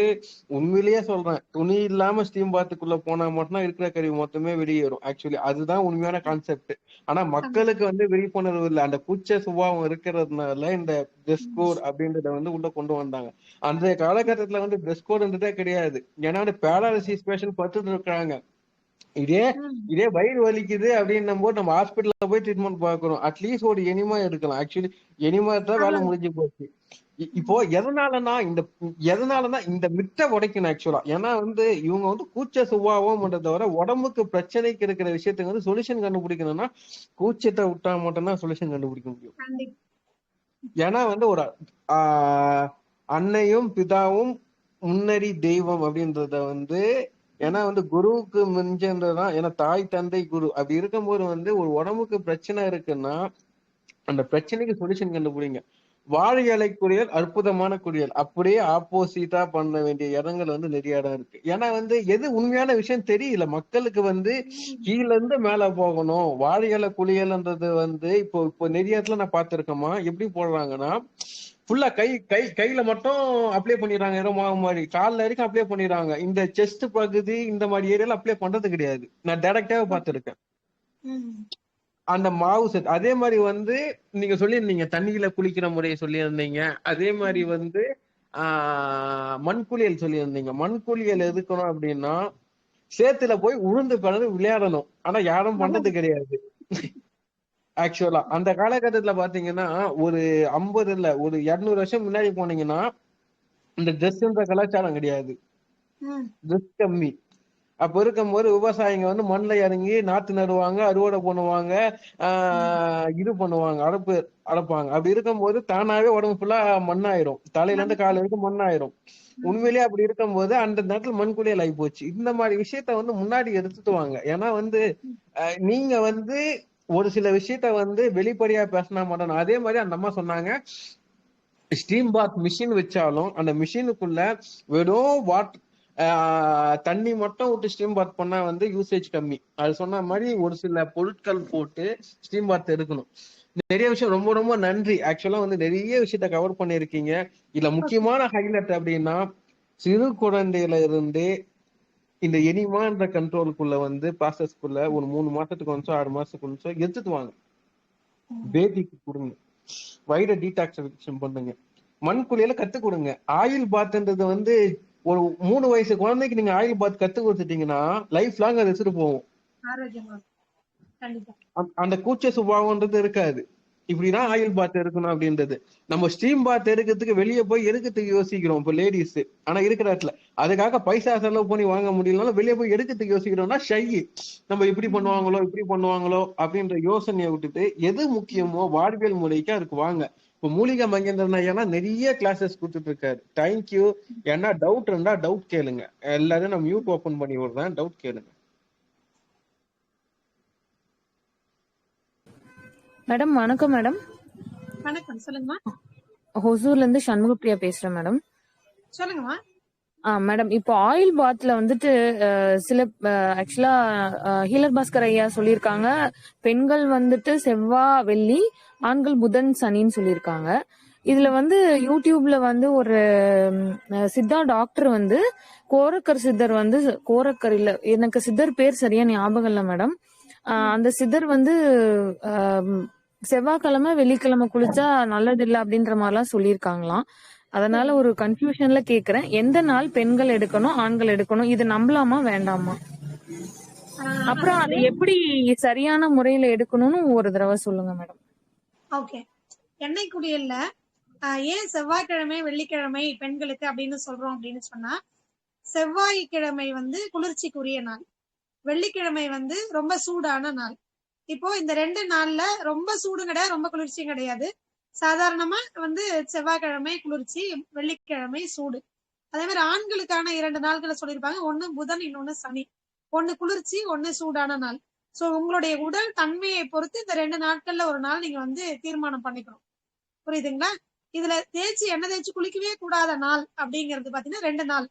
உண்மையிலேயே சொல்றேன், துணி இல்லாம ஸ்டீம் பாத்துக்குள்ள போனா மட்டும்தான் இருக்கிற கருவி மொத்தமே வெளியேறும். ஆக்சுவலி அதுதான் உண்மையான கான்செப்ட். ஆனா மக்களுக்கு வந்து விழிப்புணர்வு இல்லை. அந்த கூச்ச சுபாவம் இருக்கிறதுனால இந்த ட்ரெஸ் கோட் அப்படின்றத வந்து உள்ள கொண்டு வந்தாங்க. அந்த காலகட்டத்துல வந்து ட்ரெஸ் கோடுன்றதே கிடையாது. ஏன்னா பேராலிசிஸ் பேஷண்ட் பத்துட்டு இருக்காங்க. இதே இதே வயிறு வலிக்குது அப்படின்னும் போது நம்ம ஹாஸ்பிட்டல்ல போய் ட்ரீட்மெண்ட் பாக்குறோம். அட்லீஸ்ட் ஒரு எனிமா எடுக்கலாம். ஆக்சுவலி எனிமா தான் வேலை முடிஞ்சு போச்சு. இப்போ எதனாலனா இந்த மித்த உடைக்கணும் ஆக்சுவலா. ஏன்னா வந்து இவங்க வந்து கூச்ச சுபாவம் தவிர உடம்புக்கு பிரச்சனைக்கு இருக்கிற விஷயத்துக்கு வந்து சொல்யூஷன் கண்டுபிடிக்கணும்னா கூச்சத்தை விட்டா மட்டும்தான் சொல்யூஷன் கண்டுபிடிக்க முடியும். ஏன்னா வந்து ஒரு அன்னையும் பிதாவும் முன்னறி தெய்வம் அப்படின்றத வந்து ஏன்னா வந்து குருவுக்கு மிஞ்சன்றதுதான். ஏன்னா தாய் தந்தை குரு அப்படி இருக்கும்போது வந்து ஒரு உடம்புக்கு பிரச்சனை இருக்குன்னா அந்த பிரச்சனைக்கு சொல்யூஷன் கண்டுபிடிங்க. வாழை இலை குளியல் அற்புதமான குளியல். அப்படியே ஆப்போசிட்டா பண்ண வேண்டிய இடங்கள் வந்து நிறைய இடம் இருக்கு. ஏன்னா வந்து எது உண்மையான விஷயம் தெரியல மக்களுக்கு. வந்து கீழ இருந்து மேல போகணும். வாழை இலை குளியல்ன்றது வந்து இப்போ நிறைய இடத்துல நான் பார்த்திருக்கேமா எப்படி போடுறாங்கன்னா ஃபுல்லா கையில மட்டும் அப்ளை பண்ணிடுறாங்க. ஏதோ மாவு மாதிரி கால்ல வரைக்கும் அப்ளை பண்ணிடுறாங்க. இந்த செஸ்ட் பகுதி இந்த மாதிரி ஏரியால அப்ளை பண்றது கிடையாது. நான் டைரக்டாவே பார்த்திருக்கேன். அந்த மாவு செட் அதே மாதிரி வந்து நீங்க சொல்லியிருந்தீங்க தண்ணியில குளிக்கிற முறையை சொல்லியிருந்தீங்க. அதே மாதிரி வந்து மண்குளியல் சொல்லியிருந்தீங்க. மண்குளியல் எதுக்கணும் அப்படின்னா சேத்துல போய் உளுந்து கலந்து விளையாடணும். ஆனா யாரும் பண்றது கிடையாது. ஆக்சுவலா அந்த காலகட்டத்துல பாத்தீங்கன்னா ஒரு 50 இல்ல ஒரு 200 வருஷம் முன்னாடி போனீங்கன்னா இந்த ட்ரெஸ்ன்ற கலாச்சாரம் கிடையாது. ட்ரெஸ் கம்மி. அப்ப இருக்கும்போது விவசாயிங்க வந்து மண்ணில் இறங்கி நாத்து நடுவாங்க, அறுவடை பண்ணுவாங்க, இது பண்ணுவாங்க, அடைப்பாங்க. அப்படி இருக்கும்போது தானாவே உடம்பு ஃபுல்லா மண்ணாயிரும். தலையில இருந்து கால் வரைக்கும் மண்ணாயிரும். உண்மையிலேயே அப்படி இருக்கும்போது அந்த நேரத்துல மண்குளியல் ஆகி போச்சு. இந்த மாதிரி விஷயத்த வந்து முன்னாடி எடுத்துட்டு வாங்க. ஏன்னா வந்து நீங்க வந்து ஒரு சில விஷயத்த வந்து வெளிப்படையா பேசினா மாட்டோம். அதே மாதிரி அந்த அம்மா சொன்னாங்க ஸ்டீம் பாத் மிஷின் வச்சாலும் அந்த மிஷினுக்குள்ள வெறும் தண்ணி மட்டும் விட்டு ஸ்டீம் பாத் பண்ணா வந்து யூசேஜ் கம்மி. அது சொன்ன மாதிரி ஒரு சில பொருட்கள் போட்டு ஸ்டீம் பாத் எடுக்கணும். நிறைய விஷயம் ரொம்ப ரொம்ப நன்றி. ஆக்சுவலா வந்து நிறைய விஷயத்த கவர் பண்ணிருக்கீங்க. இதுல முக்கியமான ஹைலைட் அப்படின்னா சிறு குழந்தையில இருந்து இந்த எனிமான்ற கண்ட்ரோலுக்குள்ள வந்து ப்ராசஸ்க்குள்ள ஒரு 3 மாசத்துக்கு ஒன்சோ 6 மாசத்துக்கு ஒன்சோ எடுத்துட்டு வாங்க. பேபிக்கு கொடுங்க, வயிறை டீடாக்சிஃபிகேஷன் பண்ணுங்க, மண் குளியல கத்து கொடுங்க. ஆயில் பாத்ன்றது வந்து ஒரு 3 வயசு குழந்தைக்கு நீங்க ஆயில் பாத் கத்து கொடுத்துட்டீங்கன்னா லைஃப் லாங் அது எடுத்துட்டு போகும். ஆரோக்கியமா கண்டிப்பா. அந்த கூச்ச சுபாவம்ன்றது இருக்காது. இப்படிதான் ஆயில் பாத் இருக்கணும் அப்படின்றது. நம்ம ஸ்டீம் பாத் எடுக்கிறதுக்கு வெளியே போய் எடுக்கிறதுக்கு யோசிக்கிறோம் இப்ப லேடிஸ். ஆனா இருக்கிற இடத்துல அதுக்காக பைசா செலவு பண்ணி வாங்க முடியலனாலும் வெளியே போய் எடுக்கிறதுக்கு யோசிக்கிறோம்னா ஷை. நம்ம இப்படி பண்ணுவாங்களோ இப்படி பண்ணுவாங்களோ அப்படின்ற யோசனையை விட்டுட்டு எது முக்கியமோ வாழ்வியல் முறைக்கு அதுக்கு வாங்க. இப்ப மூலிகை மகேந்திரன் ஐயா நிறைய கிளாஸஸ் கொடுத்துட்டு இருக்காரு. தேங்க்யூ. ஏன்னா டவுட் இருந்தா டவுட் கேளுங்க. எல்லாரும் நான் மியூட் ஓபன் பண்ணி விடுறேன், டவுட் கேளுங்க. மேடம் வணக்கம். மேடம் வணக்கம், சொல்லுங்கம்மா. ஹொசூர்ல இருந்து சண்முகப்பிரியா பேசுறேன் மேடம். சொல்லுங்கம்மா. மேடம் இப்போ ஆயில் பாத்ல வந்துட்டு சில ஆக்சுவலா ஹீலர் பாஸ்கர் ஐயா சொல்லியிருக்காங்க, பெண்கள் வந்துட்டு செவ்வாய் வெள்ளி, ஆண்கள் புதன் சனின்னு சொல்லியிருக்காங்க. இதுல வந்து யூடியூப்ல வந்து ஒரு சித்தா டாக்டர் வந்து கோரக்கர் சித்தர் வந்து, கோரக்கர் இல்ல எனக்கு சித்தர் பேர் சரியா ஞாபகம் இல்ல மேடம். அந்த சித்தர் வந்து செவ்வாய்க்கிழமை வெள்ளிக்கிழமை குளிச்சா நல்லது இல்ல அப்படின்ற மாதிரிலாம் சொல்லியிருக்காங்களாம். அதனால ஒரு கன்ஃபியூஷன்ல கேக்குறேன், எந்த நாள் பெண்கள் எடுக்கணும் ஆண்கள் எடுக்கணும், இது நம்பலாமா வேண்டாமா? அப்புறம் அதை எப்படி சரியான முறையில எடுக்கணும்னு ஒரு தடவை சொல்லுங்க மேடம். ஓகே. எண்ணெய் குளியல்ல ஏன் செவ்வாய்க்கிழமை வெள்ளிக்கிழமை பெண்களுக்கு அப்படின்னு சொல்றோம் அப்படின்னு சொன்னா, செவ்வாய்க்கிழமை வந்து குளிர்ச்சிக்குரிய நாள், வெள்ளிக்கிழமை வந்து ரொம்ப சூடான நாள். இப்போ இந்த 2 நாள்ல ரொம்ப சூடும் கிடையாது, ரொம்ப குளிர்ச்சியும் கிடையாது. சாதாரணமா வந்து செவ்வாய்க்கிழமை குளிர்ச்சி, வெள்ளிக்கிழமை சூடு. அதே மாதிரி ஆண்களுக்கான 2 நாட்களை சொல்லியிருப்பாங்க. ஒண்ணு புதன், இன்னொன்னு சனி. ஒண்ணு குளிர்ச்சி, ஒண்ணு சூடான நாள். சோ உங்களுடைய உடல் தன்மையை பொறுத்து இந்த 2 நாட்கள்ல ஒரு நாள் நீங்க வந்து தீர்மானம் பண்ணிக்கணும். புரியுதுங்களா? இதுல எண்ணெய் தேய்ச்சி குளிக்கவே கூடாத நாள் அப்படிங்கிறது பாத்தீங்கன்னா 2 நாள்.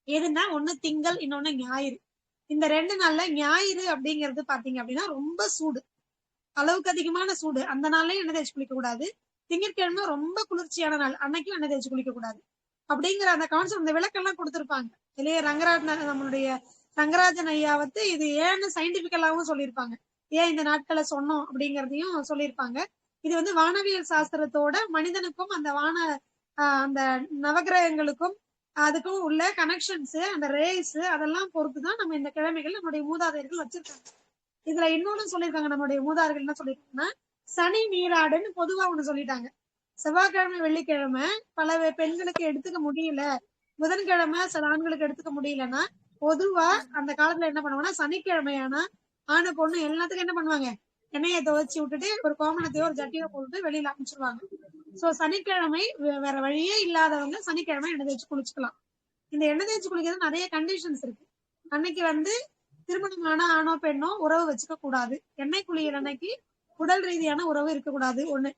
எதுனா ஒண்ணு திங்கள், இன்னொன்னு ஞாயிறு. இந்த 2 நாள்ல ஞாயிறு அப்படிங்கிறது பாத்தீங்க அப்படின்னா ரொம்ப சூடு, அளவுக்கு அதிகமான சூடு. அந்த நாள்லயும் எண்ணெய் தேய்ச்சி குளிக்க கூடாது. திங்கட்கிழமை ரொம்ப குளிர்ச்சியான நாள், அன்னைக்கும் எண்ணெய் தேய்ச்சி குளிக்க கூடாது. அப்படிங்கிற அந்த கான்செப்ட், இந்த விளக்கெல்லாம் கொடுத்திருப்பாங்க இல்லையே. நம்மளுடைய ரங்கராஜன் ஐயா வந்து இது ஏன்னு சயின்டிபிக்கலாவும் சொல்லியிருப்பாங்க, ஏன் இந்த நாட்களை சொன்னோம் அப்படிங்கறதையும் சொல்லியிருப்பாங்க. இது வந்து வானவியல் சாஸ்திரத்தோட மனிதனுக்கும் அந்த நவகிரகங்களுக்கும் அதுக்கும் உள்ள கனெக்ஷன்ஸ், அந்த ரேஸ் அதெல்லாம் பொறுத்துதான் நம்ம இந்த கிழமைகள் நம்மளுடைய மூதாதையர்கள் வச்சிருக்காங்க. இதுல இன்னொன்னு சொல்லியிருக்காங்க, நம்மளுடைய மூதாதையர்கள் என்ன சொல்லியிருக்காங்கன்னா, சனி நீராடுன்னு பொதுவா ஒண்ணு சொல்லிட்டாங்க. செவ்வாய்க்கிழமை வெள்ளிக்கிழமை பல பெண்களுக்கு எடுத்துக்க முடியல, புதன்கிழமை சில ஆண்களுக்கு எடுத்துக்க முடியலன்னா, பொதுவா அந்த காலத்துல என்ன பண்ணுவாங்கன்னா, சனிக்கிழமையானா ஆணு பொண்ணு எல்லாத்துக்கும் என்ன பண்ணுவாங்க, எண்ணெயை துவைச்சு விட்டுட்டு ஒரு கோமணத்தையோ ஒரு ஜட்டியோ போட்டு வெளியில அனுப்பிச்சிருவாங்க. சோ சனிக்கிழமை வேற வழியே இல்லாதவங்க சனிக்கிழமை எண்ணெய் தேய்ச்சி குளிச்சுக்கலாம். இந்த எண்ணெய் தேய்ச்சி குளிக்கிறது நிறைய கண்டிஷன்ஸ் இருக்கு. அன்னைக்கு வந்து திருமணமான ஆணோ பெண்ணோ உறவு வச்சுக்க கூடாது. எண்ணெய் குளியல் அன்னைக்கு உடல் ரீதியான உறவு இருக்கக்கூடாது ஒண்ணு.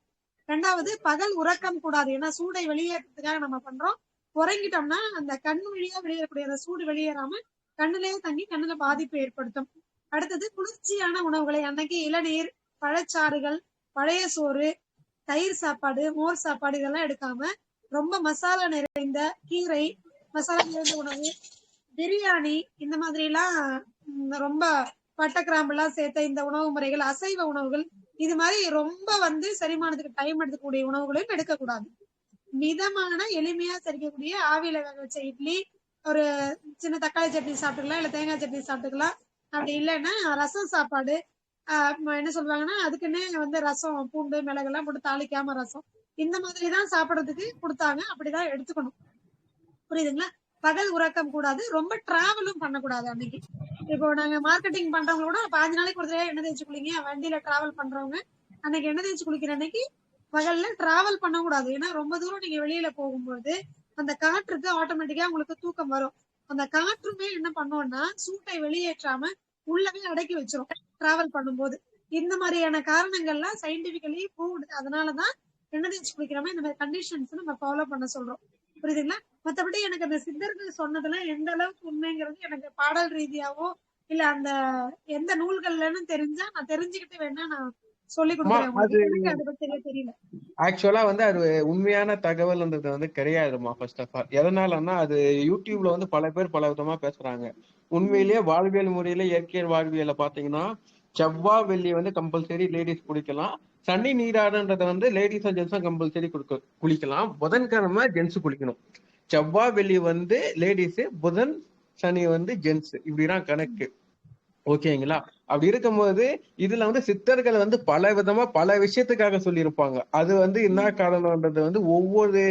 2வது பகல் உறக்கம் கூடாது. ஏன்னா சூடை வெளியேறதுக்காக நம்ம பண்றோம். உறங்கிட்டோம்னா அந்த கண்ணு வழியா வெளியேறக்கூடிய அந்த சூடு வெளியேறாம கண்ணுலயே தங்கி கண்ணுல பாதிப்பு ஏற்படுத்தும். அடுத்தது குளிர்ச்சியான உணவுகளை அன்னைக்கு இளநீர், பழச்சாறுகள், பழைய சோறு, தயிர் சாப்பாடு, மோர் சாப்பாடு இதெல்லாம் எடுக்காம ரொம்ப மசாலா நிறைந்த கீரை, மசாலா நிறைந்த உணவு, பிரியாணி இந்த மாதிரி எல்லாம் ரொம்ப பட்டை கிராம்பு எல்லாம் சேர்த்த இந்த உணவு முறைகள், அசைவ உணவுகள், இது மாதிரி ரொம்ப வந்து செரிமானத்துக்கு டைம் எடுக்கக்கூடிய உணவுகளையும் எடுக்கக்கூடாது. மிதமான எளிமையா செரிக்கக்கூடிய ஆவியில வேக வச்ச இட்லி, ஒரு சின்ன தக்காளி சட்னி சாப்பிட்டுக்கலாம், இல்ல தேங்காய் சட்னி சாப்பிட்டுக்கலாம். அப்படி இல்லைன்னா ரசம் சாப்பாடு, என்ன சொல்லுவாங்கன்னா அதுக்குன்னே வந்து ரசம், பூண்டு, மிளகு எல்லாம் போட்டு தாளிக்காம ரசம், இந்த மாதிரிதான் சாப்பிடறதுக்கு கொடுத்தாங்க. அப்படிதான் எடுத்துக்கணும். புரியுதுங்களா? பகல் உறக்கம் கூடாது. ரொம்ப டிராவலும் பண்ணக்கூடாது அன்னைக்கு. இப்போ நாங்க மார்க்கெட்டிங் பண்றவங்க கூட 5 நாளைக்கு ஒரு தடவை எண்ணெய் தேய்ச்சி குளிங்க. வண்டியில டிராவல் பண்றவங்க அன்னைக்கு எண்ணெய் தேய்ச்சி குளிக்கிற அன்னைக்கு பகல்ல டிராவல் பண்ணக்கூடாது. ஏன்னா ரொம்ப தூரம் நீங்க வெளியில போகும்போது அந்த காற்றுக்கு ஆட்டோமேட்டிக்கா உங்களுக்கு தூக்கம் வரும். அந்த காற்றுமே என்ன பண்ணுவோம்னா சூட்டை வெளியேற்றாம உள்ளவே அடக்கி வச்சிரும் டிராவல் பண்ணும்போது. இந்த மாதிரியான காரணங்கள்லாம் சயின்டிபிக்கலி ப்ரூவ்டு. அதனாலதான் எண்ணெய் தேய்ச்சி குளிக்கிறோமா இந்த மாதிரி கண்டிஷன்ஸ் நம்ம ஃபாலோ பண்ண சொல்றோம். புரியுதுங்களா? மத்தபடி எனக்கு அந்த சித்தர்கள் சொன்னதுல எந்த அளவுக்கு உண்மைங்கிறது எனக்கு பாடல் ரீதியாவோ இல்ல அந்த எந்த நூல்கள்லன்னு தெரிஞ்சா நான் தெரிஞ்சுக்கிட்டு வேணா நான் சொல்லி கொடுக்குறேன் அது உங்களுக்கு. எனக்கு அதை பத்தி சரியா தெரியல. ஆக்சுவலா வந்து அது உண்மையான தகவல்ன்றது வந்து கிடையாதுமா. ஃபர்ஸ்ட் ஆஃப் ஆல் எதனாலன்னா அது யூடியூப்ல வந்து பல பேர் பல விதமா பேசுறாங்க. உண்மையிலேயே வாழ்வியல் முறையில இயற்கையல் வாழ்வியல பாத்தீங்கன்னா செவ்வாய் வெள்ளி வந்து கம்பல்சரி லேடிஸ் குளிக்கலாம். சனி நீராடுன்றத வந்து லேடிஸும் ஜென்ஸும் கம்பல்சரி குளிக்கலாம். புதன்கிழமை ஜென்ஸ் குளிக்கணும். செவ்வாய் வெள்ளி வந்து லேடிஸ், புதன் சனி வந்து ஜென்ஸ், இப்படிதான் கணக்கு. ஓகேங்களா? அப்படி இருக்கும்போது இதுல வந்து சித்தர்கள் வந்து பல விதமா பல விஷயத்துக்காக சொல்லியிருப்பாங்க. அது வந்து என்ன காரணம்ன்றது வந்து ஒவ்வொரு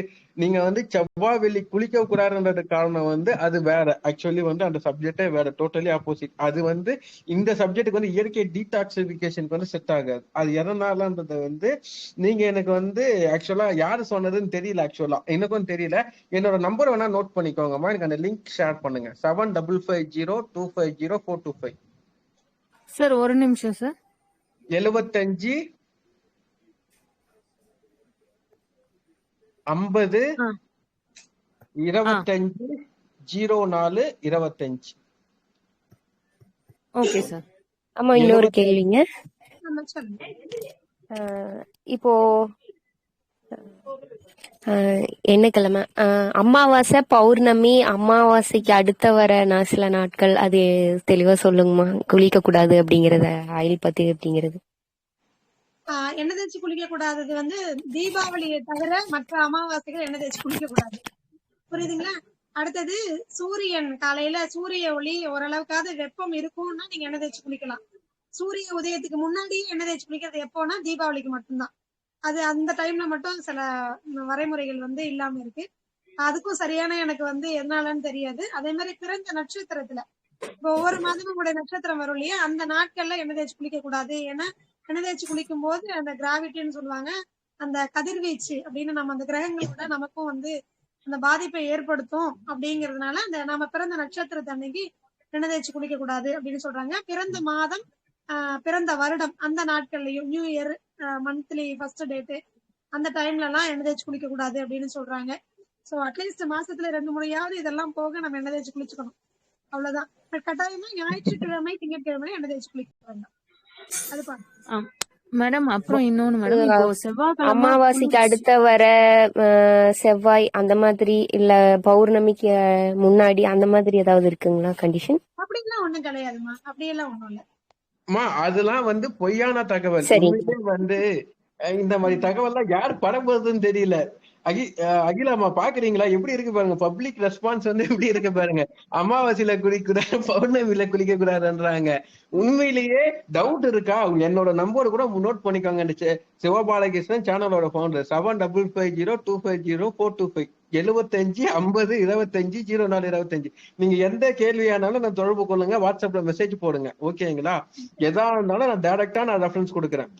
நீங்க வந்து செவ்வாய் வெள்ளி குளிக்க கூடாதுன்றது காரணம் வந்து அது வேற. ஆக்சுவலி வந்து அந்த சப்ஜெக்டே வேற, டோட்டலி ஆப்போசிட். அது வந்து இந்த சப்ஜெக்டுக்கு வந்து இயற்கை டீடாக்சிபிகேஷனுக்கு வந்து செட் ஆகாது. அது எதனாலன்றது வந்து நீங்க எனக்கு வந்து ஆக்சுவலா யாரு சொன்னதுன்னு தெரியல. ஆக்சுவலா எனக்கும் தெரியல. என்னோட நம்பர் வேணா நோட் பண்ணிக்கோங்கம்மா. எனக்கு அந்த லிங்க் ஷேர் பண்ணுங்க. 7550250425. சார் ஒரு நிமிஷம் சார். 75 50 ஆ 25 04 25. Okay sir. ஆமா, இன்னொரு 75 கேள்விங்க. நம்ம சொல்லுங்க. இப்போ என்ன கிழமை, அமாவாசை பௌர்ணமி, அமாவாசைக்கு அடுத்த வர சில நாட்கள் அது தெளிவா சொல்லுங்கம்மா. குளிக்க கூடாது அப்படிங்கறத, ஆயில் பத்தி அப்படிங்கிறது. எண்ணெய் தேய்ச்சி குளிக்க கூடாதது வந்து தீபாவளியை தவிர மற்ற அமாவாசைகள் எண்ணெய் தேய்ச்சி குளிக்க கூடாது. புரியுதுங்களா? அடுத்தது சூரியன் காலையில சூரிய ஒளி ஓரளவுக்காவது வெப்பம் இருக்கும்னா நீங்க எண்ணெய் தேய்ச்சி குளிக்கலாம். சூரிய உதயத்துக்கு முன்னாடியே எண்ணெய் தேய்ச்சி குளிக்கிறது எப்போனா தீபாவளிக்கு மட்டும்தான். அது அந்த டைம்ல மட்டும் சில வரைமுறைகள் வந்து இல்லாம இருக்கு. அதுக்கும் சரியான எனக்கு வந்து எதனாலன்னு தெரியாது. அதே மாதிரி பிறந்த நட்சத்திரத்துல இப்போ ஒவ்வொரு மாதமும் கூட நட்சத்திரம் வரும் இல்லையா, அந்த நாட்கள்ல எண்ணெய் தேய்ச்சி குளிக்க கூடாது. ஏன்னா எண்ணெய் தேய்ச்சி குளிக்கும் போது அந்த கிராவிட்டின்னு சொல்லுவாங்க, அந்த கதிர்வீச்சு அப்படின்னு நம்ம அந்த கிரகங்களோட நமக்கும் வந்து அந்த பாதிப்பை ஏற்படுத்தும். அப்படிங்கறதுனால அந்த நம்ம பிறந்த நட்சத்திரத்தை அன்னைக்கு எண்ணெய் தேய்ச்சி குளிக்க கூடாது அப்படின்னு சொல்றாங்க. பிறந்த மாதம், பிறந்த வருடம் அந்த நாட்கள்லயும் new year monthly first date அந்த டைம்ல எல்லாம் எண்ணெய் தேய்ச்சி குளிக்க கூடாது அப்படின்னு சொல்றாங்க. சோ அட்லீஸ்ட் மாசத்துல 2 முறையாவது இதெல்லாம் போக நம்ம எண்ணெய் தேய்ச்சி குளிச்சுக்கணும். அவ்வளவுதான். கட்டாயமா ஞாயிற்றுக்கிழமை திங்கட்கிழமை எண்ணெய் தேய்ச்சி குளிக்க வேண்டாம். அது பாருங்க மேடம். அப்புறம் இன்னொன்னு மேடம், இப்போ செவ்வாய்க்கிழமை அமாவாசைக்கு அடுத்த வர செவ்வாய் அந்த மாதிரி, இல்ல பௌர்ணமிக்கு முன்னாடி அந்த மாதிரி ஏதாவது இருக்குங்களா கண்டிஷன்? அப்படிலாம் ஒண்ணும் கிடையாதுமா. அப்படியெல்லாம் ஒண்ணும் இல்ல. அதெல்லாம் வந்து பொய்யான தகவல். சரி. உண்மையிலே வந்து இந்த மாதிரி தகவல்லாம் யார் பரப்புறதுன்னு தெரியல. அகிலாமா பாக்குறீங்களா எப்படி இருக்கு பாருங்க, பப்ளிக் ரெஸ்பான்ஸ் வந்து எப்படி இருக்கு பாருங்க. அமாவாசையில குளிக்கூடாது, பௌர்ணமியில குளிக்க கூடாதுன்றாங்க. உண்மையிலேயே டவுட் இருக்கா? என்னோட நம்பர் கூட நோட் பண்ணிக்கோங்க. சிவபாலகிருஷ்ணன் சேனலோட ஃபவுண்டர் 7550250425. 75 50 25 04 25. நீங்க எந்த கேள்வியானாலும் நான் தொடர்பு கொள்ளுங்க. வாட்ஸ்அப்ல மெசேஜ் போடுங்க. ஓகேங்களா? எதா இருந்தாலும் நான் டைரக்டா ரெஃபரன்ஸ் கொடுக்குறேன்.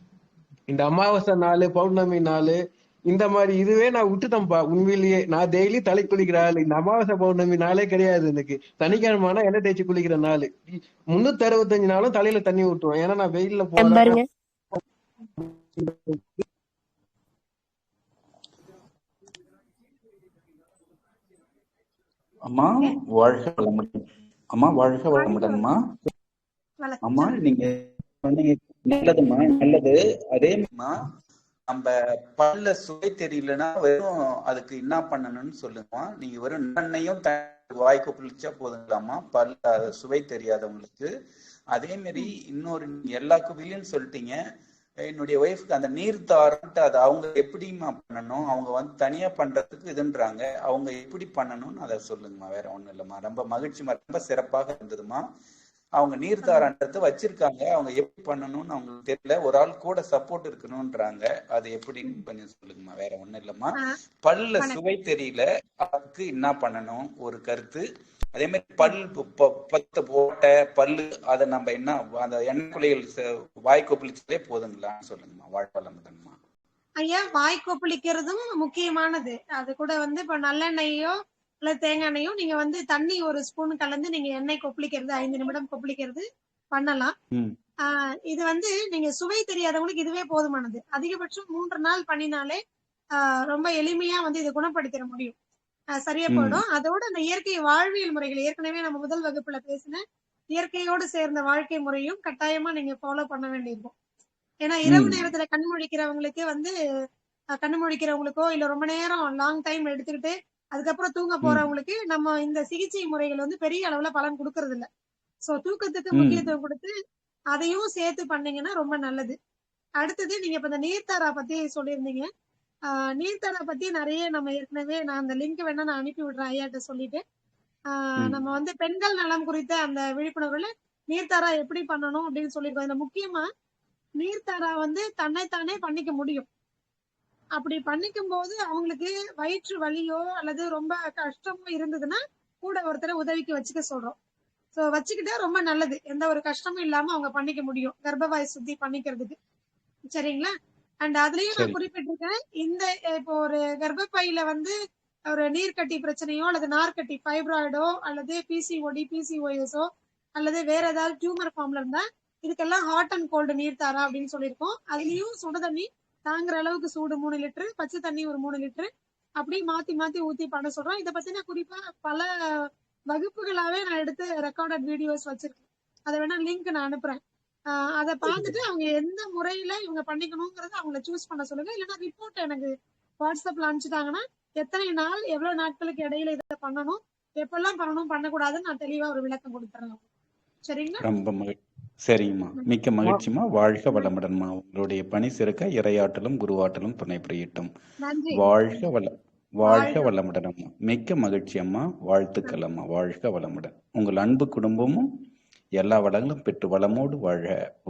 இந்த அமாவாசை நாள், பௌர்ணமி நாள், இந்த மாதிரி இதுவே நான் விட்டுட்டேன்ப்பா. உண்மையிலேயே நான் டெய்லி தலை குளிக்கிற ஆள். இந்த அமாவாசை பௌர்ணமி நாளே கிடையாது எனக்கு. சனிக்கிழமை எண்ணெய் தேய்ச்சி குளிக்கிற நாள். 365 நாளும் தலையில தண்ணி ஊற்றுவேன். ஏன்னா நான் வெயில்ல போறேன். பாருங்க. அம்மா வாழ்க வளமுடன். அம்மா வாழ்க வளமுடன்மா. அம்மா நீங்க சொன்னீங்க நல்லதுமா, நல்லது. அதேமா நம்ம பல்ல சுவை தெரியலன்னா வெறும் அதுக்கு என்ன பண்ணணும்னு சொல்லுங்கம்மா. நீங்க வெறும் நல்லெண்ணையும் வாய்க்கு பிடிச்சா போதுங்களாம்மா பல்ல சுவை தெரியாதவங்களுக்கு. அதே மாதிரி இன்னொரு எல்லா குவிலையும் சொல்லிட்டீங்க. என்னுடைய ஒய்ஃப்க்கு அந்த நீர் தாரன்ட்டு அது அவங்க எப்படிமா பண்ணணும்? அவங்க வந்து தனியா பண்றதுக்கு இதுன்றாங்க. அவங்க எப்படி பண்ணணும்னு அதை சொல்லுங்கம்மா. வேற ஒண்ணும் இல்லம்மா. ரொம்ப மகிழ்ச்சிமா, ரொம்ப சிறப்பாக இருந்ததுமா. அவங்க நீர்த்தாரன்றத வச்சிருக்காங்க. அவங்க எப்படி பண்ணணும்னு அவங்களுக்கு தெரியல. ஒரு ஆள் கூட சப்போர்ட் இருக்கணும்ன்றாங்க. அது எப்படின்னு கொஞ்சம் சொல்லுங்கம்மா. வேற ஒண்ணும் இல்லம்மா. பல்ல சுவை தெரியல, அதுக்கு என்ன பண்ணணும் ஒரு கருத்து. அதே மாதிரி பல் பத்து போட்ட பல்லு அதை நம்ம என்ன அந்த எண்ணெய் குளியல் வாய் கொப்பளிச்சாலே போதுங்களான்னு சொல்லுங்கம்மா. வாழ்வளமுடன்மா. ஐயா, வாய் கொப்பளிக்கிறதும் முக்கியமானது. அது கூட வந்து இப்ப நல்லெண்ணெயோ இல்ல தேங்காய் எண்ணெயோ நீங்க வந்து தண்ணி ஒரு ஸ்பூன் கலந்து நீங்க எண்ணெய் கொப்பளிக்கிறது 5 நிமிடம் கொப்பளிக்கிறது பண்ணலாம். இது வந்து நீங்க சுவை தெரியாதவங்களுக்கு இதுவே போதுமானது. அதிகபட்சம் 3 நாள் பண்ணினாலே ரொம்ப எளிமையா வந்து இதை குணப்படுத்திட முடியும். சரியா போயிடும். அதோட அந்த இயற்கை வாழ்வியல் முறைகள் ஏற்கனவே நம்ம முதல் வகுப்புல பேசின இயற்கையோடு சேர்ந்த வாழ்க்கை முறையும் கட்டாயமா நீங்க ஃபாலோ பண்ண வேண்டியிருக்கும். ஏன்னா இரவு ம் நேரத்துல கண் முழிக்கிறவங்களுக்கு வந்து கண்ணு முழிக்கிறவங்களுக்கோ இல்ல ரொம்ப நேரம் லாங் டைம் எடுத்துக்கிட்டு அதுக்கப்புறம் தூங்க ம் போறவங்களுக்கு நம்ம இந்த சிகிச்சை முறைகள் வந்து பெரிய அளவுல பலன் கொடுக்கறது இல்ல. சோ தூக்கத்துக்கு ம் முக்கியத்துவம் கொடுத்து அதையும் சேர்த்து பண்ணீங்கன்னா ரொம்ப நல்லது. அடுத்தது நீங்க இப்ப இந்த நீர்த்தாரா பத்தி சொல்லியிருந்தீங்க. நீர்த்தாரா பத்தி நிறைய நம்ம ஏற்கனவே நான் அந்த லிங்க் வேணா நான் அனுப்பி விடுறேன் ஐயாட்ட சொல்லிட்டு. ம் நம்ம வந்து பெண்கள் நலம் குறித்த அந்த விழிப்புணர்வுல நீர்த்தாரா எப்படி பண்ணணும் அப்படின்னு சொல்லியிருக்கோம். இதுல முக்கியமா நீர்த்தாரா வந்து தன்னைத்தானே பண்ணிக்க முடியும். அப்படி பண்ணிக்கும் போது அவங்களுக்கு வயிற்று வலியோ அல்லது ரொம்ப கஷ்டமோ இருந்ததுன்னா கூட ஒருத்தரை உதவிக்கு வச்சுக்க சொல்றோம். சோ வச்சுக்கிட்டா ரொம்ப நல்லது. எந்த ஒரு கஷ்டமும் இல்லாம அவங்க பண்ணிக்க முடியும் கர்ப்பவாய் சுத்தி பண்ணிக்கிறதுக்கு. சரிங்களா? அண்ட் அதுலயும் நான் சரி குறிப்பிட்டிருக்கேன். இந்த இப்போ ஒரு கர்ப்பப்பையில வந்து ஒரு நீர்க்கட்டி பிரச்சனையோ அல்லது நார்க்கட்டி ஃபைப்ராய்டோ அல்லது பிசிஓடி பிசிஓஎஸோ அல்லது வேற ஏதாவது டியூமர் ஃபார்ம்ல இருந்தா இதுக்கெல்லாம் ஹாட் அண்ட் கோல்டு நீர் தாரா அப்படின்னு சொல்லியிருக்கோம். அதுலயும் சுடு தண்ணி தாங்குற அளவுக்கு சூடு 3 லிட்டர், பச்சை தண்ணி ஒரு 3 லிட்டர் அப்படி மாத்தி மாத்தி ஊத்தி பண்ண சொல்றோம். இதை பத்தி நான் குறிப்பா பல வகுப்புகளாவே நான் எடுத்து ரெக்கார்டட் வீடியோஸ் வச்சிருக்கேன். அதை வேணா லிங்க் நான் அனுப்புறேன். அதை பார்த்துட்டு அவங்க எந்த முறையில இவங்க பண்ணிக்கணுங்கிறத அவங்கள சூஸ் பண்ண சொல்லுங்க. இல்லைன்னா ரிப்போர்ட் எனக்கு வாட்ஸ்அப்ல அனுப்பிச்சுட்டாங்கன்னா எத்தனை நாள் எவ்வளவு நாட்களுக்கு இடையில இதை பண்ணணும், எப்பெல்லாம் பண்ணணும் பண்ணக்கூடாதுன்னு நான் தெளிவா ஒரு விளக்கம் கொடுத்துறேன். சரிங்களா? ரொம்ப சரிங்கம்மா, மிக்க மகிழ்ச்சிம்மா. வாழ்க வளமுடன்மா. உங்களுடைய பணி சிறக்க இறையாற்றலும் குருவாற்றலும் துணை புரியட்டும். நன்றி. வாழ்க வளமுடன் அம்மா. மிக்க மகிழ்ச்சி அம்மா. வாழ்த்துக்கள் அம்மா. வாழ்க வளமுடன். உங்கள் அன்பு குடும்பமும் எல்லா வளங்களும் பெற்று வளமோடு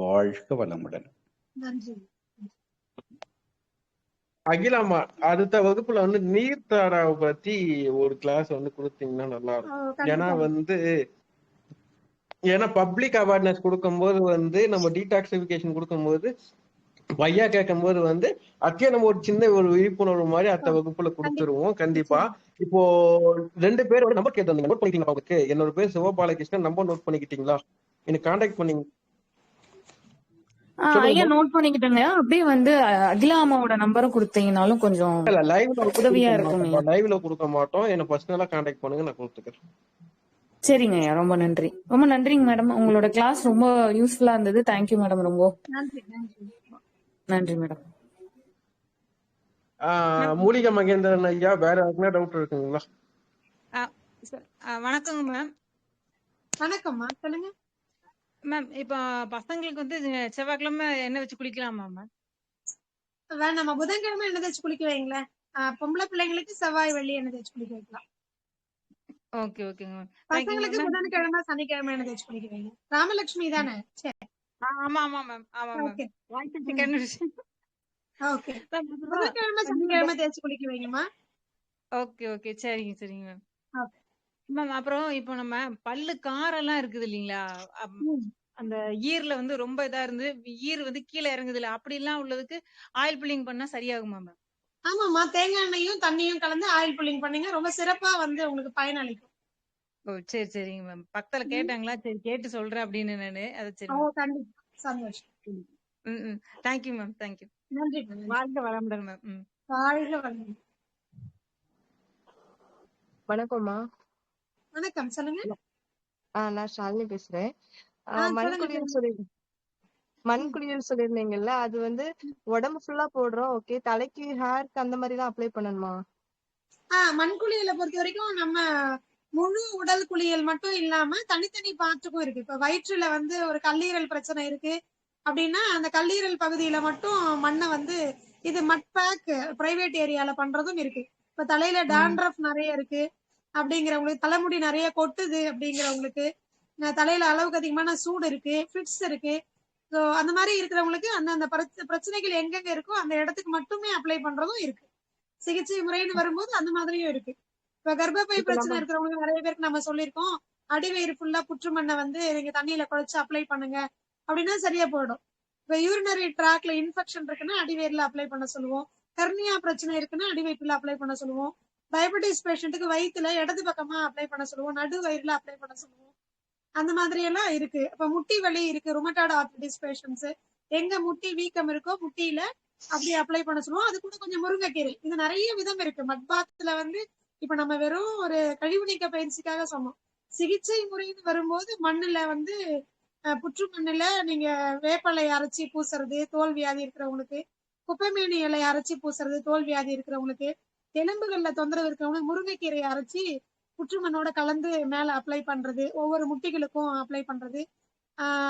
வாழ்க வளமுடன். நன்றி. அகிலாமா, அடுத்த வகுப்புல வந்து நீர்த்தாராவை பத்தி ஒரு கிளாஸ் வந்து கொடுத்தீங்கன்னா நல்லா இருக்கும். ஏன்னா பப்ளிக் அவேர்னஸ் கொடுக்கும்போது வந்து நம்ம டீடாக்சிபிகேஷன் கொடுக்கும்போது ஐயா கேட்கும் போது வந்து அத்தியா நம்ம ஒரு சின்ன ஒரு விழிப்புணர்வு மாதிரி அடுத்த வகுப்புல கொடுத்துருவோம் கண்டிப்பா. இப்போ 2 பேர் வந்து நம்பர் கேட்டு நோட் பண்ணிட்டீங்களா? உங்களுக்கு என்னோட பேர் சிவபாலகிருஷ்ணன். Number note பண்ணிக்கிட்டீங்களா? எனக்கு கான்டாக்ட் பண்ணீங்க. ஐயா நோட் பண்ணிக்கிட்டேங்க. அப்படியே வந்து அகிலா அம்மாவோட நம்பரும் கொடுத்தீங்கனாலும் கொஞ்சம் உதவியா இருக்கும். லைவ்ல கொடுக்க மாட்டோம். என்ன பர்சனலா கான்டாக்ட் பண்ணுங்க, நான் கொடுத்துக்கிறேன். சரிங்க ஐயா, ரொம்ப நன்றி. ரொம்ப நன்றிங்க மேடம். உங்களோட கிளாஸ் ரொம்ப யூஸ்ஃபுல்லா இருந்தது. Thank you madam. ரொம்ப நன்றி மேடம். மூலிகை மகேந்திரன் ஐயா, வேற யாருக்குன்னா டவுட் இருக்குங்களா? வணக்கங்க மேம். வணக்கம்மா, சொல்லுங்க மேம். இப்ப பசங்களுக்கு வந்து செவ்வாய்க்கிழமை எண்ணெய் வச்சு குளிக்கலாமா மேம்? நம்ம புதன்கிழமை எண்ணெய் தேய்ச்சி குளிக்க வைங்களேன். பொம்பளை பிள்ளைங்களுக்கு செவ்வாய் வெள்ளி எண்ணெய் தேய்ச்சி குளிக்க வைக்கலாம். ஓகே ஓகேங்க மேம். பசங்களுக்கு புதன்கிழமை சனிக்கிழமை எண்ணெய் தேய்ச்சி குளிக்க வைங்க. ராமலட்சுமி தானே? சரி. ஆமா ஆமா மேம். ஆமா மேம். ஓகே. புதன்கிழமை சனிக்கிழமை தேய்ச்சி குளிக்க வைங்கம்மா. ஓகே ஓகே, சரிங்க சரிங்க மேம். மேம் அப்புறம் இப்போ நம்ம பல்லு காரெல்லாம் இருக்குது இல்லீங்களா, அந்த ஈர்ல வந்து ரொம்ப இதா இருந்து ஈர் வந்து கீழே இறங்குது இல்ல, அப்படி எல்லாம் உள்ளதுக்கு ஆயில் புல்லிங் பண்ணா சரியாகுமா மேம்? ஆமாமா, தேங்காய் எண்ணெயும் தண்ணியும் கலந்து ஆயில் புல்லிங் பண்ணீங்க, ரொம்ப சிறப்பா வந்து உங்களுக்கு பயனளிக்கும். ஓ சரி சரிங்க மேம். பக்கத்துல கேட்டாங்களா, சரி கேட்டு சொல்றேன் அப்படின்னு நானு. அது சரி. கண்டிப்பா, சந்தோஷம். Thank you ma'am. தேங்க்யூ. நன்றி. வாழ்க வளமுடன் மேம். வாழ்க வளமுடன். வணக்கம்மா. வணக்கம், சொல்லுங்க. நான் ஷாலினி பேசுறேன். மண்குளியல் சொல்லிருந்தீங்கல்ல, அது வந்து உடம்பு ஃபுல்லா போடுறோம். ஓகே, தலைக்கு ஹேருக்கு அந்த மாதிரி தான் அப்ளை பண்ணணுமா? மண்குளியலை பொறுத்த வரைக்கும் நம்ம முழு உடல் குளியல் மட்டும் இல்லாம தனித்தனி பார்ட்டுக்கும் இருக்கு. இப்ப வயிற்றுல வந்து ஒரு கல்லீரல் பிரச்சனை இருக்கு அப்படின்னா அந்த கல்லீரல் பகுதியில மட்டும் மண்ணை வந்து இது மட் பேக் பிரைவேட் ஏரியால பண்றதும் இருக்கு. இப்ப தலையில டாண்ட்ரஃப் நிறைய இருக்கு அப்படிங்கிறவங்களுக்கு, தலைமுடி நிறைய கொட்டுது அப்படிங்கிறவங்களுக்கு, தலையில அளவுக்கு அதிகமான சூடு இருக்கு, ஃபிட்ஸ் இருக்கு, ஸோ அந்த மாதிரி இருக்கிறவங்களுக்கு அந்த பிரச்சனைகள் எங்கெங்க இருக்கோ அந்த இடத்துக்கு மட்டுமே அப்ளை பண்றதும் இருக்கு. சிகிச்சை முறைன்னு வரும்போது அந்த மாதிரியும் இருக்கு. இப்ப கர்ப்பப்பை பிரச்சனை இருக்கிறவங்களுக்கு நிறைய பேருக்கு நம்ம சொல்லியிருக்கோம், அடிவயிறு ஃபுல்லா புற்று மண்ணை வந்து நீங்க தண்ணியில குழைச்சு அப்ளை பண்ணுங்க அப்படின்னா சரியா போயிடும். இப்ப யூரினரி ட்ராக்ல இன்ஃபெக்ஷன் இருக்குன்னா அடிவயிறுல அப்ளை பண்ண சொல்லுவோம். கர்னியா பிரச்சனை இருக்குன்னா அடிவயிற்றுல அப்ளை பண்ண சொல்லுவோம். டயபெட்டிஸ் பேஷண்ட்டுக்கு வயிற்றுல இடது பக்கமா அப்ளை பண்ண சொல்லுவோம், நடு வயிறுல அப்ளை பண்ண சொல்லுவோம். அந்த மாதிரி எல்லாம் இருக்கு. இப்ப முட்டி வலி இருக்கு, ருமட்டாய்டு ஆர்த்ரைட்டிஸ் பேஷண்ட்ஸ், எங்க முட்டி வீக்கம் இருக்கோ முட்டியில அப்படி அப்ளை பண்ண சொல்லுவோம். அது கூட கொஞ்சம் முருங்கைக்கீரை, இது நிறைய விதம் இருக்கு. மட்பாத்துல வந்து இப்ப நம்ம வெறும் ஒரு கழிவு நீக்க பயிற்சிக்காக சொன்னோம். சிகிச்சை முறைன்னு வரும்போது மண்ணுல வந்து புற்றுமண்ணுல நீங்க வேப்பலை அரைச்சி பூசுறது தோல் வியாதி இருக்கிறவங்களுக்கு, குப்பைமேனி இலை அரைச்சி பூசுறது தோல் வியாதி இருக்கிறவங்களுக்கு, எலும்புகள்ல தொந்தரவு இருக்கிறவங்களுக்கு முருங்கைக்கீரையை அரைச்சி புற்றுமண்ணோட கலந்து மேல அப்ளை பண்றது, ஒவ்வொரு முட்டிகளுக்கும் அப்ளை பண்றது.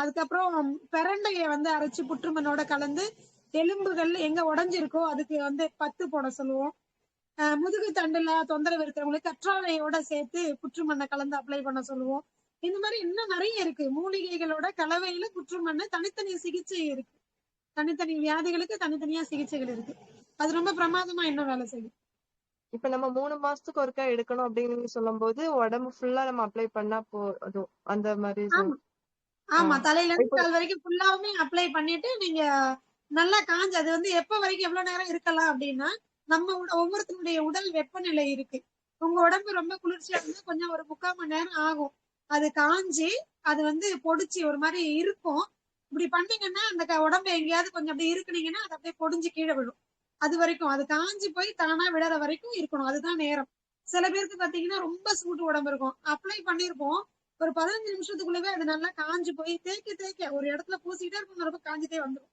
அதுக்கப்புறம் பிரண்டையை வந்து அரைச்சி புற்றுமண்ணோட கலந்து எலும்புகள் எங்க உடஞ்சிருக்கோ அதுக்கு வந்து பத்து போட சொல்லுவோம். முதுகு தண்டுல தொந்தரவு இருக்கிறவங்களுக்கு கற்றாழையோட சேர்த்து புற்றுமண்ணை கலந்து அப்ளை பண்ண சொல்லுவோம். இந்த மாதிரி இன்னும் நிறைய இருக்கு. மூலிகைகளோட கலவையில புற்றுமண்ணு தனித்தனி சிகிச்சை இருக்கு. தனித்தனி வியாதிகளுக்கு தனித்தனியா சிகிச்சைகள் இருக்கு. அது ரொம்ப பிரமாதமா இன்னும் வேலை செய்யும். இப்ப நம்ம 3 மாசத்துக்கு ஒருக்கா எடுக்கணும் அப்படின்னு சொல்லும் போது உடம்பு ஃபுல்லா நம்ம அப்ளை பண்ணா போதும் அந்த மாதிரி. ஆமா, தலையில இருந்து கால் வரைக்கும் ஃபுல்லாவுமே அப்ளை பண்ணிட்டு நீங்க நல்லா காஞ்சு அது வந்து எப்ப வரைக்கும் எவ்வளவு நேரம் இருக்கலாம் அப்படின்னா, நம்ம ஒவ்வொருத்தருடைய உடல் வெப்பநிலை இருக்கு. உங்க உடம்பு ரொம்ப குளிர்ச்சியா இருந்தா கொஞ்சம் ஒரு 3/4 மணி நேரம் ஆகும். அது காஞ்சி அது வந்து பொடிச்சு ஒரு மாதிரி இருக்கும். இப்படி பண்ணீங்கன்னா அந்த உடம்பு எங்கேயாவது கொஞ்சம் அப்படியே இருக்குனீங்கன்னா அது அப்படியே பொடிஞ்சு கீழே விடும். அது வரைக்கும் அது காஞ்சி போய் தானா விடற வரைக்கும் இருக்கணும். அதுதான் நேரம். சில பேருக்கு பாத்தீங்கன்னா ரொம்ப சூடு உடம்பு இருக்கும். அப்ளை பண்ணிருப்போம், ஒரு 15 நிமிஷத்துக்குள்ளவே அது நல்லா காஞ்சு போய் தேய்க்க ஒரு இடத்துல பூசிட்டே இருக்கும், ரொம்ப காஞ்சிட்டே வந்துடும்.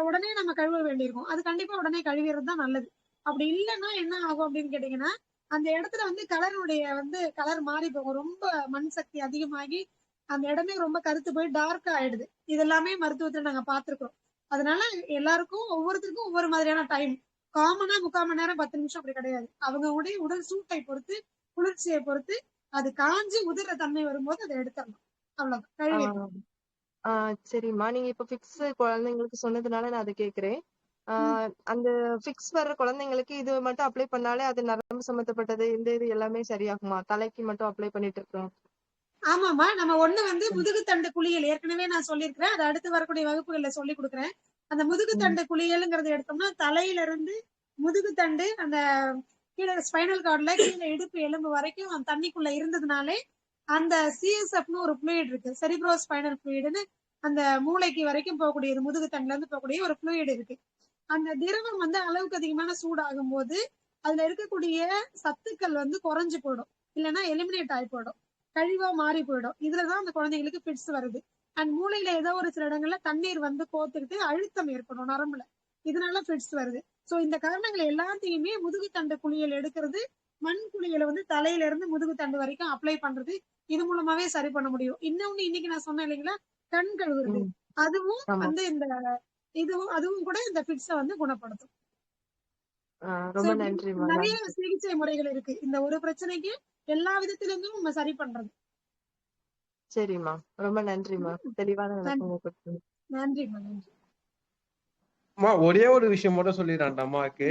உடனே நம்ம கழுவ வேண்டியிருக்கும். அது கண்டிப்பா உடனே கழுவிறது தான் நல்லது. அப்படி இல்லைன்னா என்ன ஆகும் அப்படின்னு கேட்டீங்கன்னா, அந்த இடத்துல வந்து கலர் மாறி போகும். ரொம்ப மண் சக்தி அதிகமாகி அந்த இடமே ரொம்ப கருத்து போய் டார்க் ஆயிடுது. இது எல்லாமே மருத்துவத்துல நாங்க பார்த்திருக்கோம். அதனால எல்லாருக்கும் ஒவ்வொருத்தருக்கும் ஒவ்வொரு மாதிரியான டைம். காமனா 3/4 மணி நேரம் 10 நிமிஷம் அப்படி கிடையாது. அவங்க உடல் சூட்டை பொறுத்து குளிர்ச்சியை பொறுத்து அது காஞ்சி உதிர தன்மை வரும்போது அதை எடுத்துடணும். அவ்வளவுதான். சரிம்மா, நீங்க இப்ப ஃபிக்ஸ் குழந்தைங்களுக்கு சொன்னதுனால நான் அதை கேக்குறேன். அந்த ஃபிக்ஸ் வர்ற குழந்தைங்களுக்கு இது மட்டும் அப்ளை பண்ணாலே அது நரம்பு சம்பந்தப்பட்டது இந்த இது எல்லாமே சரியாகுமா? தலைக்கு மட்டும் அப்ளை பண்ணிட்டு இருக்கோம். ஆமாமா, நம்ம ஒண்ணு வந்து முதுகுத்தண்டு குளியல் ஏற்கனவே நான் சொல்லியிருக்கிறேன். அது அடுத்து வரக்கூடிய வகுப்புகள்ல சொல்லி கொடுக்குறேன். அந்த முதுகுத்தண்டு குளியல்ங்கிறது எடுத்தோம்னா தலையில இருந்து முதுகுத்தண்டு அந்த கீழே ஸ்பைனல் கார்ட்ல கீழே இடுப்பு எலும்பு வரைக்கும் தண்ணிக்குள்ள இருந்ததுனாலே அந்த சிஎஸ்எஃப்னு ஒரு ஃப்ளூயிட் இருக்கு, செரிப்ரோ ஸ்பைனல் ஃப்ளூயிடுன்னு அந்த மூளைக்கு வரைக்கும் போகக்கூடியது, முதுகுத்தண்டுல இருந்து போகக்கூடிய ஒரு ஃப்ளூயிட் இருக்கு. அந்த திரவம் வந்து அளவுக்கு அதிகமான சூடாகும் போது அதுல இருக்கக்கூடிய சத்துக்கள் வந்து குறைஞ்சு போயிடும், இல்லைன்னா எலிமினேட் ஆகி போயிடும், கழிவா மாறி போயிடும். இதுலதான் அந்த குழந்தைங்களுக்கு பிட்ஸ் வருது. அண்ட் மூளையில ஏதோ ஒரு சில இடங்கள்ல தண்ணீர் வந்து கோத்துக்கிட்டு அழுத்தம் ஏற்படும் நரம்புல, இதனால பிட்ஸ் வருது. சோ இந்த காரணங்கள் எல்லாத்தையுமே முதுகுத்தண்டு குளியல் எடுக்கிறது, மண் குளியலை வந்து தலையில இருந்து முதுகுத்தண்டு வரைக்கும் அப்ளை பண்றது, இது மூலமாவே சரி பண்ண முடியும். இன்னொன்னு இன்னைக்கு நான் சொன்னேன் இல்லைங்களா, கண் கழுவுறது, அதுவும் வந்து அதுவும் கூட இந்த பிட்ஸ வந்து குணப்படுத்தும். ரொம்ப நன்றி. நிறைய சிகிச்சை முறைகள் இருக்கு இந்த ஒரு பிரச்சனைக்கு, எல்லா விதத்திலிருந்தும் நம்ம சரி பண்றது. சரிம்மா, ரொம்ப நன்றிம்மா, தெளிவான விளக்கம் கொடுத்தீங்க. நன்றிம்மா, நன்றி. ஒரே ஒரு விஷயம் மட்டும் சொல்லிடுறேன் அம்மாவுக்கு.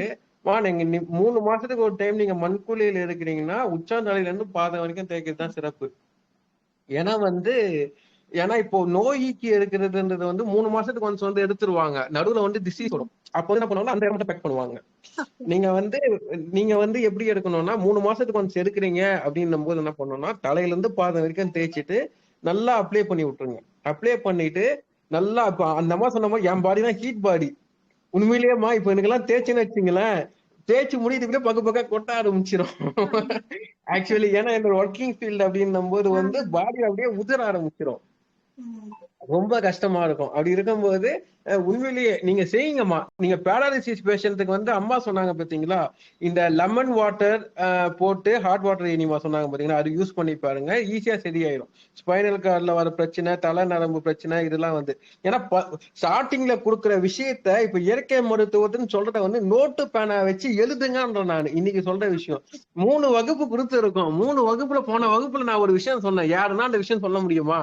நீங்க 3 மாசத்துக்கு ஒரு டைம் நீங்க மண்குளியல் எடுக்கிறீங்கன்னா உச்சாந்தலையில இருந்து பாதம் வரைக்கும் தேய்க்கிறது தான் சிறப்பு. ஏன்னா இப்போ நோய்க்கு எடுக்கிறதுன்றது வந்து 3 மாசத்துக்கு ஒன்ஸ் வந்து எடுத்துருவாங்க, நடுவுல வந்து டிசீஸ் வரும். அப்போ என்ன பண்ணுவாங்க, அந்த இடத்த பேக் பண்ணுவாங்க. நீங்க வந்து எப்படி எடுக்கணும்னா 3 மாசத்துக்கு ஒன்ஸ் எடுக்கிறீங்க அப்படின்னும் போது என்ன பண்ணணும்னா தலையில இருந்து பாதம் வரைக்கும் தேய்ச்சிட்டு நல்லா அப்ளை பண்ணி விட்டுருங்க. அப்ளை பண்ணிட்டு நல்லா இப்ப அந்த அம்மா சொன்ன மாதிரி என் பாடி தான் ஹீட் பாடி. உண்மையிலேயேமா இப்ப எனக்கெல்லாம் தேய்ச்சுன்னு வச்சுங்களேன், தேய்ச்சி முடியதுக்குள்ளே பக்க கொட்ட ஆரம்பிச்சிடும் ஆக்சுவலி. ஏன்னா என்னோட ஒர்க்கிங் ஃபீல்டு அப்படின்னும் போது வந்து பாடி அப்படியே உதிர ஆரம்பிச்சிடும், ரொம்ப கஷ்டமா இருக்கும். அப்படி இருக்கும்போது உண்மையிலேயே நீங்க செய்யுங்கம்மா. நீங்க பேராலிசிஸ் பேஷண்ட்டுக்கு வந்து அம்மா சொன்னாங்க பாத்தீங்களா, இந்த லெமன் வாட்டர் போட்டு ஹாட் வாட்டர் இனிமா சொன்னாங்க பாத்தீங்களா, அது யூஸ் பண்ணி பாருங்க, ஈஸியா சரியாயிடும். ஸ்பைனல் கார்ட்ல வர பிரச்சனை, தலை நரம்பு பிரச்சனை இதெல்லாம் வந்து ஏன்னா ஸ்டார்டிங்ல கொடுக்குற விஷயத்த இப்ப இயற்கை மருத்துவத்துன்னு சொல்றத வந்து நோட்டு பேனா வச்சு எழுதுங்கன்ற நான் இன்னைக்கு சொல்ற விஷயம். 3 வகுப்பு கொடுத்து இருக்கோம். 3 வகுப்புல போன வகுப்புல நான் ஒரு விஷயம் சொன்னேன், யாருன்னா அந்த விஷயம் சொல்ல முடியுமா?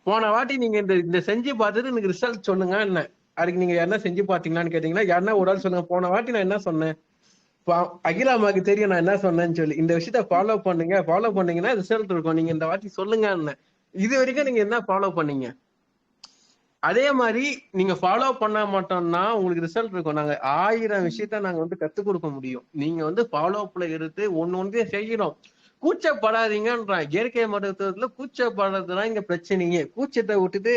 போன வாட்டி நீங்க இந்த செஞ்சு பார்த்துட்டு எனக்கு ரிசல்ட் சொல்லுங்க, என்ன அதுக்கு நீங்க யாருன்னா செஞ்சு பாத்தீங்களான்னு கேட்டீங்கன்னா யாருன்னா ஒரு ஆள் சொல்லுங்க. போன வாட்டி நான் என்ன சொன்னேன், அகிலாமாக்கு தெரியும் நான் என்ன சொன்னேன்னு சொல்லி. இந்த விஷயத்த ஃபாலோ பண்ணுங்க, ஃபாலோ பண்ணீங்கன்னா ரிசல்ட் இருக்கும், நீங்க இந்த வாட்டி சொல்லுங்க. இது வரைக்கும் நீங்க என்ன ஃபாலோ பண்ணீங்க? அதே மாதிரி நீங்க ஃபாலோ பண்ண மாட்டோம்னா உங்களுக்கு ரிசல்ட் இருக்கும். நாங்க 1000 விஷயத்த நாங்க வந்து கத்துக் கொடுக்க முடியும். நீங்க வந்து ஃபாலோ அப்ல எடுத்து ஒண்ணு செய்யணும். கூச்சப்படாதீங்கன்றான். இயற்கை மருத்துவத்துல கூச்சப்படுறதுதான் இங்க பிரச்சனையே. கூச்சத்தை விட்டுட்டு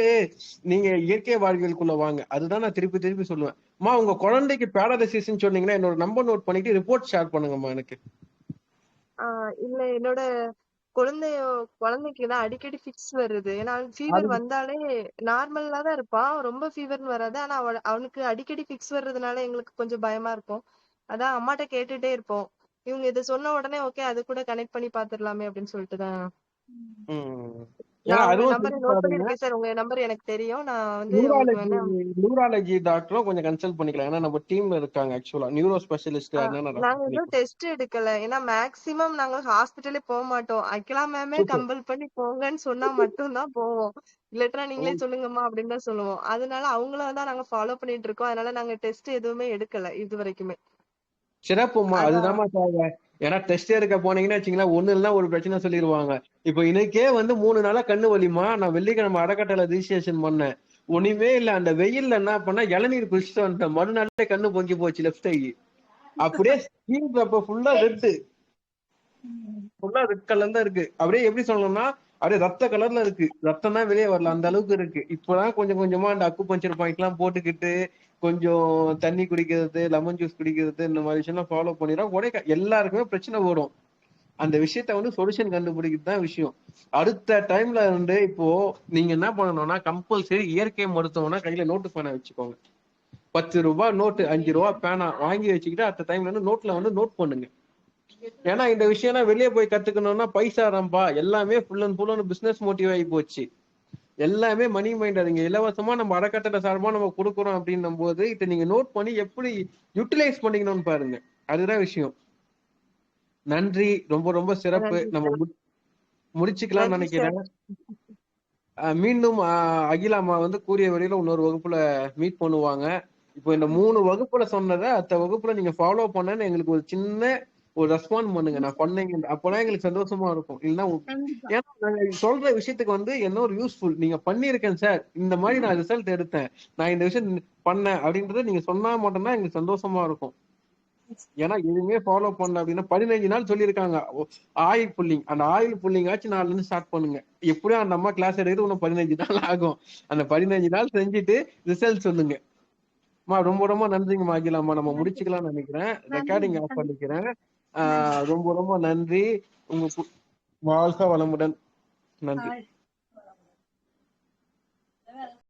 நீங்க இயற்கை வாழ்வியலுக்குள்ள வாங்க. அதுதான் நான் திருப்பி சொல்லுவேன். உங்க குழந்தைக்கு பேராலிசிஸ் சொன்னீங்கன்னா என்னோட நம்பர் நோட் பண்ணிட்டு ரிப்போர்ட் ஷேர் பண்ணுங்கம்மா எனக்கு. இல்ல, என்னோட குழந்தைக்கு தான் அடிக்கடி ஃபிக்ஸ் வருது. ஏன்னா ஃபீவர் அது வந்தாலே நார்மலா தான் இருப்பான். ரொம்ப ஃபீவர்னு வராது. ஆனா அவனுக்கு அடிக்கடி ஃபிக்ஸ் வர்றதுனால எங்களுக்கு கொஞ்சம் பயமா இருக்கும். அதான் அம்மாட்ட கேட்டுட்டே இருப்போம். இவங்க இத சொன்ன உடனே ஓகே அது கூட கனெக்ட் பண்ணி பாத்துடலாமே அப்படின்னு சொல்லிட்டு தான். ம். ஏன்னா நான் உங்க அதுவும் நம்பரை செஞ்சு நோட் பாருங்க. பண்ணிருக்கேன் சார். உங்க நம்பர் எனக்கு தெரியும். நான் வந்து உங்களுக்கு நியூராலஜி வேணா நியூராலஜி டாக்டரும் கொஞ்சம் கன்சல்ட் பண்ணிக்கலாம். ஏன்னா நம்ம டீம்ல இருக்காங்க ஆக்சுவலா நியூரோ ஸ்பெஷலிஸ்ட் ஆ, யாருன்னா நான் ரெஃபர் நாங்க இன்னும் பண்ணிக்கலாம். டெஸ்ட் எடுக்கல. ஏன்னா மேக்ஸிமம் நாங்க ஹாஸ்பிட்டலே போக மாட்டோம். அகிலா மேமே சூப்பர். கம்பல் பண்ணி போங்கன்னு சொன்னா மட்டும் தான் போவோம். இல்லாட்டா நீங்களே சொல்லுங்கம்மா அப்படின்னு தான் சொல்லுவோம். அதனால அவங்கள தான் நாங்க ஃபாலோ பண்ணிட்டு இருக்கோம். அதனால நாங்க டெஸ்ட் எதுவுமே எடுக்கல இது வரைக்குமே. சிறப்புமா, அதான். அதுதாம்மா தேவை. ஏன்னா டெஸ்ட் எடுக்க போனீங்கன்னு வச்சுங்களேன், ஒண்ணு இல்லைன்னா ஒரு பிரச்சனை சொல்லிடுவாங்க. இப்போ இன்னைக்கே வந்து 3 நாளா கண்ணு வலிமா, நான் வெள்ளிக்கிழமை அறக்கட்டளை ரிஜிஸ்ட்ரேஷன் பண்ணேன். ஒண்ணுமே இல்ல, அந்த வெயில்ல என்ன பண்ணா இளநீர் குடிச்சிட்டு வந்துட்டேன். மறுநாளே கண்ணு பொங்கி போச்சு லெஃப்ட் சைடு. அப்படியே ஸ்கிரீன் பேப்பர் ஃபுல்லா ரெட் கலர்ல தான் இருக்கு. அப்படியே எப்படி சொல்லணும்னா அப்படியே ரத்த கலர்ல இருக்கு. ரத்தம் தான் வெளியே வரல, அந்த அளவுக்கு இருக்கு. இப்பதான் கொஞ்சம் கொஞ்சமா அந்த அக்கு பஞ்சர் பாயிண்ட் எல்லாம் போட்டுக்கிட்டு கொஞ்சம் தண்ணி குடிக்கிறது, லெமன் ஜூஸ் குடிக்கிறது, இந்த மாதிரி விஷயம் ஃபாலோ பண்ணிடுறோம். உடனே எல்லாருக்குமே பிரச்சனை வரும். அந்த விஷயத்த வந்து சொல்யூஷன் கண்டுபிடிக்கிறது தான் விஷயம். அடுத்த டைம்ல இருந்து இப்போ நீங்க என்ன பண்ணணும்னா கம்பல்சரி இயற்கை மருத்துவம்னா கையில நோட்டு பேனா வச்சுக்கோங்க. 10 ரூபாய் நோட்டு, 5 ரூபாய் பேனா வாங்கி வச்சுக்கிட்டு அடுத்த டைம்ல இருந்து நோட்ல வந்து நோட் பண்ணுங்க. ஏன்னா இந்த விஷயம்லாம் வெளியே போய் கத்துக்கணும்னா பைசா ரம்பா, எல்லாமே full and full business motive ஆகி போச்சு. எல்லாமே மணி மைண்ட். அதுங்க இலவசமா நம்ம அறக்கட்டளை சார்பா நம்ம கொடுக்குறோம் அப்படின்னும் போது இதை நீங்க நோட் பண்ணி எப்படி யூட்டிலைஸ் பண்ணிக்கணும்னு பாருங்க. அதுதான் விஷயம். நன்றி, ரொம்ப ரொம்ப சிறப்பு. நன்றி நம்ம சார். முடிச்சுக்கலாம்னு நன்றி சார். நினைக்கிறேன். மீண்டும் அகிலா அம்மா வந்து கூடிய வரையில இன்னொரு வகுப்புல மீட் பண்ணுவாங்க. இப்போ இந்த 3 வகுப்புல சொன்னதை அடுத்த வகுப்புல நீங்க ஃபாலோ பண்ணன்னு எங்களுக்கு ஒரு சின்ன ஒரு ரெஸ்பாண்ட் பண்ணுங்க. நான் பண்ணீங்க அப்பதான் எங்களுக்கு சந்தோஷமா இருக்கும். இல்லைன்னா கண்டிப்பா. ஏன்னா நாங்க சொல்ற விஷயத்துக்கு வந்து என்ன ஒரு யூஸ்ஃபுல் நீங்க பண்ணிருக்கேன் சார், இந்த மாதிரி நான் ரிசல்ட் எடுத்தேன், நான் இந்த விஷயம் பண்ணேன் அப்படின்றத நீங்க சொன்னா மட்டும்தான் எங்களுக்கு சந்தோஷமா இருக்கும். ஏன்னா எதுவுமே ஃபாலோ பண்ணல அப்படின்னா 15 நாள் சொல்லியிருக்காங்க ஆயில் புல்லிங். அந்த ஆயில் புல்லிங் ஆச்சு 4ல இருந்து ஸ்டார்ட் பண்ணுங்க. எப்படியும் அந்த அம்மா கிளாஸ் எடுக்கிறது இன்னும் 15 நாள் ஆகும். அந்த 15 நாள் செஞ்சுட்டு ரிசல்ட் சொல்லுங்க. ரொம்ப ரொம்ப நன்றிங்கம்மா அகிலாம்மா. நம்ம நன்றி. முடிச்சுக்கலாம்னு நினைக்கிறேன். ரெக்கார்டிங் நன்றிங்க. ஆஃப் கண்டிப்பா. பண்ணிக்கிறேன். நன்றி. ரொம்ப ரொம்ப நன்றி. உங்க வாழ்க வளமுடன். நன்றி. ஆ.